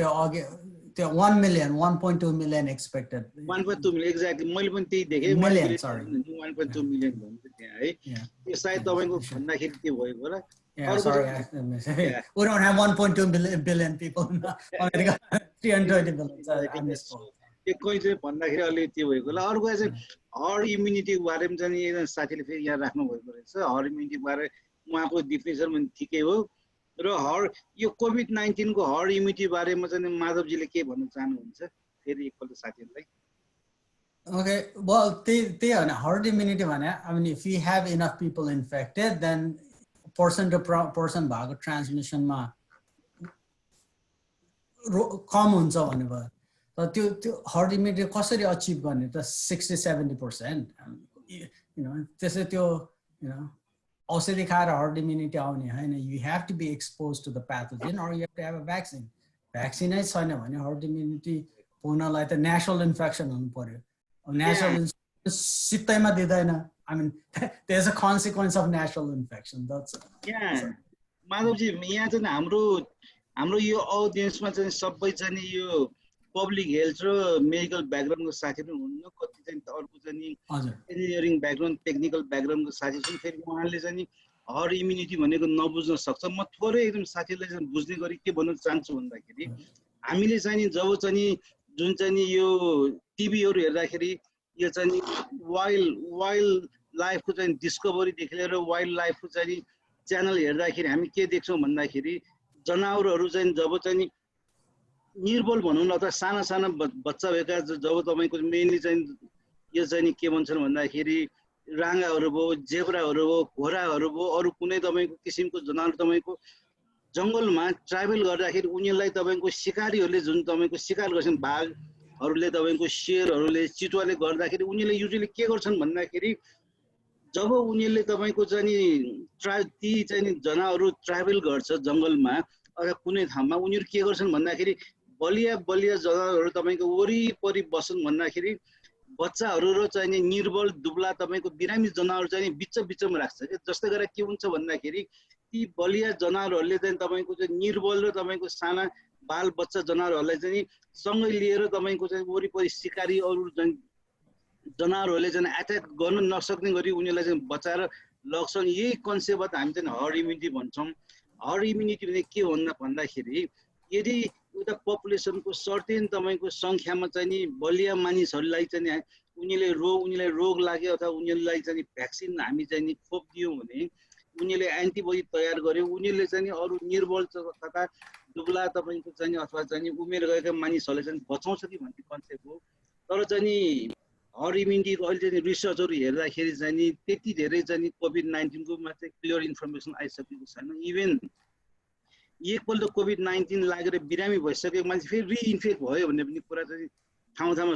They're 1 million, 1.2 million expected. 1.2 million exactly. मैले पनि त्यही देखेँ million, sorry. 1.2 million भन्नु त्यहाँ है त्यो सायद तपाईको भन्दाखेरि त्यो भएको होला Yeah, sorry. We don't have 1.2 billion people in America. 320 billion. I misspoke. त्यो कहीँ चाहिँ भन्दाखेरि अलि त्यो भएको होला अर्को चाहिँ हर्ड इम्युनिटीको बारेमा चाहिँ एकजना साथीले फेरि यहाँ राख्नु भएको रहेछ हर्ड इम्युनिटीको बारे उहाँको डिफिनेसन पनि ठिकै हो र यो कोभिड-19 को हर्ड इम्युनिटी बारेमा चाहिँ माधवजीले के भन्न चाहनुहुन्छ फेरि एकपल्ट साथीहरुलाई Okay, well, they are herd immunity भने I mean if we have enough people infected then person to person भएको transmission मा कम हुन्छ भने भयो तर त्यो herd immunity कसरी अचिभ गर्ने त 60-70% you know त्यसै त्यो you know औषधि खाएर herd immunity आउने हैन you have to be exposed to the pathogen or you have to have a vaccine vaccine नै छैन भने herd immunity हुनलाई त natural infection हुनु पर्यो natural सित्तैमा दिदैन I mean there's a consequence of natural infection that's Madhavji यहाँ चाहिँ हाम्रो यो ऑडियन्समा चाहिँ सबै चाहिँ यो पब्लिक हेल्थ र मेडिकल ब्याकग्राउन्डको साथीहरु हुनुहुन्छ कति चाहिँ अर्को चाहिँ इन्जिनियरिङ ब्याकग्राउन्ड टेक्निकल ब्याकग्राउन्डको साथी छन् फेरि उहाँले चाहिँ हर्ड इम्युनिटी भनेको नबुझ्न सक्छ म थोरै एकदम साथीहरुलाई चाहिँ बुझ्ने गरी के भन्न चाहन्छु भन्दाखेरि हामीले चाहिँ जब चाहिँ जुन चाहिँ यो टिभीहरु हेर्दाखेरि यो चाहिँ वाइल्ड लाइफको चाहिँ डिस्कभरी देखि लिएर वाइल्ड लाइफको चाहिँ च्यानल हेर्दाखेरि हामी के देख्छौं भन्दाखेरि जनावरहरु चाहिँ जब चाहिँ निर्बल भनौं न अथवा साना साना बच्चा भएका जब तपाईको मेनली चाहिँ यो चाहिँ के भन्छन् भन्दाखेरि राङ्गाहरु भयो जेब्राहरु भयो घोडाहरु भयो अरु कुनै तपाईको किसिमको जनावर तपाईको जंगलमा ट्राभल गर्दाखेरि उनीहरुलाई तपाईको शिकारीहरुले जुन तपाईको शिकार गर्छन् बाघहरुले तपाईको शेरहरुले चितुवाले गर्दाखेरि उनीहरुले युजुअली के गर्छन् भन्दाखेरि जब उनीहरुले तपाईको चाहिँ ती चाहिँ जनावरहरु ट्राभल गर्छ जंगलमा अथवा कुनै ठाउँमा उनीहरु के गर्छन् भन्दाखेरि बलिया जनावरहरु तपाईको वरिपरि बस्छन् भन्दाखेरि बच्चाहरु र चाहिँ निर्बल दुब्ला तपाईको बिरामी जनावर चाहिँ बिचमा राख्छ के जस्तै गरेर के हुन्छ भन्दाखेरि ती बलिया जनावरहरुले चाहिँ तपाईको चाहिँ निर्बल र तपाईको साना बाल बच्चा जनावरहरुलाई चाहिँ सँगै लिएर तपाईको चाहिँ वरिपरि शिकारी अरु जनावरहरुले चाहिँ अट्याक गर्न नसक्ने गरी उनीहरुलाई चाहिँ बचाएर लग्छन् यही कन्सेप्टबाट हामी चाहिँ हर्ड इम्युनिटी भन्छौं हर्ड इम्युनिटी भने के भन्दाखेरि यदि उता पपुलेसनको सर्टेन तपाईको संख्यामा चाहिँ नि बलिया मानिसहरुलाई चाहिँ उनीलाई रोग लाग्यो अथवा उनीलाई चाहिँ भ्याक्सिन हामी चाहिँ नि खोप दियौं भने उनीले एन्टिबडी तयार गर्यो उनीले चाहिँ अरु निर्बल तथा दुब्ला तपाईको चाहिँ अथवा चाहिँ उमेर गएका मानिसहरुलाई चाहिँ बचाउँछ कि भन्ने कन्सेप्ट हो तर चाहिँ हर्ड इम्युनिटीको अहिले चाहिँ रिसर्चहरु हेर्दाखेरि चाहिँ नि त्यति धेरै चाहिँ कोभिड-19 को मा चाहिँ क्लियर इन्फर्मेसन आइसकेको छैन इभन एकपल्ट कोभिड-19 लागेर बिरामी भइसकेको मान्छे फेरि रिइन्फेक्ट भयो भन्ने पनि कुरा चाहिँ ठाउँमा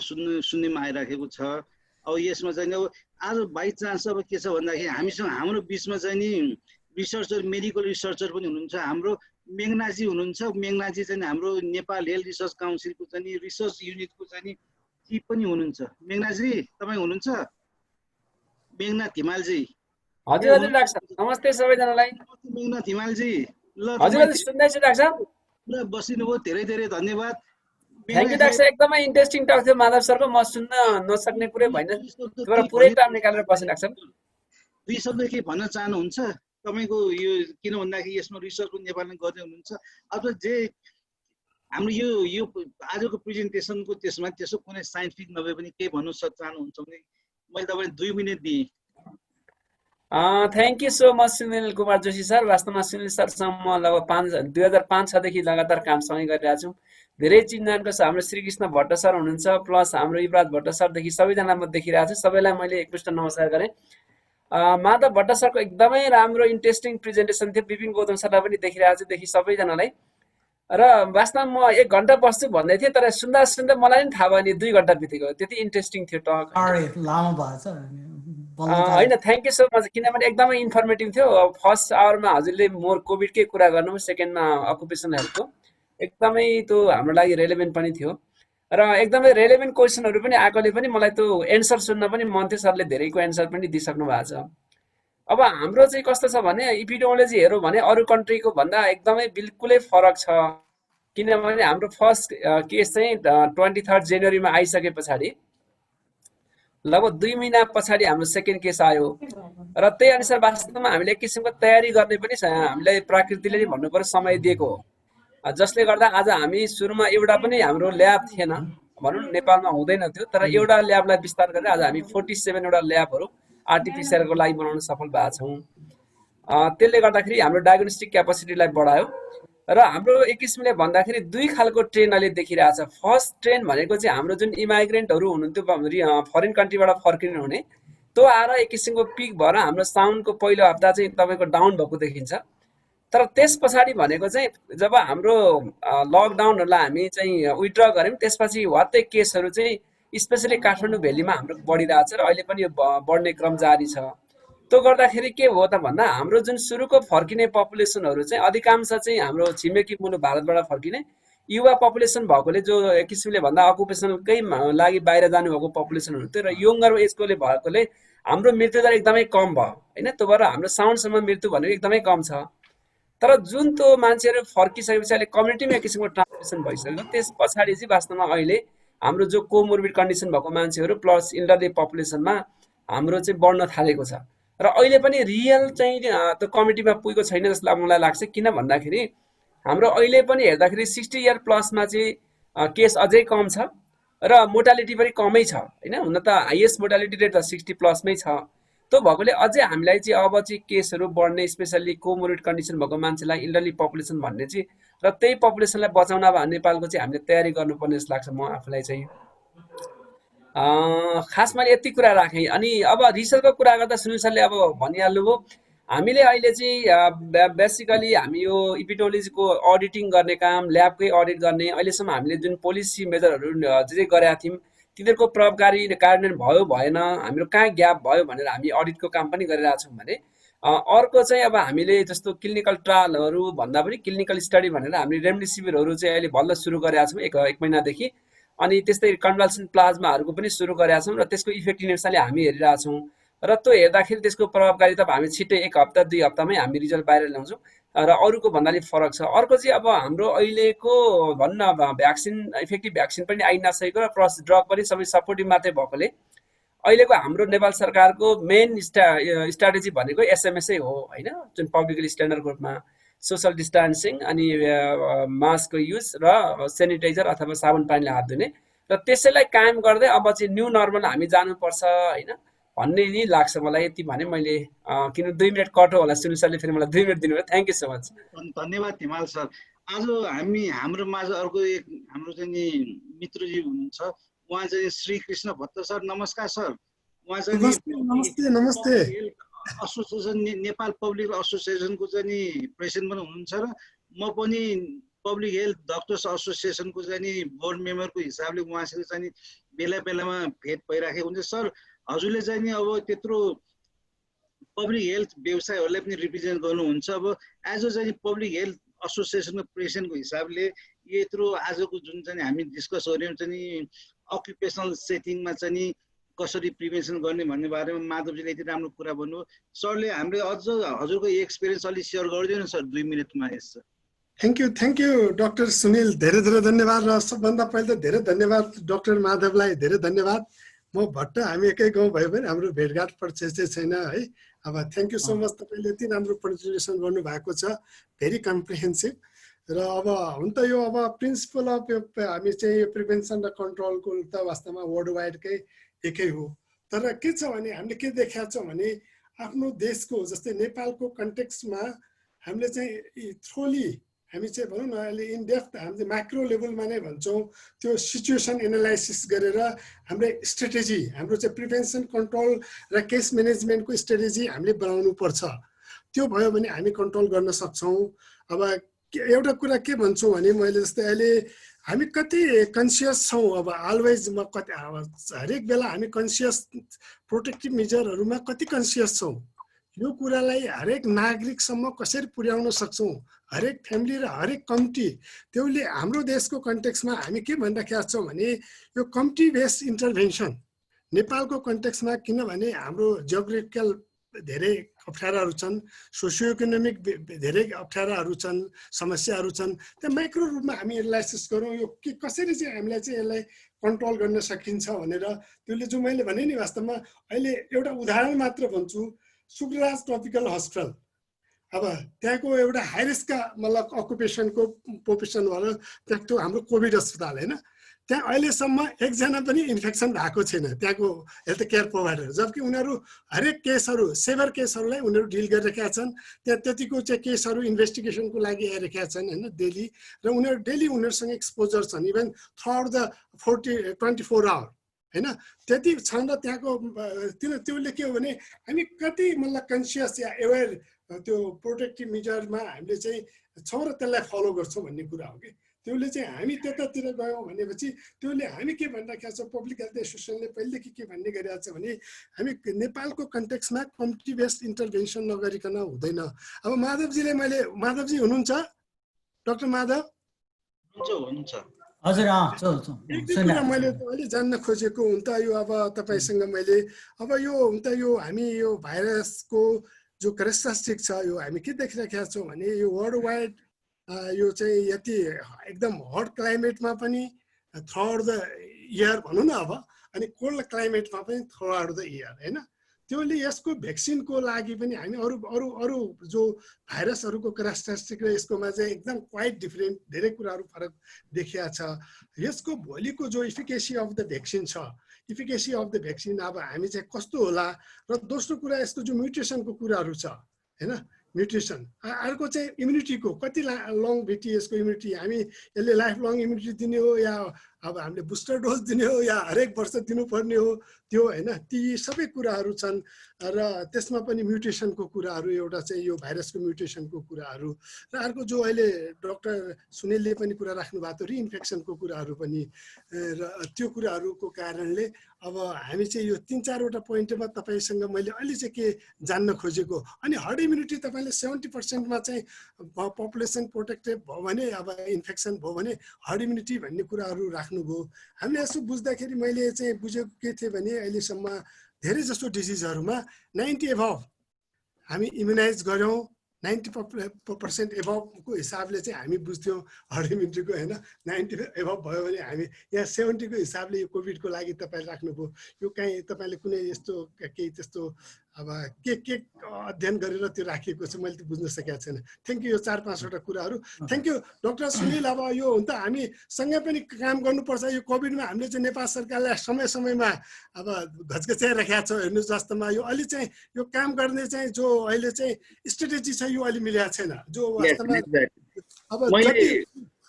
सुन्नेमा आइराखेको छ अब यसमा चाहिँ अब आज बाइ चान्स अब के छ भन्दाखेरि हामीसँग हाम्रो बीचमा चाहिँ नि रिसर्चर मेडिकल रिसर्चर पनि हुनुहुन्छ हाम्रो मेघनाजी हुनुहुन्छ मेघनाजी चाहिँ हाम्रो नेपाल हेल्थ रिसर्च काउन्सिलको चाहिँ रिसर्च युनिटको चाहिँ चिफ पनि हुनुहुन्छ मेघनाजी तपाई हुनुहुन्छ मेघनाथ हिमालजी हजुर हजुर डाक्टर नमस्ते सबैजनालाई मेघनाथ हिमालजी ल हजुर सुन्दैछु डाक्टर पुरा बसिनुभयो धेरै धन्यवाद थ्यांक यू डाक्टर एकदमै इन्ट्रेस्टिङ टक थियो माधव सरको म सुन्न नसक्ने पुरै भएन तर पुरै टाइम निकालेर बसे डाक्टर दुई शब्द के भन्न चाहनुहुन्छ तपाईको यो किन भन्दाखेरि यसमा रिसर्च पनि नेपालले गर्दै हुनुहुन्छ अथवा जे हाम्रो यो आजको प्रेजेन्टेसनको त्यसमा त्यसो कुनै साइन्टिफिक नभए पनि के भन्नु चाहनुहुन्छ भने मैले तपाईलाई 2 मिनेट दिए thank you so much Sunil Kumar Joshi sir वास्तवमा सुनिल सरसँग लगभग 2005 देखि लगातार काम सँगै गरिरहेको छु धेरै चिन्जानको छ हाम्रो श्रीकृष्ण भट्ट सर हुनुहुन्छ प्लस हाम्रो युवराज भट्ट सरदेखि सबैजना म देखिरहेको छु सबैलाई मैले एकपृष्ठ नमस्कार गरे माधव भट्ट सरको एकदमै राम्रो इन्ट्रेस्टिङ प्रेजेन्टेसन थियो। विपिन गौतम सरलाई पनि देखिरहेको छु, देखि सबैजनालाई। र वास्तवमा म 1 घन्टा बस्छु भन्दै थिएँ, तर सुन्दा सुन्दा मलाई पनि थाहा भयो नि 2 घन्टा बितेको। त्यति इन्ट्रेस्टिङ थियो टक। लामो भएको छ होइन, थ्याङ्क यू सो मच, किनभने एकदमै इन्फर्मेटिभ थियो। फर्स्ट आवरमा हजुरले मोर कोभिडकै कुरा गर्नुभयो, सेकेन्डमा अकुपेसन हेल्थको एकदमै त्यो हाम्रो लागि रेलेभेन्ट पनि थियो। र एकदमै रेलेभेन्ट क्वेसनहरू पनि आएकोले पनि मलाई त्यो एन्सर सुन्न पनि मन थियो। सरले धेरैको एन्सर पनि दिइसक्नु भएको छ। अब हाम्रो चाहिँ कस्तो छ भने इपिडेमोलोजी हेरौँ भने अरू कन्ट्रीको भन्दा एकदमै बिल्कुलै फरक छ। किनभने हाम्रो फर्स्ट केस चाहिँ 23 जनवरीमा आइसके पछाडि लगभग 2 महिना पछाडि हाम्रो सेकेन्ड केस आयो। र त्यही अनुसार वास्तवमा हामीले एक किसिमको तयारी गर्ने पनि हामीलाई प्रकृतिले नै भन्नु पर्यो समय दिएको हो। जसले गर्दा आज हामी सुरुमा एउटा पनि हाम्रो ल्याब थिएन भनौँ, नेपालमा हुँदैन थियो, तर एउटा ल्याबलाई विस्तार गरेर आज हामी 47 वटा ल्याबहरू आरटिपिसिआरको लागि बनाउन सफल भएका छौँ। त्यसले गर्दाखेरि हाम्रो डायग्नोस्टिक क्यापासिटीलाई बढायो। र हाम्रो एक किसिमले भन्दाखेरि 2 खालको ट्रेन अहिले देखिरहेछ। फर्स्ट ट्रेन भनेको चाहिँ हाम्रो जुन इमाइग्रेन्टहरू हुनुहुन्थ्यो फरेन कन्ट्रीबाट फर्किनु हुने, त्यो आएर एक किसिमको पिक भएर हाम्रो साउनको पहिलो हप्ता चाहिँ तपाईँको डाउन भएको देखिन्छ। तर त्यस पछाडि भनेको चाहिँ जब हाम्रो लकडाउनहरूलाई हामी चाहिँ विथड्र गऱ्यौँ, त्यसपछि वात्तै केसहरू चाहिँ स्पेसली काठमाडौँ भेलीमा हाम्रो बढिरहेछ र अहिले पनि यो बढ्ने क्रम जारी छ। त्यो गर्दाखेरि के हो त भन्दा हाम्रो जुन सुरुको फर्किने पपुलेसनहरू चाहिँ अधिकांश चाहिँ हाम्रो छिमेकी मुलुक भारतबाट फर्किने युवा पपुलेसन भएकोले, जो एक किसिमले भन्दा अकुपेसनकै लागि बाहिर जानुभएको पपुलेसन हुन्थ्यो र यङ्गर एजकोले भएकोले हाम्रो मृत्युदर एकदमै कम भयो होइन। त्यो भएर हाम्रो साउन्डसम्म मृत्यु भनेको एकदमै कम छ। तर जुन त्यो मान्छेहरू फर्किसकेपछि अहिले कम्युनिटीमा एक किसिमको ट्रान्समिसन भइसक्यो। त्यस पछाडि चाहिँ वास्तवमा अहिले हाम्रो जो कोमोर्बिड कन्डिसन भएको मान्छेहरू प्लस इल्डरली पपुलेसनमा हाम्रो चाहिँ बढ्न थालेको छ। र अहिले पनि रियल चाहिँ त्यो कमिटीमा पुगेको छैन जस्तो मलाई लाग्छ। किन भन्दाखेरि हाम्रो अहिले पनि हेर्दाखेरि 60 इयर प्लसमा चाहिँ केस अझै कम छ र मोर्टालिटी पनि कमै छ होइन। हुन त हाइएस्ट मोर्टालिटी रेट त 60 प्लसमै छ। त्यो भएकोले अझै हामीलाई चाहिँ अब चाहिँ केसहरू बढ्ने, स्पेसल्ली कोमोर्बिड कन्डिसन भएको मान्छेलाई इल्डरली पपुलेसन भन्ने चाहिँ, र त्यही पपुलेसनलाई बचाउन अब नेपालको चाहिँ हामीले तयारी गर्नुपर्ने जस्तो लाग्छ म आफूलाई चाहिँ। खास मैले यति कुरा राखेँ। अनि अब रिसर्चको कुरा गर्दा सुनिल सरले अब भनिहाल्नुभयो, हामीले अहिले चाहिँ बेसिकली हामी यो इपिडेमोलोजीको अडिटिङ गर्ने काम, ल्याबकै अडिट गर्ने, अहिलेसम्म हामीले जुन पोलिसी मेजरहरू जे गरेका थियौँ तिनीहरूको प्रभावकारी कार्यान्वयन भयो भएन, हाम्रो कहाँ ग्याप भयो भनेर हामी अडिटको काम पनि गरिरहेको छौँ भने, अर्को चाहिँ अब हामीले जस्तो क्लिनिकल ट्रायलहरू भन्दा पनि क्लिनिकल स्टडी भनेर हामीले रेमडेसिभिरहरू चाहिँ अहिले बल्ल सुरु गरेका छौँ एक महिनादेखि। अनि त्यस्तै कन्भल्सन प्लाज्माहरूको पनि सुरु गरेका छौँ र त्यसको इफेक्टिभनेस अहिले हामी हेरिरहेछौँ। र त्यो हेर्दाखेरि त्यसको प्रभावकारिता हामी छिट्टै 1 हप्ता 2 हप्तामै हामी रिजल्ट बाहिर ल्याउँछौँ र अरूको भन्नाले फरक छ। अर्को चाहिँ अब हाम्रो अहिलेको भन्न भ्याक्सिन, इफेक्टिभ भ्याक्सिन पनि आइ नसकेको र प्लस ड्रग पनि सबै सपोर्टिभ मात्रै भएकोले अहिलेको हाम्रो नेपाल सरकारको मेन स्ट्राटेजी भनेको एसएमएसै हो होइन। जुन पब्लिकली स्ट्यान्डर्ड रूपमा सोसल डिस्टेन्सिङ अनि मास्कको युज र सेनिटाइजर अथवा साबुन पानीले हात धुने, र त्यसैलाई कायम गर्दै अब चाहिँ न्यू नर्मल हामी जानुपर्छ होइन भन्ने नि लाग्छ मलाई। यति भने मैले, किन 2 मिनट कट होला, सुनिल सरले फेरि मलाई 2 मिनट दिनुभयो। Thank you so much. धन्यवाद हिमाल सर। आज हाम्रो माझ अर्को एक हाम्रो चाहिँ नि मित्रजी हुनुहुन्छ, उहाँ चाहिँ श्री कृष्ण भट्ट सर। नमस्कार सर। उहाँ चाहिँ नमस्ते एसोसिएसन नेपाल पब्लिक एसोसिएसनको चाहिँ नि प्रेसिडेन्ट पनि हुनुहुन्छ र म पनि पब्लिक हेल्थ डक्टर्स एसोसिएसनको चाहिँ नि बोर्ड मेम्बरको हिसाबले उहाँसँग चाहिँ नि बेला बेलामा भेट भइराखेको हुन्छ। सर हजुरले चाहिँ नि अब त्यत्रो पब्लिक हेल्थ व्यवसायहरूलाई पनि रिप्रेजेन्ट गर्नुहुन्छ। अब एज अ चाहिँ पब्लिक हेल्थ एसोसिएसनको प्रेसिडेन्टको हिसाबले यत्रो आजको जुन चाहिँ हामी डिस्कस गऱ्यौँ चाहिँ नि अक्युपेसनल सेटिङमा चाहिँ नि कसरी प्रिभेन्सन गर्ने भन्ने बारेमा माधवजीले यति राम्रो कुरा भन्नुभयो। सरले हामीले अझ हजुरको एक्सपिरियन्स अलिक सेयर गरिदिनु सर 2 मिनटमा। Yes sir. Thank you doctor Sunil, धेरै धेरै धन्यवाद। र सबभन्दा पहिले त धेरै धन्यवाद डाक्टर माधवलाई, धेरै धन्यवाद। म भट्ट हामी एकै गाउँ भयो भने हाम्रो भेटघाट परिचय छैन है। अब थ्याङ्क यू सो मच, तपाईँले यति राम्रो प्रेजेन्टेसन गर्नुभएको छ, भेरी कम्प्रिहेन्सिभ। र अब हुन त यो अब प्रिन्सिपल अफ हामी चाहिँ प्रिभेन्सन र कन्ट्रोलको त वास्तवमा वर्ल्ड वाइडकै एकै हो। तर के छ भने हामीले के देखाएको छौँ भने आफ्नो देशको जस्तै नेपालको कन्टेक्स्टमा हामीले चाहिँ थ्रोली हामी चाहिँ भनौँ न अहिले इन डेप्थ हामीले माइक्रो लेभलमा नै भन्छौँ त्यो सिचुएसन एनालाइसिस गरेर हाम्रो स्ट्रेटेजी हाम्रो चाहिँ प्रिभेन्सन कन्ट्रोल र केस म्यानेजमेन्टको स्ट्रेटेजी हामीले बनाउनु पर्छ त्यो भयो भने हामी कन्ट्रोल गर्न सक्छौँ अब एउटा कुरा के भन्छु भने मैले जस्तै अहिले हामी कति कन्सियस छौँ अब अलवेज म कति हरेक बेला हामी कन्सियस प्रोटेक्टिभ मेजरहरूमा कति कन्सियस छौँ यो कुरालाई हरेक नागरिकसम्म कसरी पुर्याउन सक्छौँ हरेक फ्यामिली र हरेक कम्युनिटी त्यसले हाम्रो देशको कन्टेक्समा हामी के भनिराखेका छौँ भने यो कम्युनिटी बेस्ड इन्टरभेन्सन नेपालको कन्टेक्समा किनभने हाम्रो जियोग्राफिकल धेरै अप्ठ्याराहरू छन् सोसियो इकोनोमिक धेरै अप्ठ्याराहरू छन् समस्याहरू छन् त्यो माइक्रो रूपमा हामी एनालाइसिस गरौँ यो के कसरी चाहिँ हामीलाई चाहिँ यसलाई कन्ट्रोल गर्न सकिन्छ भनेर त्यसले जो मैले भने नि वास्तवमा अहिले एउटा उदाहरण मात्र भन्छु सुकराज ट्रपिकल हस्पिटल अब त्यहाँको एउटा हाई रिस्कका मतलब अकुपेसनको प्रोफेसन भएर त्यहाँको हाम्रो कोभिड अस्पताल होइन त्यहाँ अहिलेसम्म एकजना पनि इन्फेक्सन भएको छैन त्यहाँको हेल्थ केयर प्रोभाइडर जबकि उनीहरू हरेक केसहरू सेभर केसहरूलाई उनीहरू डिल गरिरहेका छन् त्यहाँ त्यतिको चाहिँ केसहरू इन्भेस्टिगेसनको लागि आइरहेका छन् होइन डेली र उनीहरू डेली उनीहरूसँग एक्सपोजर छन् even throughout the 24 hour होइन त्यति छन् र त्यहाँको त्यसले के हो भने हामी कति मतलब कन्सियस या एवेर त्यो प्रोटेक्टिभ मेजरमा हामीले चाहिँ छौँ र त्यसलाई फलो गर्छौँ भन्ने कुरा हो कि त्यसले चाहिँ हामी त्यतातिर गयौँ भनेपछि त्यसले हामी के भनिराखेका छौँ पब्लिक हेल्थ एसोसिएसनले पहिलेदेखि के भन्ने गरिरहेको छ भने हामी नेपालको कन्टेक्समा कम्युनिटी बेस्ड इन्टरभेन्सन नगरिकन हुँदैन अब माधवजी हुनुहुन्छ डाक्टर माधव हुन्छ हजुर कुरा मैले अहिले जान्न खोजेको हुन त यो अब तपाईँसँग मैले अब यो हुन त यो हामी यो भाइरसको जो क्यारेक्टरिस्टिक छ यो हामी के देखिराखेका छौँ भने यो वर्ल्ड वाइड यो चाहिँ यति एकदम हट क्लाइमेटमा पनि थ्रु आउट द इयर भनौँ न अब अनि कोल्ड क्लाइमेटमा पनि थ्रु आउट द इयर होइन त्यसले यसको भ्याक्सिनको लागि पनि हामी अरू अरू अरू जो भाइरसहरूको क्यारेक्टरिस्टिक र यसकोमा चाहिँ एकदम क्वाइट डिफरेन्ट धेरै कुराहरू फरक देखिया छ यसको भोलिको जो इफिकेसी अफ द भ्याक्सिन छ इफिकेसी अफ द भ्याक्सिन अब हामी चाहिँ कस्तो होला र दोस्रो कुरा यसको जो म्युटेसनको कुराहरू छ होइन म्युटेसन अर्को चाहिँ इम्युनिटीको कति लङभिटी यसको इम्युनिटी हामी यसले लाइफ लङ इम्युनिटी दिने हो या अब हामीले बुस्टर डोज दिने हो या हरेक वर्ष दिनुपर्ने हो त्यो होइन ती सबै कुराहरू छन् र त्यसमा पनि म्युटेसनको कुराहरू एउटा चाहिँ यो भाइरसको म्युटेसनको कुराहरू र अर्को जो अहिले डाक्टर सुनिलले पनि कुरा राख्नु भएको थियो रिइन्फेक्सनको कुराहरू पनि र त्यो कुराहरूको कारणले अब हामी चाहिँ यो 3-4वटा पोइन्टमा तपाईँसँग मैले अहिले चाहिँ के जान्न खोजेको अनि हर्ड इम्युनिटी तपाईँले 70%मा चाहिँ पपुलेसन प्रोटेक्टेड भयो भने अब इन्फेक्सन भयो भने हर्ड इम्युनिटी भन्ने कुराहरू राख्नुभयो हामीले यसो बुझ्दाखेरि मैले चाहिँ बुझेको के थिएँ भने अहिलेसम्म धेरै जस्तो डिजिजहरूमा 90 एभव हामी इम्युनाइज गऱ्यौँ 90% एभवको हिसाबले चाहिँ हामी बुझ्थ्यौँ हर्ड इम्युनिटीको होइन 90 एभव भयो भने हामी यहाँ 70को हिसाबले यो कोभिडको लागि तपाईँले राख्नुभयो यो काहीँ तपाईँले कुनै यस्तो केही त्यस्तो अब के अध्ययन गरेर त्यो राखिएको छ मैले त्यो बुझ्न सकेको छैन थ्याङ्क यू यो 4-5वटा कुराहरू थ्याङ्क यू डाक्टर सुनिल अब यो हुन त हामी सँगै पनि काम गर्नुपर्छ यो कोभिडमा हामीले चाहिँ नेपाल सरकारलाई समयमा अब घचघच्याइराखेका छौँ हेर्नुहोस् वास्तवमा यो अलि चाहिँ यो काम गर्ने चाहिँ जो अहिले चाहिँ स्ट्रेटेजी छ यो अलि मिलेको छैन जो वास्तवमा अब जति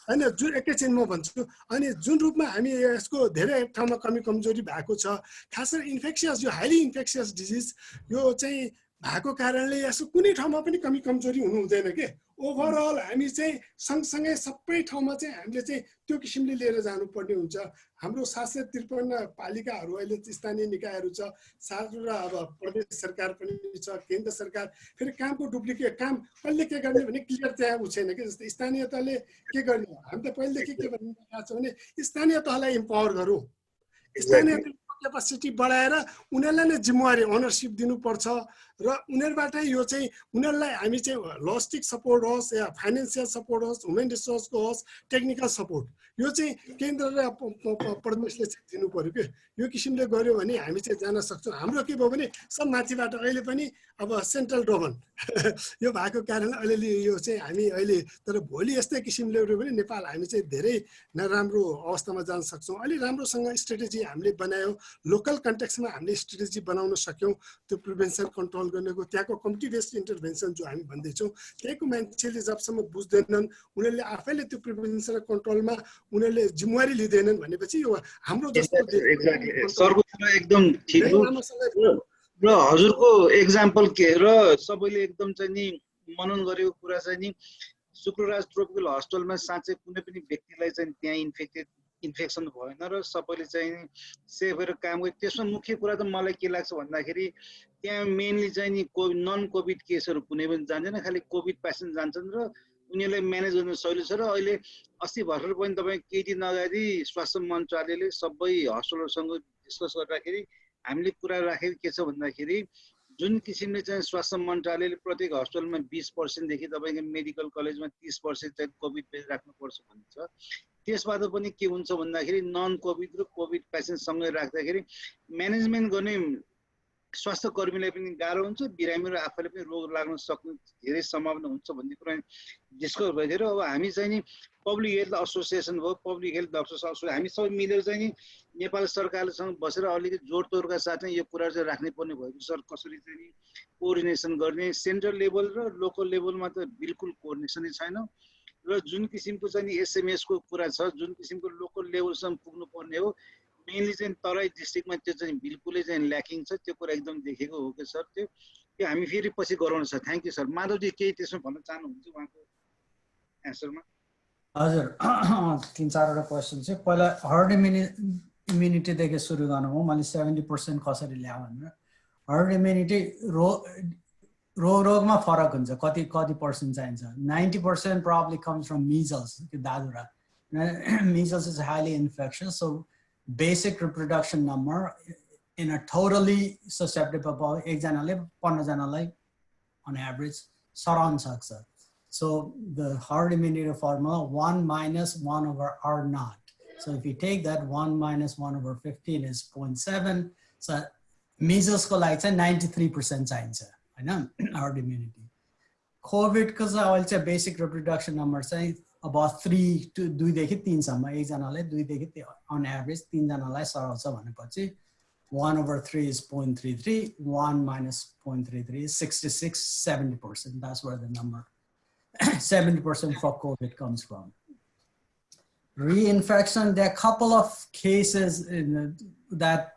होइन जुन एकैछिन म भन्छु अनि जुन रूपमा हामी यसको धेरै ठाउँमा कमी कमजोरी भएको छ खास गरी इन्फेक्सियस यो हाइली इन्फेक्सियस डिजिज यो चाहिँ भएको कारणले यसको कुनै ठाउँमा पनि कमी कमजोरी हुनु हुँदैन के ओभरअल हामी चाहिँ सँगसँगै सबै ठाउँमा चाहिँ हामीले चाहिँ त्यो किसिमले लिएर जानुपर्ने हुन्छ हाम्रो 753 पालिकाहरू अहिले स्थानीय निकायहरू छ 7 अब प्रदेश सरकार पनि छ केन्द्र सरकार फेरि कामको डुप्लिकेट काम कसले के गर्ने भने क्लियर त्यहाँ छैन कि जस्तै स्थानीय तहले के गर्ने हामी त पहिलेदेखि के भनिरहेको छौँ भने स्थानीय तहलाई इम्पावर गरौँ स्थानीय क्यापासिटी बढाएर उनीहरूलाई नै जिम्मेवारी ओनरसिप दिनुपर्छ र उनीहरूबाटै यो चाहिँ उनीहरूलाई हामी चाहिँ लजिस्टिक सपोर्ट होस् या फाइनेन्सियल सपोर्ट होस् ह्युमन रिसोर्सको होस् टेक्निकल सपोर्ट यो चाहिँ केन्द्र र प्रदेशले चाहिँ दिनु पर्यो कि यो किसिमले गऱ्यो भने हामी चाहिँ जान सक्छौँ हाम्रो के भयो भने सब माथिबाट अहिले पनि अब सेन्ट्रल डोमन यो भएको कारणले अलिअलि यो चाहिँ हामी अहिले तर भोलि यस्तै किसिमले गऱ्यो भने नेपाल हामी चाहिँ धेरै नराम्रो अवस्थामा जान सक्छौँ अलि राम्रोसँग स्ट्रेटेजी हामीले बनायौँ लोकल कन्टेक्समा हामीले स्ट्रेटेजी बनाउन सक्यौँ त्यो प्रिभेन्सन कन्ट्रोल कन्ट्रोल गर्नेको त्यहाँको कम्युनिटी बेस्ड इन्टरभेन्सन जो हामी भन्दैछौँ त्यहीको मान्छेले जबसम्म बुझ्दैनन् उनीहरूले आफैले त्यो प्रिभेन्सन र कन्ट्रोलमा उनीहरूले जिम्मेवारी लिँदैनन् भनेपछि यो हाम्रो जस्तो सरको कुरा एकदम ठिक हो र हजुरको एक्जाम्पल के र सबैले एकदम चाहिँ नि मनन गरेको कुरा चाहिँ नि शुक्रराज ट्रोपिकल हस्पिटलमा साँच्चै कुनै पनि व्यक्तिलाई चाहिँ त्यहाँ इन्फेक्सन भएन र सबैले चाहिँ सेफ भएर काम गरे। त्यसमा मुख्य कुरा त मलाई के लाग्छ भन्दाखेरि त्यहाँ मेनली चाहिँ नि नन कोभिड केसहरू कुनै पनि जान्दैन, खालि कोभिड पेसेन्ट जान्छन् र उनीहरूलाई म्यानेज गर्ने सजिलो छ। र अहिले अस्ति भर्खर पनि तपाईँ केही दिन अगाडि स्वास्थ्य मन्त्रालयले सबै हस्पिटलहरूसँग डिस्कस गर्दाखेरि हामीले कुरा राखेको के छ भन्दाखेरि जुन किसिमले चाहिँ स्वास्थ्य मन्त्रालयले प्रत्येक हस्पिटलमा 20% देखि तपाईँको मेडिकल कलेजमा 30% चाहिँ कोभिड बेड राख्नुपर्छ भन्छ। त्यसबाट पनि के हुन्छ भन्दाखेरि नन कोभिड र कोभिड पेसेन्टसँगै राख्दाखेरि म्यानेजमेन्ट गर्ने स्वास्थ्य कर्मीलाई पनि गाह्रो हुन्छ, बिरामीहरू आफैले पनि रोग लाग्न सक्ने धेरै सम्भावना हुन्छ भन्ने कुरा डिस्कस भइदिएर अब हामी चाहिँ नि पब्लिक हेल्थ एसोसिएसन भयो, पब्लिक हेल्थ डक्टर्स एसोसिएसन, हामी सबै मिलेर चाहिँ नि नेपाल सरकारसँग बसेर अलिकति जोडतोडका साथै यो कुरा चाहिँ राख्नै पर्ने भएको सर। कसरी चाहिँ नि कोअर्डिनेसन गर्ने, सेन्ट्रल लेभल र लोकल लेभलमा त बिल्कुल कोअर्डिनेसनै छैन र जुन किसिमको चाहिँ नि एसएमएसको कुरा छ, जुन किसिमको लोकल लेभलसम्म पुग्नु पर्ने हो मेनली चाहिँ तराई डिस्ट्रिक्टमा त्यो चाहिँ बिल्कुलै चाहिँ ल्याकिङ छ। त्यो कुरा एकदम देखेको हो कि सर, त्यो हामी फेरि पछि गराउनु छ। Thank you sir. माधवजी केही त्यसमा भन्न चाहनुहुन्छ उहाँको एन्सरमा? हजुर, 3-4वटा क्वेसन चाहिँ पहिला हर्ड इम्युनिटीदेखि सुरु गर्नु हो। मैले 70% कसरी ल्याऊ भनेर। हर्ड इम्युनिटी रोगमा फरक हुन्छ, कति पर्सेन्ट चाहिन्छ। 90% probably comes from measles, दादुरा। Measles is highly infectious, so basic reproduction number in a totally susceptible एकजनाले 15 जनालाई on average सराउन सक्छ। So the herd immunity formula 1 minus 1 over R naught. So if you take that 1 minus 1 over 15 is 0.7. So measles को लागि चाहिँ 93% चाहिन्छ हैन herd immunity. COVID को चाहिँ basic reproduction number चाहिँ about 3 to 2 देखि 3 सम्म एकजनाले 2 देखि on average 3 जनालाई सराउँछ भनेपछि 1 over 3 is 0.33, 1 minus 0.33 is 66, 70%. That's where the number 70% for COVID comes from. Reinfection, there are a couple of cases that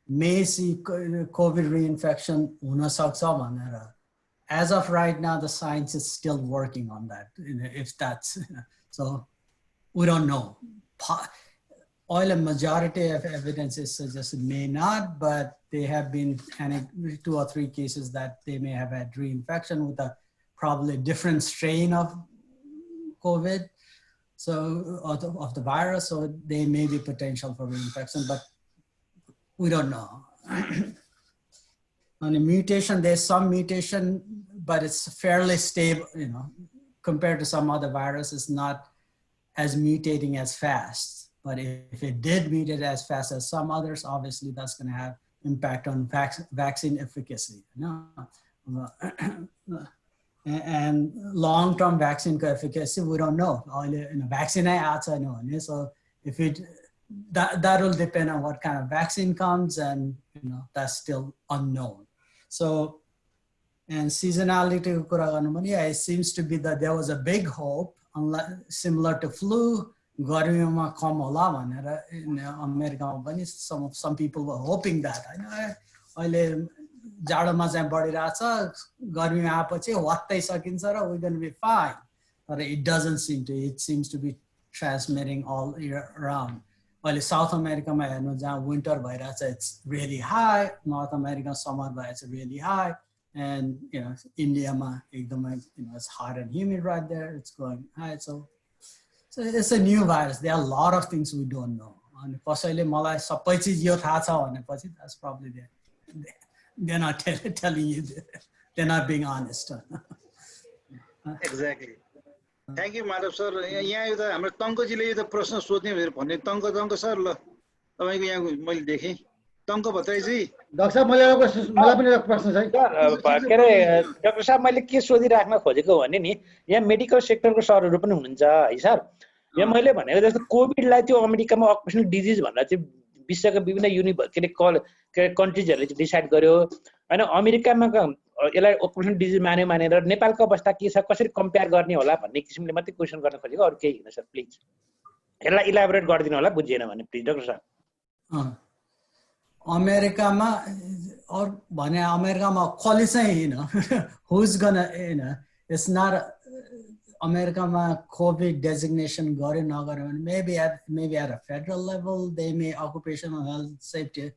may see COVID reinfection. As of right now, the science is still working on that. If that's so, we don't know. A majority of evidences suggest it may not, but they have been 2 or 3 cases that they may have had reinfection with a probably different strain of COVID, so of the virus, so they may be potential for reinfection, but we don't know. On a mutation, there's some mutation, but it's fairly stable, compared to some other viruses, not as mutating as fast. But if it did mutate as fast as some others, obviously that's going to have impact on vaccine efficacy. And long-term vaccine efficacy, we don't know. Vaccine so if that will depend on what kind of vaccine comes, and that's still unknown. So, and seasonality, it seems to be that there was a big hope, similar to flu. In America, some people were hoping that. We're going to be fine, but it doesn't seem to. It seems to be transmitting all year round. While South America, winter it's really high. North America, summer it's really high, and India, it's hot and humid right there. It's going high, so it's a new virus. There are a lot of things we don't know. And that's probably there. They're not telling you. They're not being honest. Exactly. Thank you, Madhav sir. यहाँ यो त हाम्रो टङ्कजीले यो त प्रश्न सोध्ने भनेर भन्ने टङ्क sir ल तपाईको यहाँ मैले देखेँ टङ्क भत्तराईजी। डाक्टर साहब मलाई पनि एउटा प्रश्न छ। के अरे डाक्टर साहब मैले के सोधिराख्न खोजेको भने नि यहाँ मेडिकल सेक्टरको सरहरू पनि हुनुहुन्छ है सर। यहाँ मैले भनेको जस्तो कोभिडलाई त्यो अमेरिकामा अकुपेसनल डिजिज भनेर चाहिँ विश्वका विभिन्न कन्ट्रिजहरूले डिसाइड गर्यो होइन। अमेरिकामा यसलाई ओकुपेसनल डिजिज मान्यो मानेर नेपालको अवस्था के छ, कसरी कम्पेयर गर्ने होला भन्ने किसिमले मात्रै क्वेसन गर्न खोजेको, अरू केही होइन सर। प्लिज यसलाई इलाबोरेट गरिदिनु होला, बुझिएन भने प्लिज डाक्टर साहब। अमेरिकामा कसले चाहिँ who's gonna it's not अमेरिकामा कोभिड डेजिग्नेसन गर्यो नगर्यो भने maybe at a federal level they may occupational health safety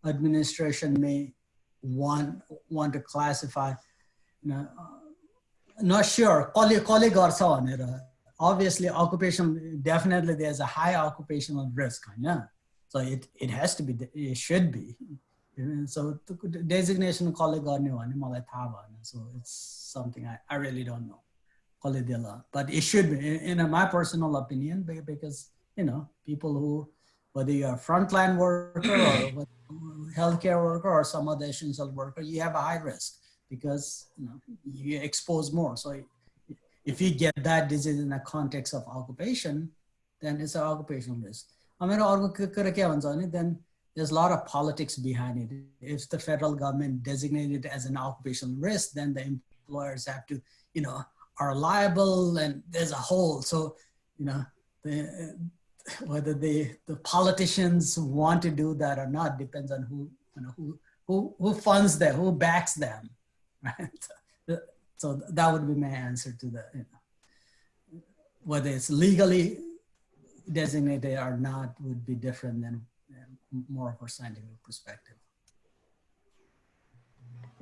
administration may want to classify, not sure कसले गर्छ भनेर। Obviously occupation, definitely there's a high occupational risk, so it has to be, it should be. So designation कसले गर्ने भने मलाई थाहा भएन, so it's something I really don't know. But it should be, in my personal opinion, because people who, whether you're a frontline worker or healthcare worker or some other essential worker, you have a high risk because you expose more. So if you get that disease in the context of occupation, then it's an occupational risk. Then there's a lot of politics behind it. If the federal government designated it as an occupational risk, then the employers have to, are liable, and there's a whole. So, whether the politicians want to do that or not depends on who funds them, who backs them, right? So that would be my answer to the, whether it's legally designated or not would be different than more of a scientific perspective.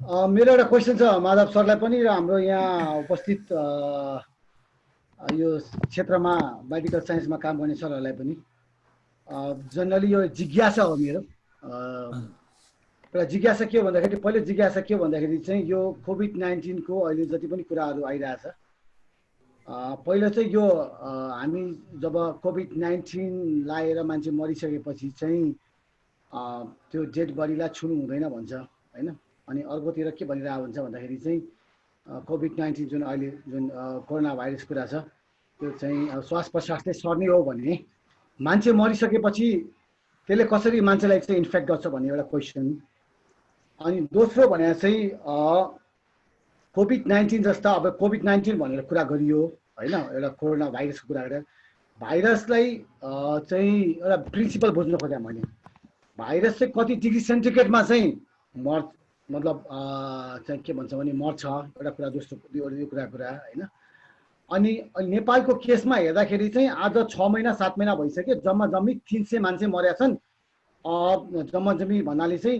मेरो एउटा question छ माधव सरलाई पनि र हाम्रो यहाँ उपस्थित यो क्षेत्रमा medical साइन्समा काम गर्ने सरहरूलाई पनि। जनरली यो जिज्ञासा हो मेरो। एउटा जिज्ञासा के हो भन्दाखेरि, पहिले जिज्ञासा के हो भन्दाखेरि चाहिँ यो कोभिड-19 को अहिले जति पनि कुराहरू आइरहेछ, पहिला चाहिँ यो हामी जब कोभिड-19 लाएर मान्छे मरिसकेपछि चाहिँ त्यो डेड बडीलाई छुनु हुँदैन भन्छ हैन। अनि अर्कोतिर के भनिरहेको हुन्छ भन्दाखेरि चाहिँ कोभिड-19 जुन अहिले जुन कोरोना भाइरस कुरा छ त्यो चाहिँ श्वास प्रश्वासले सर्ने हो भने मान्छे मरिसकेपछि त्यसले कसरी मान्छेलाई चाहिँ इन्फेक्ट गर्छ भन्ने एउटा क्वेसन। अनि दोस्रो भने चाहिँ कोभिड-19 जस्ता अब कोभिड-19 भनेर कुरा गरियो हैन, एउटा कोरोना भाइरसको कुरा गरेर भाइरसलाई चाहिँ एउटा प्रिन्सिपल बुझ्न खोजेँ मैले। भाइरस चाहिँ कति डिग्री सेन्टिग्रेडमा चाहिँ मतलब चाहिँ के भन्छ भने मर्छ, एउटा कुरा दोस्रो यो कुरा हैन। अनि नेपालको केसमा हेर्दाखेरि चाहिँ आज 6 महिना 7 महिना भइसक्यो, जम्मा जम्मी 300 मान्छे मरेका छन्। जम्मा जम्मी भन्नाले चाहिँ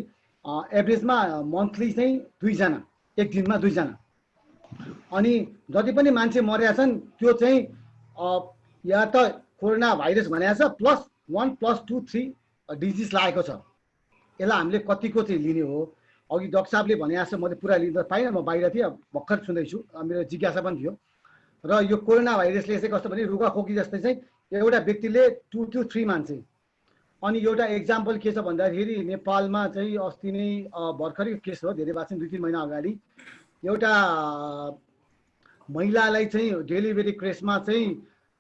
एभरेजमा मन्थली चाहिँ 2 जना, एक दिनमा 2 जना। अनि जति पनि मान्छे मरेका छन् त्यो चाहिँ या त कोरोना भाइरस भनेको छ +1 +2 3 डिजिज लागेको छ। यसलाई हामीले कतिको चाहिँ लिने हो? अघि डाक्टर साहबले भनेको छ, मैले पुरा लिन पाइनँ, म बाहिर थिएँ, भर्खर सुन्दैछु, मेरो जिज्ञासा पनि थियो। र यो कोरोना भाइरसले चाहिँ कस्तो भने रुगाखोकी जस्तै चाहिँ एउटा व्यक्तिले 2 to 3 मान्छे। अनि एउटा एक्जाम्पल के छ भन्दाखेरि नेपालमा चाहिँ अस्ति नै भर्खरै केस हो, धेरै भएको छैन, 2-3 महिना अगाडि एउटा महिलालाई चाहिँ डेलिभरी क्रेसमा चाहिँ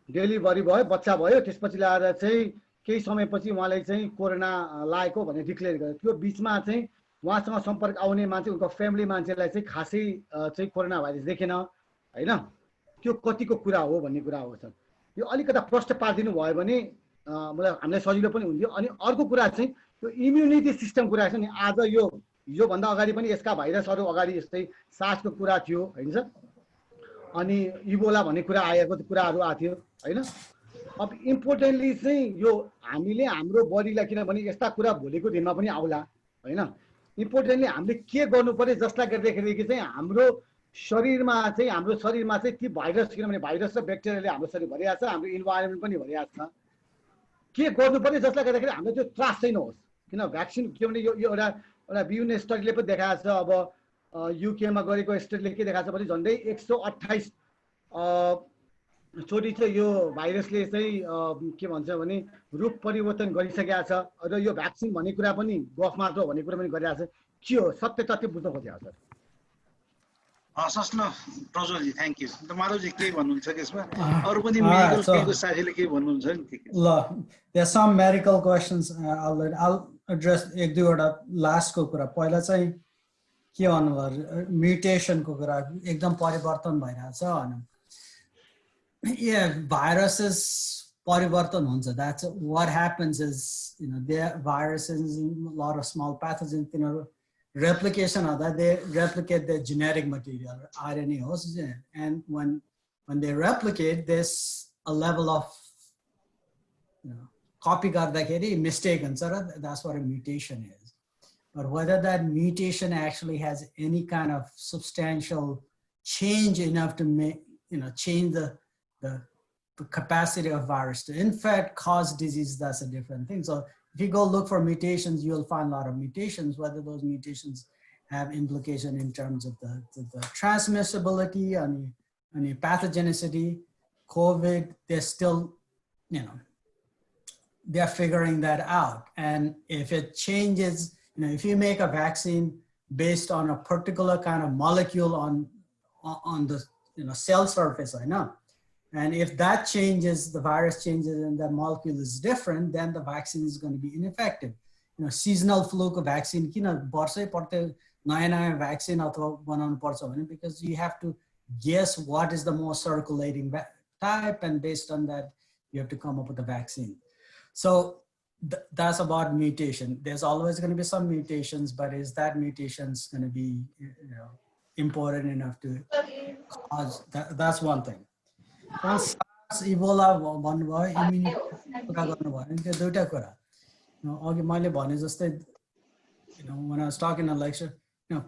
डेलिभरी भयो, बच्चा भयो, त्यसपछि ल्याएर चाहिँ केही समयपछि उहाँलाई चाहिँ कोरोना लागेको भनेर डिक्लेयर गर्यो। त्यो बिचमा चाहिँ उहाँसँग सम्पर्क आउने मान्छे, उनको फ्यामिली मान्छेलाई चाहिँ खासै चाहिँ कोरोना भाइरस देखेन हैन। त्यो कतिको कुरा हो भन्ने कुरा हो सर। यो अलिकता प्रश्न पारिदिनु भयो भने मलाई हामीलाई सजिलो पनि हुन्थ्यो। अनि अर्को कुरा चाहिँ यो इम्युनिटी सिस्टम कुरा छ नि, आज योभन्दा अगाडि पनि यसका भाइरसहरू अगाडि यस्तै सार्सको कुरा थियो हैन सर, अनि इबोला भन्ने कुरा आएको कुराहरू आएको थियो हैन। अब इम्पोर्टेन्टली चाहिँ यो हामीले हाम्रो बडीलाई, किनभने यस्ता कुरा भोलिको दिनमा पनि आउला हैन, इम्पोर्टेन्टली हामीले के गर्नु पर्यो जसलाई गर्दाखेरि चाहिँ हाम्रो शरीरमा चाहिँ ती भाइरस, किनभने भाइरस र ब्याक्टेरियाले हाम्रो शरीर भरिएको छ, हाम्रो इन्भाइरोमेन्ट पनि भरिएको छ, के गर्नु पर्यो जसलाई गर्दाखेरि हामीलाई त्यो त्रास चाहिँ नहोस्। किन भ्याक्सिन, किनभने यो एउटा विभिन्न स्टडीले पनि देखाएको छ। अब युकेमा गरेको स्टडीले के देखाएको छ भने झन्डै 128 चोटि चाहिँ यो भाइरसले चाहिँ के भन्छ भने रूप परिवर्तन गरिसकेको छ। र यो भ्याक्सिन भन्ने कुरा पनि गफ मात्र भन्ने कुरा पनि गरिरहेको छ। के हो सत्य तथ्य बुझ्न खोजेको छ? हस् न प्रज्वलजी थ्याङ्क यू अन्त माधवजी के भन्नुहुन्छ त्यसमा Uh, अरू पनि all right, मेडिकल so फिल्डको साथीले के भन्नुहुन्छ नि ठिकै छ there's some medical questions. I'll address एक दुईवटा लास्टको कुरा पहिला चाहिँ के भन्नुभयो म्युटेसनको कुरा एकदम परिवर्तन भइरहेछ अनि yeah, viruses परिवर्तन हुन्छ. That's what happens is, you know, there viruses and a lot of small pathogens, you know, replication of that, they replicate their genetic material, RNA hosts, and when they replicate, there's a level of, you know, copy garदाखेरि mistake हुन्छ र that's what a mutation is. But whether that mutation actually has any kind of substantial change enough to make, you know, change the capacity of virus to infect, cause disease, that's a different thing. So if you go look for mutations, you'll find a lot of mutations, whether those mutations have implication in terms of the transmissibility and the pathogenicity. COVID, they're still, you know, they're figuring that out. And if it changes, you know, if you make a vaccine based on a particular kind of molecule on the, you know, cell surface, I know. And if that changes, the virus changes and the molecule is different, then the vaccine is going to be ineffective. You know, seasonal flu vaccine, vaccine because you have to guess what is the most circulating type, and based on that, you have to come up with a vaccine. So that's about mutation. There's always going to be some mutations, but is that mutations going to be, you know, important enough to cause that? That's one thing. SARS, Ebola भन्नुभयो immunity कुरा गर्नुभयो नि त्यो दुईटा कुरा अघि मैले भने जस्तै you know when I was talking in a lecture, you know,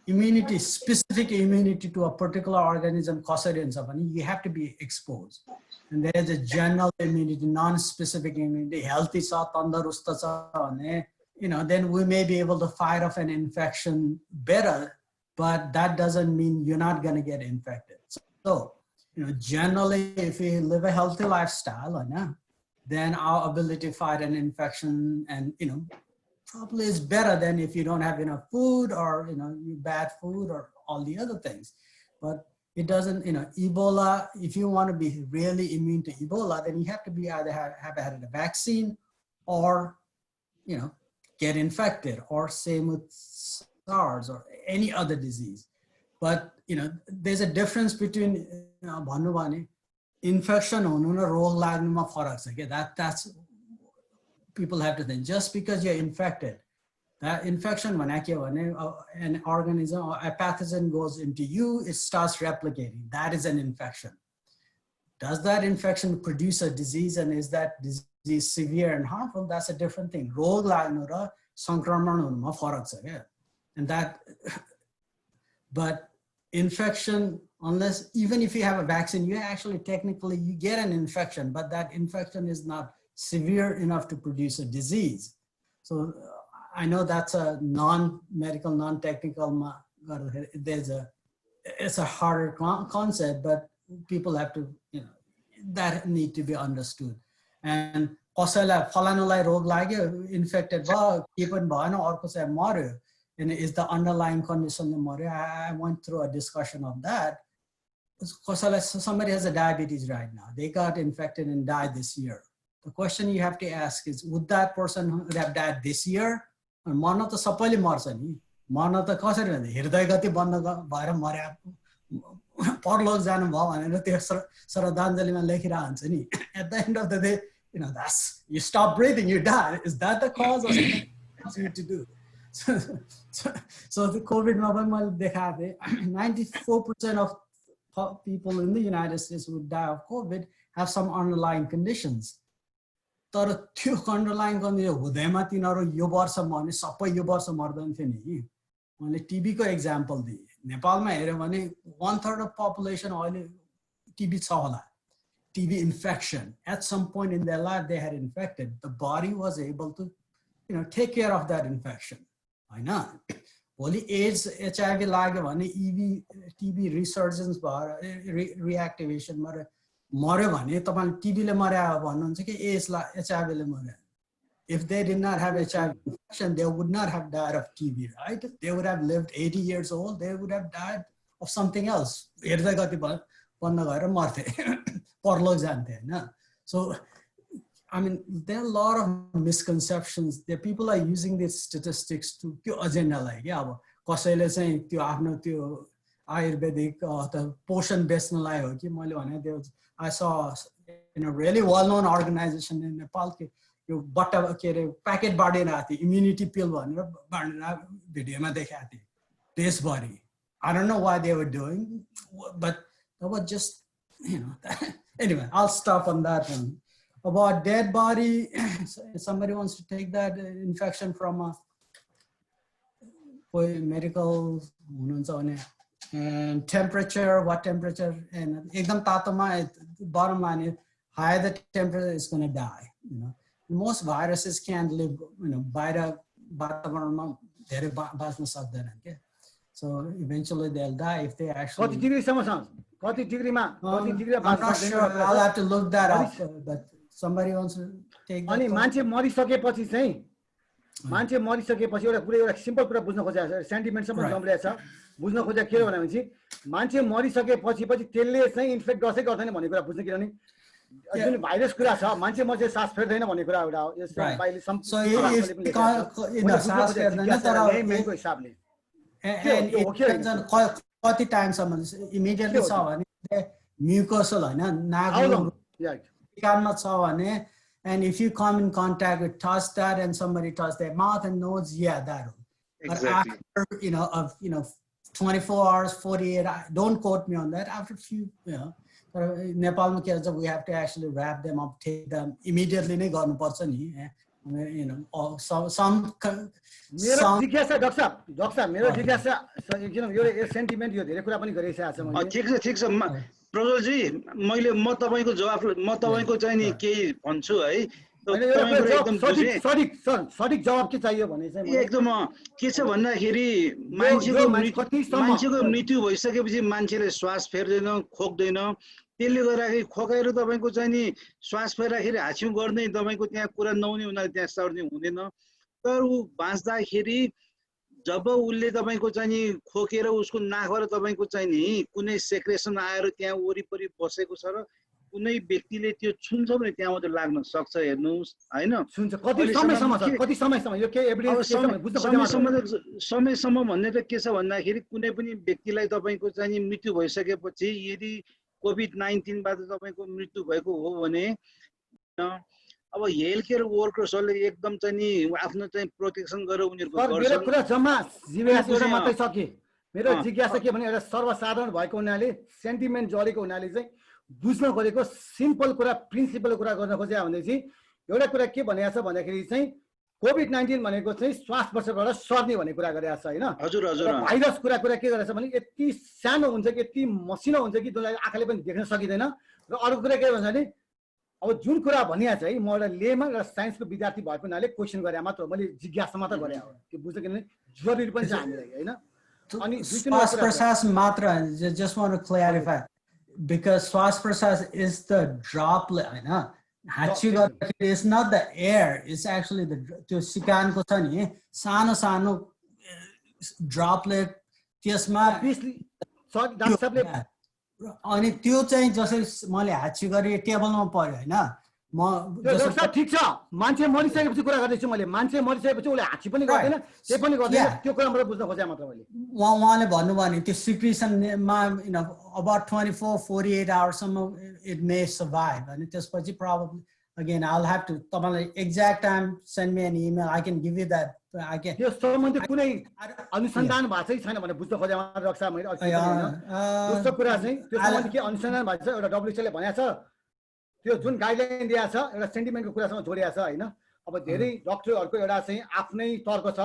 immunity, specific immunity to a particular organism कसरी हुन्छ भने you have to be exposed, and there is a general immunity, non-specific immunity, healthy छ तन्दरुस्त छ भने, you know, then we may be able to fight off an infection better, but that doesn't mean you're not going to get infected. So you know, generally, if we live a healthy lifestyle, then our ability to fight an infection and, you know, probably is better than if you don't have enough food or, you know, bad food or all the other things. But it doesn't, you know, Ebola, if you want to be really immune to Ebola, then you have to be either have had a vaccine or, you know, get infected, or same with SARS or any other disease. But, you know, there's a difference between infection and role that's people have to think. Just because you're infected, that infection, when an organism or a pathogen goes into you, it starts replicating. That is an infection. Does that infection produce a disease, and is that disease severe and harmful? That's a different thing. And that, but infection, unless, even if you have a vaccine, you actually technically you get an infection, but that infection is not severe enough to produce a disease. So I know that's a non-medical, non-technical, it's a harder concept, but people have to, you know, that need to be understood. And infected, and is the underlying condition. I went through a discussion of that. Somebody has a diabetes right now. They got infected and died this year. The question you have to ask is, would that person have died this year? Or mana ta sapaile marcha ni. Mana ta kasari bhanda hirday gati band bhayera marya parlok janu bhayo bhanera tyo shraddhanjalima lekhira huncha ni. At the end of the day, you know, that's, you stop breathing, you die. Is that the cause or something else you need to do? So the COVID, 94% of people in the United States who die of COVID have some underlying conditions. तर त्यो underlying condition हुँदैमा तिनीहरु यो वर्ष मर्ने सबै यो वर्ष मर्दैन थियो नि. मैले TB को एक्जाम्पल दिए. नेपालमा हेर्यो भने 1/3 of population अहिले टिबी छ होला. TB infection. At some point in their life they had infected. The body was able to, you know, take care of that infection. I know. Only AIDS, HIV लाग्यो भने TB resurgence भयो, reactivation मर्यो भने तपाईले TB ले मर्या भन्नुहुन्छ कि AIDS ला HIV ले मर्या. If they did not have HIV infection, they would not have died of TB, right? They would have lived 80 years old. They would have died of something else. हेर्दै कति बन्द गरेर मर्थे परलोक जान्थे हैन. So I mean, there are a lot of misconceptions that people are using these statistics to त्यो एजेन्डालाई क्या. अब कसैले चाहिँ त्यो आफ्नो त्यो आयुर्वेदिक त पोषण बेच्नलाई हो कि मैले भने त्यो I saw in a really well-known organization in Nepal यो बट्टा के अरे प्याकेट बाँडिरहेको थियो इम्युनिटी पिल भनेर बाँडेर भिडियोमा देखाएको थिएँ देशभरि. I don't know why they were doing, but that was just, you know. Anyway, I'll stop on that one. About dead body, somebody wants to take that infection from a medical, and temperature, what temperature, and ekdam tatoma bottom line is higher the temperature is going to die. You know, most viruses can't live, you know, by the bottom. So eventually they'll die if they actually. What degree I'm not sure. I'll have to look that up. But somebody wants to take that. अनि मान्छे मरिसकेपछि चाहिँ मान्छे मरिसकेपछि एउटा पुरै एउटा simple कुरा बुझ्न खोजेको छ सेन्टिमेन्टसम्म जम्लेको छ बुझ्न खोजेको के हो भनेपछि मान्छे मरिसकेपछि पछि त्यसले चाहिँ इन्फेक्ट गर्छ गर्दैन भन्ने कुरा बुझ्न किनभने जुन भाइरस कुरा छ मान्छे मरिसके सास फेर्दैन भन्ने कुरा एउटा यस बाइले सास फेर्दैन तर मेनको हिसाबले and it depends on कति टाइमसम्म इमिडिएटली छ भने म्युकोसल हैन नाक कानमा छ भने and if you come in contact with touch that and somebody touch their mouth and nose, yeah, that'll. Exactly. But after, you know, 24 hours, 48 hours, don't quote me on that. After a few, you know, Nepal we have to actually wrap them up, take them immediately. You know, some. प्रज्वलजी म तपाईको जवाफ म तपाईको चाहिँ नि केही भन्छु है सठिक जवाब के चाहियो भने चाहिँ एकदम के छ भन्दाखेरि मान्छेको मृत्यु भइसकेपछि मान्छेले श्वास फेर्दैन खोक्दैन त्यसले गर्दाखेरि खोकाएर तपाईको चाहिँ नि श्वास फेर्दाखेरि हाछ्यु गर्दै तपाईको त्यहाँ कुरा नहुने हुनाले त्यहाँ सर्ने हुँदैन तर उ बाँच्दाखेरि जब उसले तपाईको चाहिँ नि खोकेर उसको नाकबाट तपाईको चाहिँ नि कुनै सेक्रेसन आएर त्यहाँ वरिपरि बसेको छ र कुनै व्यक्तिले त्यो छुन्छ भने त्यहाँ मात्र लाग्न सक्छ हेर्नुस् हैन कति समयसम्म यो के एभिडेन्स समयसम्म भन्ने त के छ भन्दाखेरि कुनै पनि व्यक्तिलाई तपाईको चाहिँ नि मृत्यु भइसकेपछि यदि कोभिड-19 बाट तपाईको मृत्यु भएको हो भने अब हेल्थ केयर वर्कर्सहरुले एकदम चाहिँ नि आफ्नो चाहिँ प्रोटेक्सन गरेर उनीहरुको गर्छ मेरो कुरा जम्मा जिज्ञासा मात्रै सके मेरो जिज्ञासा के भने एउटा सर्वसाधारण भएको हुनाले सेन्टिमेन्ट जलेको हुनाले चाहिँ बुझ्न खोजेको सिम्पल कुरा प्रिन्सिपल कुरा गर्न खोजे भने चाहिँ एउटा कुरा के भनेको छ भन्दाखेरि चाहिँ कोभिड-19 भनेको चाहिँ श्वास प्रश्वासबाट सर्ने भन्ने कुरा गरेको छ हैन हजुर हजुर भाइरस कुरा के गरेछ भने यति सानो हुन्छ कि यति मसिनो हुन्छ कि जसलाई आँखाले पनि देख्न सकिदैन र अरु कुरा के भन्छ भने अब जुन कुरा भनिया चाहिँ म एउटा लेमा र साइन्सको विद्यार्थी भएको हुनाले क्वेशन गरे मात्र मैले जिज्ञासा मात्र गरे हो त्यो बुझ्न किनभने जरुरी पनि छ हामीलाई हैन अनि श्वास प्रश्वास मात्र just want to clarify because श्वास प्रश्वास is the droplet हैन हाच्छी गर्दाखेरि is not the air it's actually the त्यो सिकानको छ नि सानो सानो droplet त्यसमा डाक्टर साहबले अनि त्यो चाहिँ जसरी मैले हाच्छी गरे टेबलमा पर्यो हैन म जस्तो ठीक छ मान्छे मरिसकेपछि कुरा गर्दैछु मैले मान्छे मरिसकेपछि उले हाच्छी पनि गर्दैन के पनि गर्दैन त्यो कुरा मैले बुझ्न खोजे मात्र मैले उहाँले भन्नुभयो नि त्यो सिक्रेसनमा you know about 24-48 hours it may survive and त्यसपछि probably again I'll have to तपाईलाई exact time send me an email I can give you that I can त्यो सम्बन्धी कुनै अनुसन्धान भएको छैन भने बुझ्न खोजे मात्र रक्षा मैले दोस्रो कुरा चाहिँ त्यो सम्बन्धी के अनुसन्धान भएको छ एउटा WHO ले भनेको छ त्यो जुन गाइडलाइन दिएको छ एउटा सेन्टिमेन्टको कुरासँग जोडिएको छ हैन अब धेरै डाक्टरहरुको एउटा चाहिँ आफ्नै तर्क छ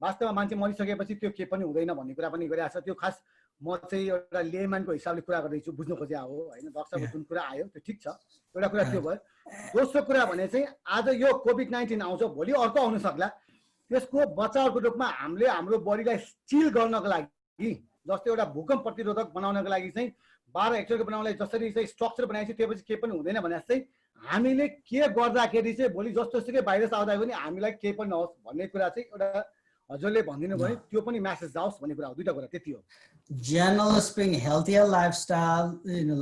वास्तवमा मान्छे मरिसकेपछि त्यो के पनि हुँदैन भन्ने कुरा पनि गरिएको छ त्यो खास म चाहिँ एउटा लेमनको हिसाबले कुरा गर्दैछु बुझ्न खोजे हो हैन डाक्टरको जुन कुरा आयो त्यो ठीक छ एउटा कुरा त्यो भयो दोस्रो कुरा भने चाहिँ आज यो कोभिड-19 आउँछ भोलि अर्को आउन सक्ला त्यसको बचावको रूपमा हामीले हाम्रो बडीलाई स्टिल गर्नको लागि जस्तो एउटा भूकम्प प्रतिरोधक बनाउनको लागि चाहिँ 12 हेक्टरको बनाउनलाई जसरी चाहिँ स्ट्रक्चर बनाएपछि त्यसपछि के पनि हुँदैन भने चाहिँ हामीले के गर्दाखेरि चाहिँ भोलि जस्तो सुकै भाइरस आउँदा पनि हामीलाई के पनि नहोस् भन्ने कुरा चाहिँ एउटा हजुरले भनिदिनु भयो त्यो पनि मेसेज जाओस् भन्ने कुरा हो दुईटा कुरा त्यति हो Generally speaking, healthier lifestyle,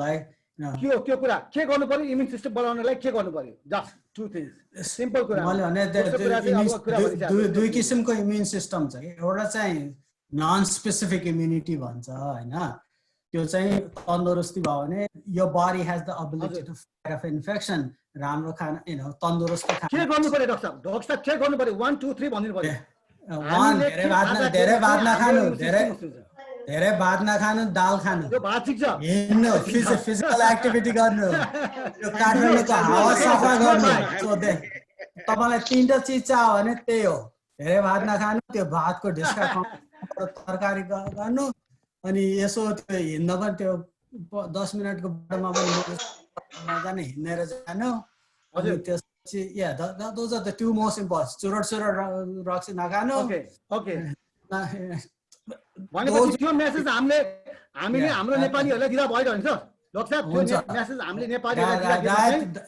like त्यो कुरा के गर्नु पर्यो इम्युन सिस्टम बनाउनलाई के गर्नु पर्यो जस्ट टु थिंग्स सिम्पल कुरा मैले भने दुई किसिमको इम्युन सिस्टम छ कि एउटा चाहिँ नन स्पेसिफिक इम्युनिटी भन्छ हैन त्यो चाहिँ तन्दुरुस्ती भयो भने यो body has the ability to fight off infection राम्रो खाना तन्दुरुस्त खाना के गर्नु पर्यो डाक्टर साहब के गर्नु पर्यो 1 2 3 भनिदिनु पर्यो धेरै भात नखानु धेरै भात नखानु दाल खानु त्यो भात ठिक छ हिँड्नु फिजिकल एक्टिभिटी गर्नु त्यो काठमाडौँको हावा सफा गर्नु तपाईलाई तीनटा चिज चाहियो भने त्यही हो धेरै भात नखानु त्यो भातको ढिस्का तरकारी गर्नु अनि यसो त्यो हिँड्न पनि त्यो 10 मिनेटको बाटोमा पनि जाने हिँडेर जानु अनि त्यसपछि those are the two most important चुरोट रक्सी नखानु ओके भनेपछि त्यो मेसेज हामीले हाम्रो नेपालीहरुलाई दिदा भइरहेको हुन्छ डाक्टर साहब त्यो मेसेज हामीले नेपालीहरुलाई दिदा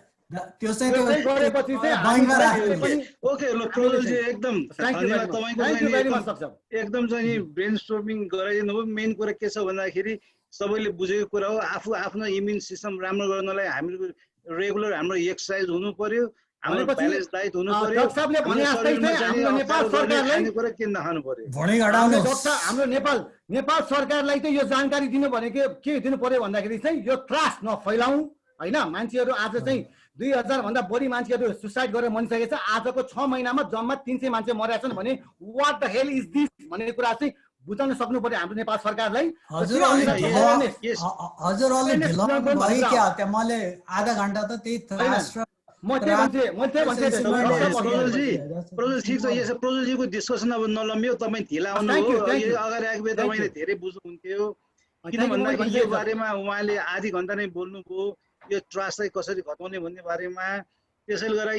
त्यो चाहिँ गरेपछि चाहिँ ओके ल प्रोजेक्ट एकदम धन्यवाद तपाईको एकदम चाहिँ ब्रेनस्टर्मिङ गराइदिनु भयो मेन कुरा के छ भन्दाखेरि सबैले बुझेको कुरा हो आफू आफ्नो इम्युन सिस्टम राम्रो गर्नलाई हाम्रो रेगुलर हाम्रो एक्सरसाइज हुनु पर्यो हाम्रो ब्यालेन्स डाइट हुनु पर्यो डाक्टर साहबले भने जस्तै चाहिँ हाम्रो नेपाल सरकारलाई कुरा के नखानु पर्यो भणी घटाउनु डाक्टर हाम्रो नेपाल सरकारलाई चाहिँ यो जानकारी दिनु भनेको के दिनु पर्यो भन्दाखेरि चाहिँ यो त्रास नफैलाऊ हैन मान्छेहरु आज चाहिँ 2000 भन्दा बढी मान्छेहरु सुसाइड गरेर मरिसकेको छ आजको 6 महिनामा जम्मा 300 मान्छे मरेका छन् भने what the hell is this भन्ने कुरा चाहिँ बुझाउन सक्नु पर्यो हाम्रो नेपाल सरकारलाई हजुरले ढिलाउनु भयो क्या त्यहाँ मैले आधा घण्टा त त्यही त्रास म त्यही भन्थे प्रोजेक्ट ठीक छ यसो प्रोजेक्टको डिस्कसन अब नलम्बियो तपाई ढिला आउनु हो अगाडि आएको भए तपाईले धेरै बुझ्नुहुन्थ्यो किन भन्दाखेरि यो बारेमा उहाँले आधी घण्टा नै बोल्नुभयो यो ट्रस्टलाई कसरी घटाउने भन्ने बारेमा त्यसैले गर्दा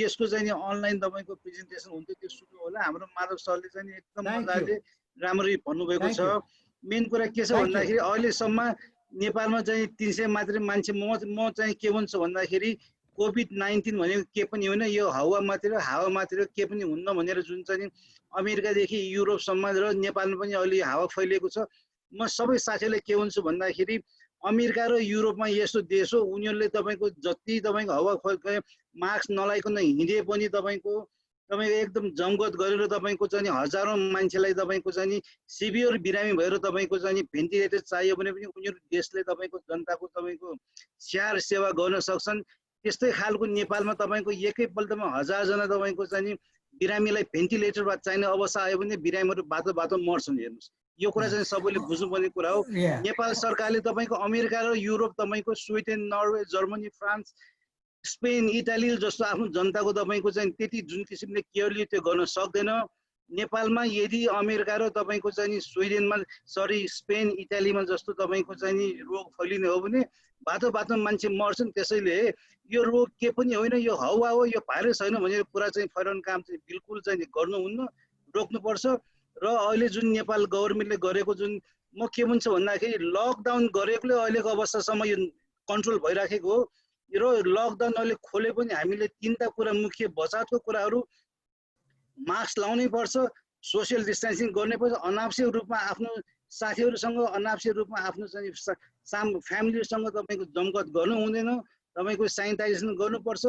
यसको चाहिँ अनलाइन तपाईको प्रेजेन्टेसन हुन्थ्यो त्यो सुरु होला हाम्रो माधव सरले चाहिँ एकदम मजाले राम्ररी भन्नुभएको छ मेन कुरा के छ भन्दाखेरि अहिलेसम्म नेपालमा चाहिँ 300 मात्रै मान्छे म चाहिँ के भन्छु भन्दाखेरि कोभिड-19 भनेको के पनि होइन यो हावा मात्र के पनि हुन्न भनेर जुन चाहिँ अमेरिकादेखि युरोपसम्म र नेपालमा पनि अलि हावा फैलिएको छ म सबै साथीलाई के भन्छु भन्दाखेरि अमेरिका र युरोपमा यस्तो देश हो उनीहरूले तपाईको जति तपाईको हावा मास्क नलाइकन हिँडे पनि तपाईको एकदम जमगत गरेर तपाईको चाहिँ हजारौं मान्छेलाई तपाईको चाहिँ सिभियर बिरामी भएर तपाईको चाहिँ भेन्टिलेटर चाहियो भने पनि उनीहरू देशले तपाईको जनताको तपाईको स्याहार सेवा गर्न सक्छन् त्यस्तै खालको नेपालमा तपाईको एकैपल्टमा 1000 जना तपाईको चाहिँ बिरामीलाई भेन्टिलेटर चाहिने अवस्था आयो भने बिरामीहरू बाटो मर्छन् हेर्नुस् यो कुरा चाहिँ सबैले बुझ्नुपर्ने कुरा हो नेपाल सरकारले तपाईको अमेरिका र युरोप तपाईको Sweden Norway Germany France Spain Italy जस्तो आफ्नो जनताको तपाईको चाहिँ त्यति जुन किसिमले केयरली त्यो गर्न सक्दैन नेपालमा यदि अमेरिका र तपाईको चाहिँ स्विडेनमा स्पेन इटालीमा जस्तो तपाईको चाहिँ रोग फैलिने हो भने बाटो मान्छे मर्छन् त्यसैले यो रोग के पनि होइन यो हावा हो यो भाइरस होइन भनेर कुरा चाहिँ फैलाउने काम चाहिँ बिल्कुल चाहिँ गर्नुहुन्न रोक्नुपर्छ र अहिले जुन नेपाल गभर्नमेन्टले गरेको जुन म के भन्छु भन्दाखेरि लकडाउन गरेकोले अहिलेको अवस्थासम्म यो कन्ट्रोल भइराखेको हो र लकडाउन अहिले खोले पनि हामीले तीनटा कुरा मुख्य बचावको कुराहरू मास्क लाउनै पर्छ सोशल डिस्टेन्सिङ गर्नै पर्छ अनावश्यक रूपमा आफ्नो साथीहरूसँग अनावश्यक रूपमा आफ्नो चाहिँ फ्यामिलीसँग तपाईको जमघट गर्नु हुँदैन तपाईको सेनिटाइजेसन गर्नुपर्छ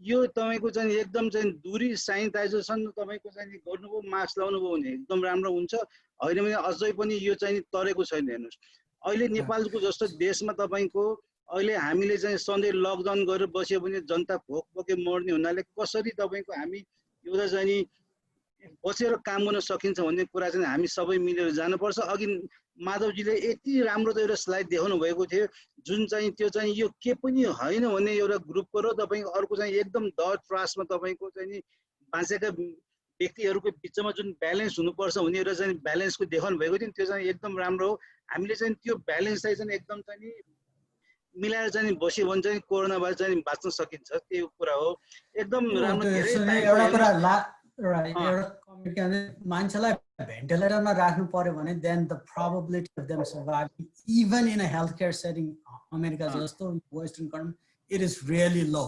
यो तपाईको चाहिँ एकदम चाहिँ दूरी सेनिटाइजेसन तपाईको चाहिँ गर्नुभयो मास्क लाउनुभयो भने एकदम राम्रो हुन्छ होइन भने अझै पनि यो चाहिँ तरेको छैन हेर्नुस् अहिले नेपालको जस्तो देशमा तपाईको अहिले हामीले चाहिँ सधैँ लकडाउन गरेर बस्यो भने जनता भोकभोकै मर्ने हुनाले कसरी तपाईको हामी एउटा चाहिँ बसेर काम गर्न सकिन्छ भन्ने कुरा चाहिँ हामी सबै मिलेर जानुपर्छ अघि माधवजीले यति राम्रो एउटा स्लाइड देखाउनु भएको थियो जुन चाहिँ त्यो चाहिँ यो के पनि होइन भन्ने एउटा ग्रुपको र तपाईको अर्को चाहिँ एकदम द ट्रस्टमा तपाईको चाहिँ बाँचेका व्यक्तिहरूको बिचमा जुन ब्यालेन्स हुनुपर्छ भन्ने एउटा चाहिँ ब्यालेन्सको देखाउनु भएको थियो त्यो चाहिँ एकदम राम्रो हो हामीले चाहिँ त्यो ब्यालेन्सलाई चाहिँ एकदम चाहिँ मिलाएर चाहिँ बस्यो भने चाहिँ कोरोनाबाट चाहिँ बाँच्न सकिन्छ त्यो कुरा हो एकदम राम्रो मान्छेलाई भेन्टिलेटरमा राख्नु पर्यो भने then the probability of them surviving even in a health care setting America जस्तो western country it is really low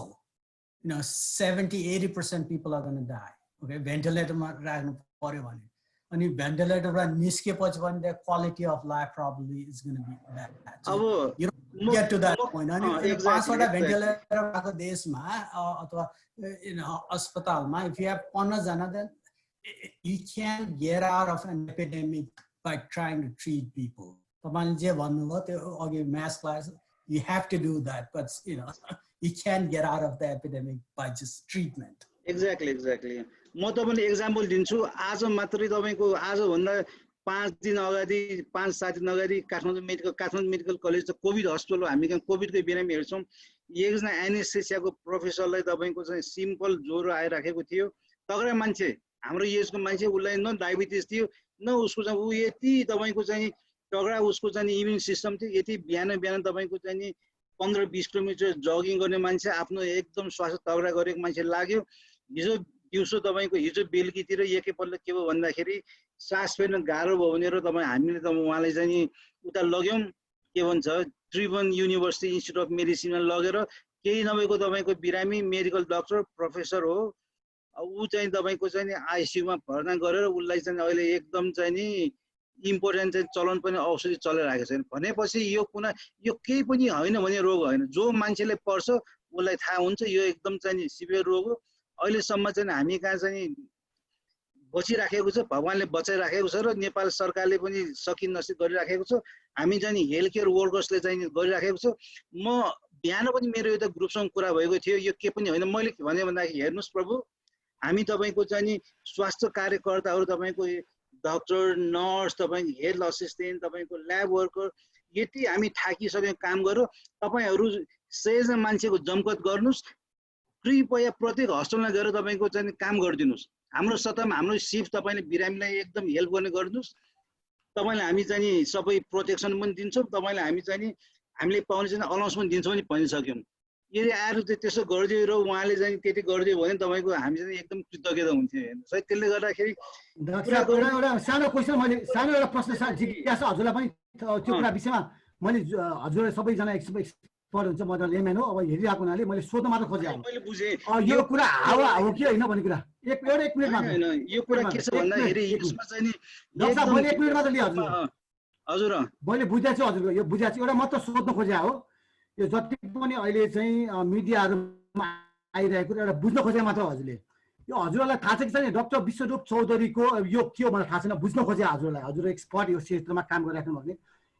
70-80% people are going to die okay भेन्टिलेटरमा राख्नु पर्यो भने अनि भेन्टिलेटरबाट निस्केपछि पनि the quality of life probably is going to be bad. So you don't get to that point. अनि 5वटा ventilator भएको देशमा अथवा अस्पतालमा if you have 15 जना, then you can't get out of an epidemic by trying to treat people. तपाईँले जे भन्नुभयो त्यो अघि mass class, you have to do that, but you can't get out of the epidemic by just treatment. Exactly. म तपाईलाई example दिन्छु आज मात्रै तपाईको आज भन्दा 5 दिन अगाडि 5-7 दिन अगाडि Kathmandu medical college covid hospital हो हामी कहाँ कोभिडको बिरामीहरु छौं एकजना एनेस्थेसियाको प्रोफेसरलाई तपाईको चाहिँ सिम्पल ज्वरो आइराखेको थियो तगडा मान्छे हाम्रो एजको मान्छे उलाई न डायबिटिज थियो न उसको चाहिँ उ यति तपाईको चाहिँ तगडा उसको चाहिँ इम्युन सिस्टम थियो यति बिहान तपाईको चाहिँ 15-20 किलोमिटर जगिङ गर्ने मान्छे आफ्नो एकदम स्वास्थ्य तगडा गरेको मान्छे लाग्यो हिजो दिउँसो तपाईको हिजो बेलुकीतिर एकैपल्ट के भयो भन्दाखेरि सास फेर्न गाह्रो भयो भनेर तपाई हामीले त उहाँलाई चाहिँ उता लग्यौं के भन्छ त्रिभुवन युनिभर्सिटी इन्स्टिट्युट अफ मेडिसिनमा लगेर केही नभएको तपाईको बिरामी मेडिकल डाक्टर प्रोफेसर हो उ चाहिँ तपाईको चाहिँ आईसीयू मा भर्ना गरेर उलाई चाहिँ अहिले एकदम चाहिँ नि इम्पोर्टेन्ट चाहिँ चलन पनि औषधि चलिरहेको छैन भनेपछि यो कुना यो केही पनि हैन भने रोग हैन जो मान्छेले पर्छ उलाई थाहा हुन्छ यो एकदम चाहिँ सिभियर रोग हो अहिलेसम्म चाहिँ हामी कहाँ चाहिँ बचिराखेको छ भगवानले बचाइराखेको छ र नेपाल सरकारले पनि सकिन नसिक गरिराखेको छ हामी चाहिँ हेल्थ केयर वर्कर्सले चाहिँ गरिराखेको छ म बिहान पनि मेरो एउटा ग्रुपसँग कुरा भएको थियो यो के पनि हैन मैले भने भन्दाखेरि हेर्नुस् प्रभु हामी तपाईको चाहिँ स्वास्थ्य कार्यकर्ताहरु तपाईको डाक्टर नर्स तपाईको हेल्थ असिस्टेन्ट तपाईको ल्याब वर्कर यति हामी थाकिसकेको काम गरो तपाईहरु 100 जना मान्छेको जमकत गर्नुस् कृपया प्रत्येक हस्पिटलमा गएर तपाईको चाहिँ काम गरिदिनुस् हाम्रो सतहमा हाम्रो सिफ्ट तपाईले बिरामीलाई एकदम हेल्प गर्ने गर्नुस् तपाईले हामी चाहिँ सबै प्रोटेक्सन पनि दिन्छौं तपाईले हामी चाहिँ हामीले पाउने चाहिँ अनाउन्समेन्ट दिन्छौं पनि भनिसक्यौं यदि आएर त्यसो गर्दियो र उहाँले चाहिँ त्यति गर्दियो भने तपाईको हामी चाहिँ एकदम कृतज्ञता हुन्थ्यो सही त्यसले गर्दाखेरि एउटा सानो क्वेशन मैले सानो एउटा प्रश्न जिज्ञासा हजुरलाई पनि त्यो कुरा विषयमा मैले हजुरले सबैजना एक्सपर्ट हुन्छ म त लेमन हो अब हेरिरहेको हुनाले मैले सोध्न मात्र खोजेँ मैले बुझे यो कुरा हावा हो कि हैन भन्ने कुरा एक मिनेट मात्र यो कुरा के छ भन्दाखेरि यसमा चाहिँ नि एकदम मैले 1 मिनेट मात्र लिए हजुर मैले बुझ्या छु हजुरको यो बुझ्या छु एउटा मात्र सोध्न खोजे हो यो जति पनि अहिले चाहिँ मिडियाहरुमा आइरहेको एउटा बुझ्न खोजे मात्र हजुरले यो हजुरलाई थाहा छ कि छैन डाक्टर विश्वरूप चौधरीको यो के हो मलाई थाहा छैन बुझ्न खोजे हजुरलाई हजुर एक्सपर्ट यो क्षेत्रमा काम गरिराख्नु भने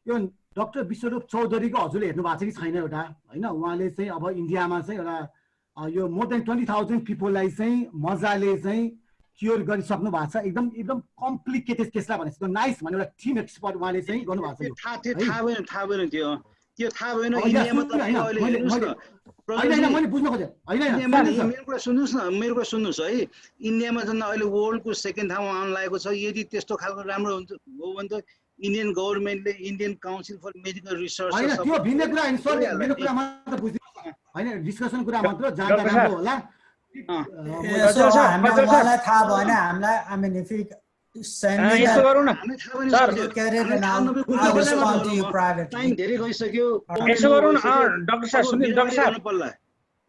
यो डाक्टर विश्वरूप चौधरीको हजुरले हेर्नु भएको छ कि छैन एउटा हैन उहाँले चाहिँ अब इन्डियामा चाहिँ एउटा यो मोर देन 20,000 पिपललाई चाहिँ मजाले चाहिँ क्योर गरिसक्नु भएको छ एकदम कम्प्लिकेटेड केसलाई भनेको नाइस भन्ने एउटा टिम एक्सपर्ट उहाँले चाहिँ गर्नु भएको छ थाहा भएन त्यो थाहा भएन इन्डियामा त अहिले मैले बुझ्न खोजे मेरो कुरा सुन्नुस् है इन्डियामा चाहिँ अहिले वर्ल्डको सेकेन्ड ठाउँमा आउन लागेको छ यदि त्यस्तो खालको राम्रो हुन्छ हो भने त इन्डियन गभर्नमेन्टले Indian Council for Medical Research हैन त्यो भिन्न कुरा हैन सर मेरो कुरा मात्र बुझ्दिनु हैन डिस्कसन कुरा मात्र जान्दा राम्रो होला हामीलाई थाहा भएन हामीलाई I mean if you send me यसो गरौँ न sir get it and I'll respond to you privately time धेरै गइसक्यो यसो गरौँ न डाक्टर साहब सुनिल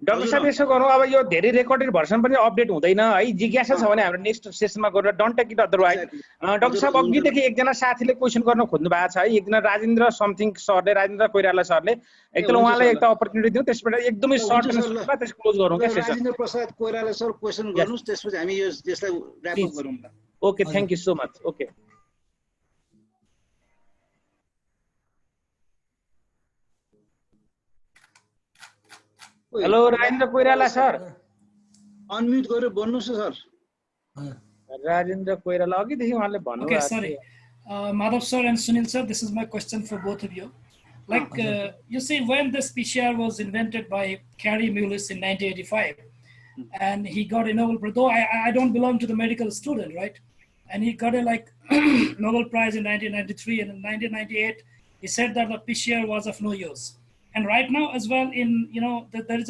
डाक्टर साहब यसो गरौँ अब यो धेरै रेकर्डेड भर्सन पनि अपडेट हुँदैन है जिज्ञासा छ भने हाम्रो नेक्स्ट सेसनमा गरेर don't take it otherwise doctor साहब अघिदेखि एकजना साथीले क्वेसन गर्न खोज्नु भएको छ है एकजना राजेन्द्र समथिङ सरले राजेन्द्र कोइराला सरले एकताल उहाँलाई एक अपर्च्युनिटी दिउँ त्यसबाट एकदमै सर्ट एन्ड स्विटमा त्यस क्लोज गरौँ के session Rajendra Prasad Koirala sir question गर्नुस् त्यसपछि हामी यो यसलाई र्याप अप गरौँ okay thank you so much okay hello Rajendra Koirala sir unmute गरेर बोल्नुस् सर राजेन्द्र कोइराला अघिदेखि उहाँले भन्नु Okay, sorry. Madhav sir and Sunil sir, this is my question for both of you. Like, you see, when this PCR was invented by Carey Mullis in 1985, and he got a Nobel Prize, though I don't belong to the medical student, right? And he got a Nobel Prize in 1993, and in 1998, he said that the PCR was of no use. And right now as well, there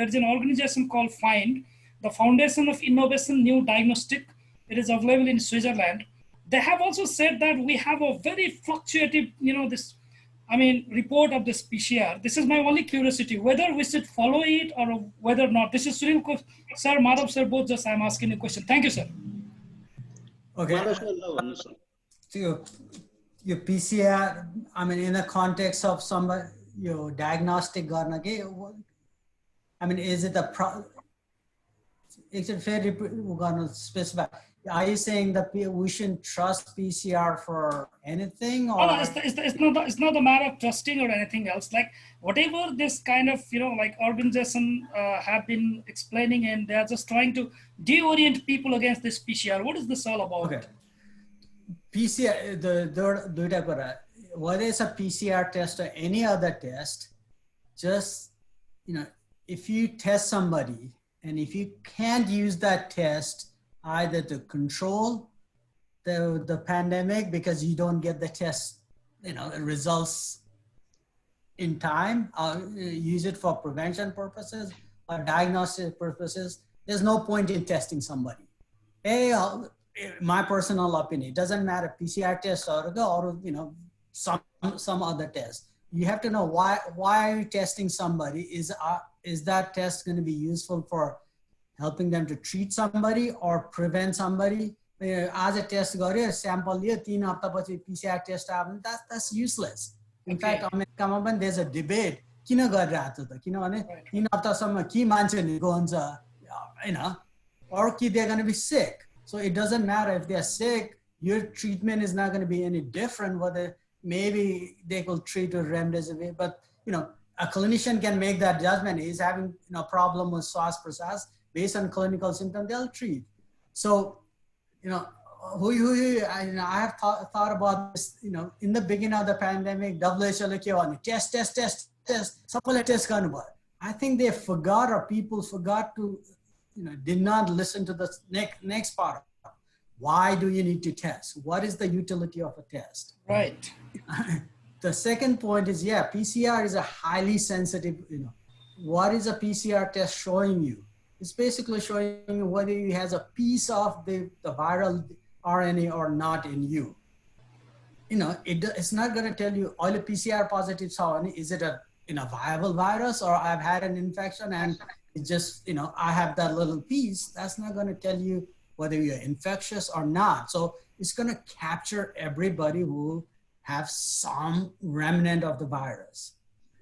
is an organization called FIND, the Foundation of Innovation New Diagnostic. It is available in Switzerland. They have also said that we have a very fluctuative, report of this PCR. This is my only curiosity, whether we should follow it or whether not. This is Sunil sir, Madhav sir, both just I'm asking a question. Thank you, sir. Okay. Your PCR, I mean, in the context of somebody, your diagnostic garna ke, I mean, is it it's a fair specify. Are you saying that we shouldn't trust PCR for anything, or? No, it's not a matter of trusting or anything else. Like whatever this kind of like organization have been explaining, and they are just trying to deorient people against this PCR. What is this all about? Okay. PCR, whether it's a PCR test or any other test, just if you test somebody, and if you can't use that test either to control the pandemic because you don't get the test, results in time, use it for prevention purposes or diagnostic purposes, there's no point in testing somebody. Hey, my personal opinion, it doesn't matter PCR test or some other test. You have to know why are you testing somebody? Is that test going to be useful for helping them to treat somebody or prevent somebody? As a test sample PCR test, that's useless. In fact, there's a debate. Or they're going to be sick. So it doesn't matter if they're sick, your treatment is not going to be any different, whether maybe they will treat with remdesivir, but a clinician can make that judgment. He's having a problem with SARS process based on clinical symptoms, they'll treat. So, I have thought about this, in the beginning of the pandemic, WHO test, test. I think they forgot, or people forgot to, did not listen to the next part. Why do you need to test? What is the utility of a test? Right. The second point is, PCR is a highly sensitive, what is a PCR test showing you? It's basically showing you whether it has a piece of the viral RNA or not in you. It's not going to tell you, all the PCR positive, is it a viable virus, or I've had an infection and it's just, I have that little piece. That's not going to tell you whether you're infectious or not. So it's going to capture everybody who have some remnant of the virus.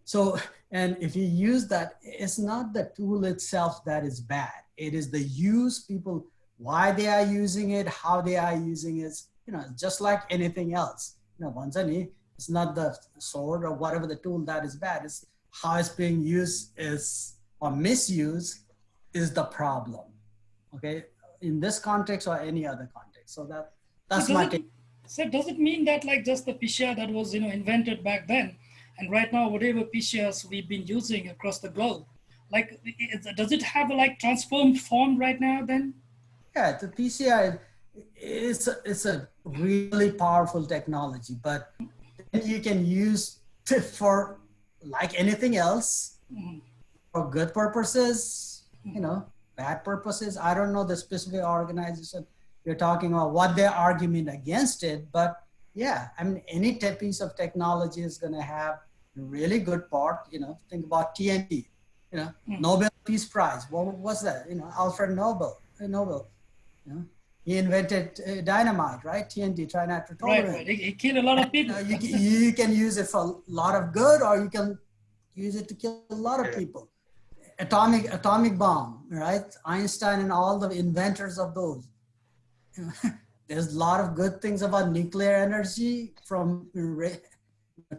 So, and if you use that, it's not the tool itself that is bad. It is the use, people, why they are using it, how they are using it, just like anything else. It's not the sword or whatever the tool that is bad. It's how it's being used or misused is the problem, okay? In this context or any other context. So that's my take. So does it mean that like just the PCR that was invented back then, and right now whatever PCRs we've been using across the globe, like does it have a like transformed form right now then? Yeah, the PCR it's a really powerful technology, but you can use it for like anything else, for good purposes, bad purposes. I don't know the specific organization you're talking about, what their argument against it, but yeah, I mean, any piece of technology is going to have a really good part. Think about TNT, Nobel Peace Prize. What was that? Alfred Nobel. He invented dynamite, right? TNT, trinitrotoluene. Right. He killed a lot of people. You can use it for a lot of good, or you can use it to kill a lot of people. Atomic bomb, right? Einstein and all the inventors of those. There's a lot of good things about nuclear energy, from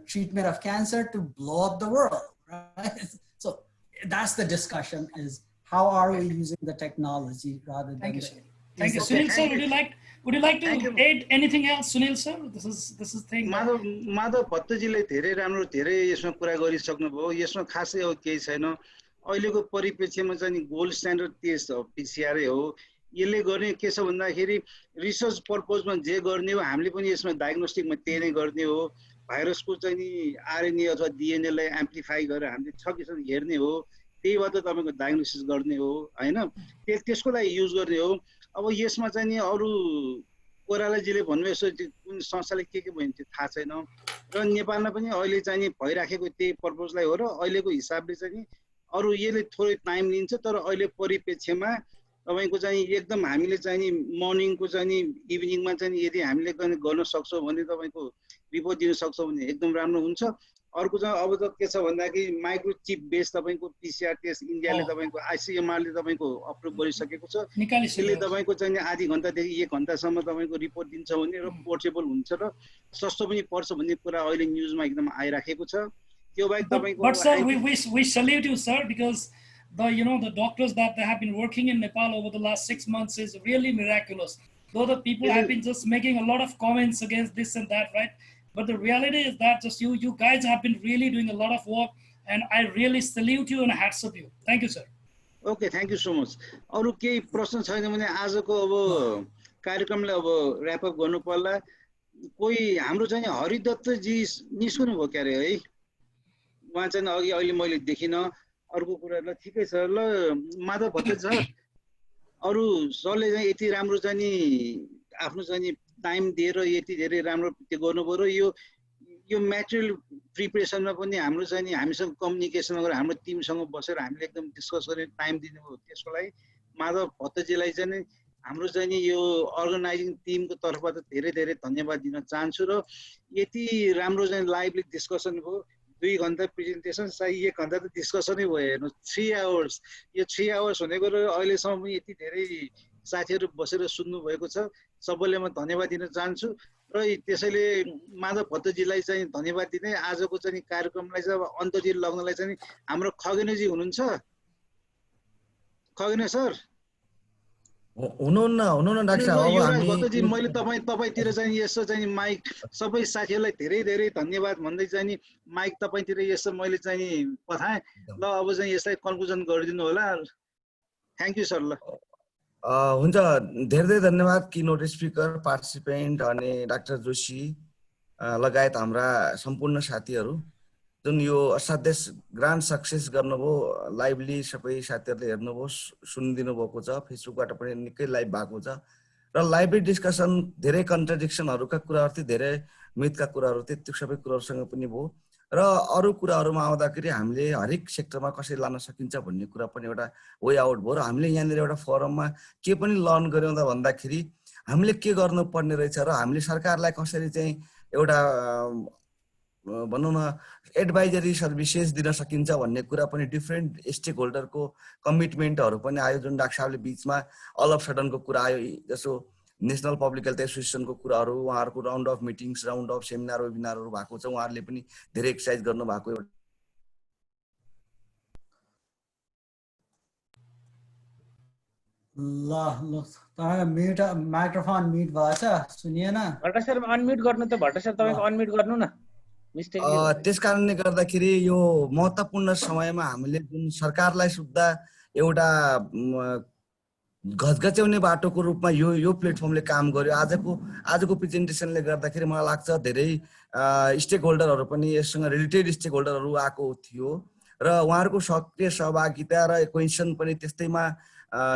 treatment of cancer to blow up the world, right? So that's the discussion, is how are we using the technology rather than. Thank you, sir. Thank you. Sunil sir, would you like to add anything else, Sunil sir? This is thing. Madhav भट्टजीले धेरै राम्रो धेरै यसमा कुरा गरिसक्नुभयो। यसमा खासै अब केही छैन। अहिलेको परिप्रेक्ष्यमा चाहिँ नि गोल्ड स्ट्यान्डर्ड टेस्ट हो, पिसिआर हो। यसले गर्ने के छ भन्दाखेरि रिसर्च पर्पजमा जे गर्ने हो, हामीले पनि यसमा डायग्नोस्टिकमा त्यही नै गर्ने हो। भाइरसको चाहिँ नि आरएनए अथवा डीएनए लाई एम्प्लिफाई गरेर हामीले छ कि छैन हेर्ने हो। त्यहीबाट तपाईको डायग्नोसिस गर्ने हो, हैन? त्यसको लागि युज गर्ने हो। अब यसमा चाहिँ नि अरु कोरालाजीले भन्नुभयो कुन संस्थाले के भन्छ थाहा छैन, र नेपालमा पनि अहिले चाहिँ नि भइराखेको त्यही पर्पजलाई हो, र अहिलेको हिसाबले चाहिँ नि अरु यसले थोरै टाइम लिन्छ, तर अहिले परिप्रेक्ष्यमा तपाईको चाहिँ एकदम हामीले चाहिँ नि मर्निङको चाहिँ नि इभिनिङमा चाहिँ यदि हामीले गर्न सक्छौँ भने तपाईको रिपोर्ट दिन सक्छौँ भने एकदम राम्रो हुन्छ। अर्को चाहिँ अब त के छ भन्दाखेरि माइक्रोचिप बेस तपाईको पीसीआर टेस्ट इन्डियाले तपाईको आईसीएमआरले तपाईको अप्रुभ गरिसकेको छ। यसले तपाईको चाहिँ आधी घण्टादेखि 1 घण्टासम्म तपाईको रिपोर्ट दिन्छ भने र पोर्टेबल हुन्छ र सस्तो पनि पर्छ भन्ने कुरा अहिले न्युजमा एकदम आइराखेको छ। त्यो बाहेक तपाईको But sir, we salute you, sir, because the doctors that have been working in Nepal over the last 6 months is really miraculous. Though the people have been just making a lot of comments against this and that, right? But the reality is that just you guys have been really doing a lot of work, and I really salute you and hats off you. Thank you, sir. Okay, thank you so much. अरु केही प्रश्न छैन भने आजको अब कार्यक्रमलाई अब rap up गर्नु पर्ला। कोही हाम्रो चाहिँ हरिदत्त जी निस्कनु भयो क्यारे है, उहाँ चाहिँ अघि अहिले मैले देखिन। अर्को कुरा ल ठिकै छ ल माधव भट्ट सर, अरु सरले चाहिँ यति राम्रो चाहिँ नि आफ्नो चाहिँ नि टाइम दिएर यति धेरै राम्रो त्यो गर्नुभयो र यो म्याटेरियल प्रिपरेसनमा पनि हाम्रो चाहिँ नि हामीसँग कम्युनिकेसन गरेर हाम्रो टिमसँग बसेर हामीले एकदम डिस्कस गर्ने टाइम दिनुभयो। त्यसको लागि माधव भट्टजीलाई चाहिँ हाम्रो चाहिँ नि यो अर्गनाइजिङ टिमको तर्फबाट धेरै धेरै धन्यवाद दिन चाहन्छु। र यति राम्रो चाहिँ लाइभली डिस्कसन भयो। 2 घण्टा प्रेजेन्टेसन चाहिँ 1 घण्टा त डिस्कसनै भयो। हेर्नु 3 आवर्स, यो 3 आवर्स भनेको र अहिलेसम्म पनि यति धेरै साथीहरू बसेर सुन्नु भएको छ। सबैले म धन्यवाद दिन चाहन्छु। र त्यसैले माधव भट्टजीलाई चाहिँ धन्यवाद दिँदै आजको चाहिँ कार्यक्रमलाई चाहिँ अब अन्ततिर लग्नलाई चाहिँ हाम्रो खगेनजी हुनुहुन्छ। खगेन सर हुनुहुन्न डाक्टर साहब। अब युवराज भट्टजी, मैले तपाईतिर चाहिँ यसो चाहिँ माइक सबै साथीहरूलाई धेरै धेरै धन्यवाद भन्दै चाहिँ नि माइक तपाईतिर यसो मैले चाहिँ पठाएँ। ल अब चाहिँ यसलाई कन्क्लुजन गरिदिनु होला। Thank you sir. ल हुन्छ, धेरै धेरै धन्यवाद किनोट स्पिकर, पार्टिसिपेन्ट अनि डाक्टर जोशी लगायत हाम्रा सम्पूर्ण साथीहरू जुन यो असाध्य ग्रान्ड सक्सेस गर्नुभयो। लाइभली सबै साथीहरूले हेर्नुभयो, सुनिदिनु भएको छ। फेसबुकबाट पनि निकै लाइभ भएको छ र लाइभली डिस्कसन धेरै कन्ट्राडिक्सनहरूका कुराहरू थिए, धेरै मिथका कुराहरू थिए, त्यो सबै कुराहरूसँग पनि भयो। र अरू कुराहरूमा आउँदाखेरि हामीले हरेक सेक्टरमा कसरी लान सकिन्छ भन्ने कुरा पनि एउटा वे आउट भयो। र हामीले यहाँनिर एउटा फोरममा के पनि लर्न गऱ्यौँ त भन्दाखेरि हामीले के गर्नुपर्ने रहेछ र हामीले सरकारलाई कसरी चाहिँ एउटा भनौँ न एडभाइजरी सर्भिसेस दिन सकिन्छ भन्ने कुरा पनि डिफ्रेन्ट स्टेक होल्डरको कमिटमेन्टहरू पनि आयो। जुन डाक्टर साहबले बिचमा अल अफ सडनको कुरा आयो, जसो नेसनल पब्लिक हेल्थ एसोसिएसनको कुराहरू, उहाँहरूको round of meetings, round of seminar वेबिनारहरू भएको छ। उहाँहरूले पनि धेरै एक्सर्साइज गर्नुभएको। ल तपाईँको माइक्रोफोन म्युट भएछ, सुनिएन। भट्ट सर अनम्युट गर्नु त। भट्ट सर तपाईँको अनम्युट गर्नु न। त्यस कारणले गर्दाखेरि यो महत्त्वपूर्ण समयमा हामीले जुन सरकारलाई सुत्दा एउटा घचघच्याउने बाटोको रूपमा यो प्लेटफर्मले काम गर्यो। आजको प्रेजेन्टेसनले गर्दाखेरि मलाई लाग्छ धेरै स्टेक होल्डरहरू पनि यससँग रिलेटेड स्टेक होल्डरहरू आएको थियो र उहाँहरूको सक्रिय सहभागिता र क्वेसन पनि त्यस्तैमा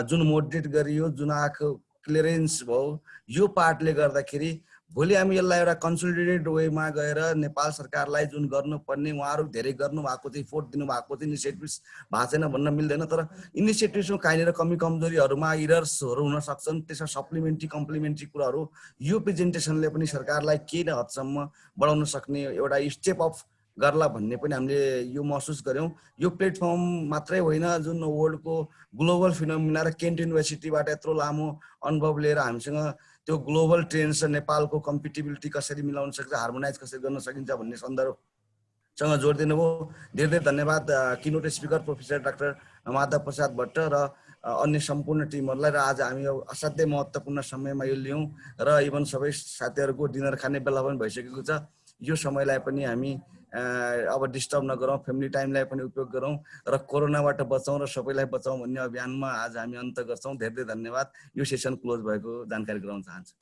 जुन मोडरेट गरियो, जुन आएको क्लियरेन्स भयो, यो पार्टले गर्दाखेरि भोलि हामी यसलाई एउटा कन्सोलिडेटेड वेमा गएर नेपाल सरकारलाई जुन गर्नुपर्ने उहाँहरू धेरै गर्नुभएको थियो, इफोर्ट दिनुभएको थियो, इनिसिएटिभ्स भएको छैन भन्न मिल्दैन। तर इनिसिएटिभ्समा कहीँनिर कमी कमजोरीहरूमा इरर्सहरू हुन सक्छन्। त्यसमा सप्लिमेन्ट्री कम्प्लिमेन्ट्री कुराहरू यो प्रेजेन्टेसनले पनि सरकारलाई केही हदसम्म बढाउन सक्ने एउटा स्टेप अफ गर्ला भन्ने पनि हामीले यो महसुस गऱ्यौँ। यो प्लेटफर्म मात्रै होइन, जुन वर्ल्डको ग्लोबल फिनोमिना र केन्ट युनिभर्सिटीबाट यत्रो लामो अनुभव लिएर हामीसँग त्यो ग्लोबल ट्रेन्ड्स र नेपालको कम्पिटिबिलिटी कसरी मिलाउन सक्छ, हार्मोनाइज कसरी गर्न सकिन्छ भन्ने सन्दर्भसँग जोड दिनुभयो। धेरै धेरै धन्यवाद किनोट speaker professor doctor Madhav Prasad Bhatt र अन्य सम्पूर्ण टिमहरूलाई। र आज हामी असाध्यै महत्त्वपूर्ण समयमा यो लियौँ र इभन सबै साथीहरूको डिनर खाने बेला पनि भइसकेको छ। यो समयलाई पनि हामी अब डिस्टर्ब नगरौँ, फ्यामिली टाइमलाई पनि उपयोग गरौँ र कोरोनाबाट बचाउँ र सबैलाई बचाउँ भन्ने अभियानमा आज हामी अन्त गर्छौँ। धेरै धेरै धन्यवाद। यो सेसन क्लोज भएको जानकारी गराउन चाहन्छु।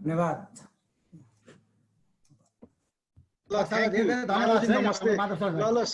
धन्यवाद। ल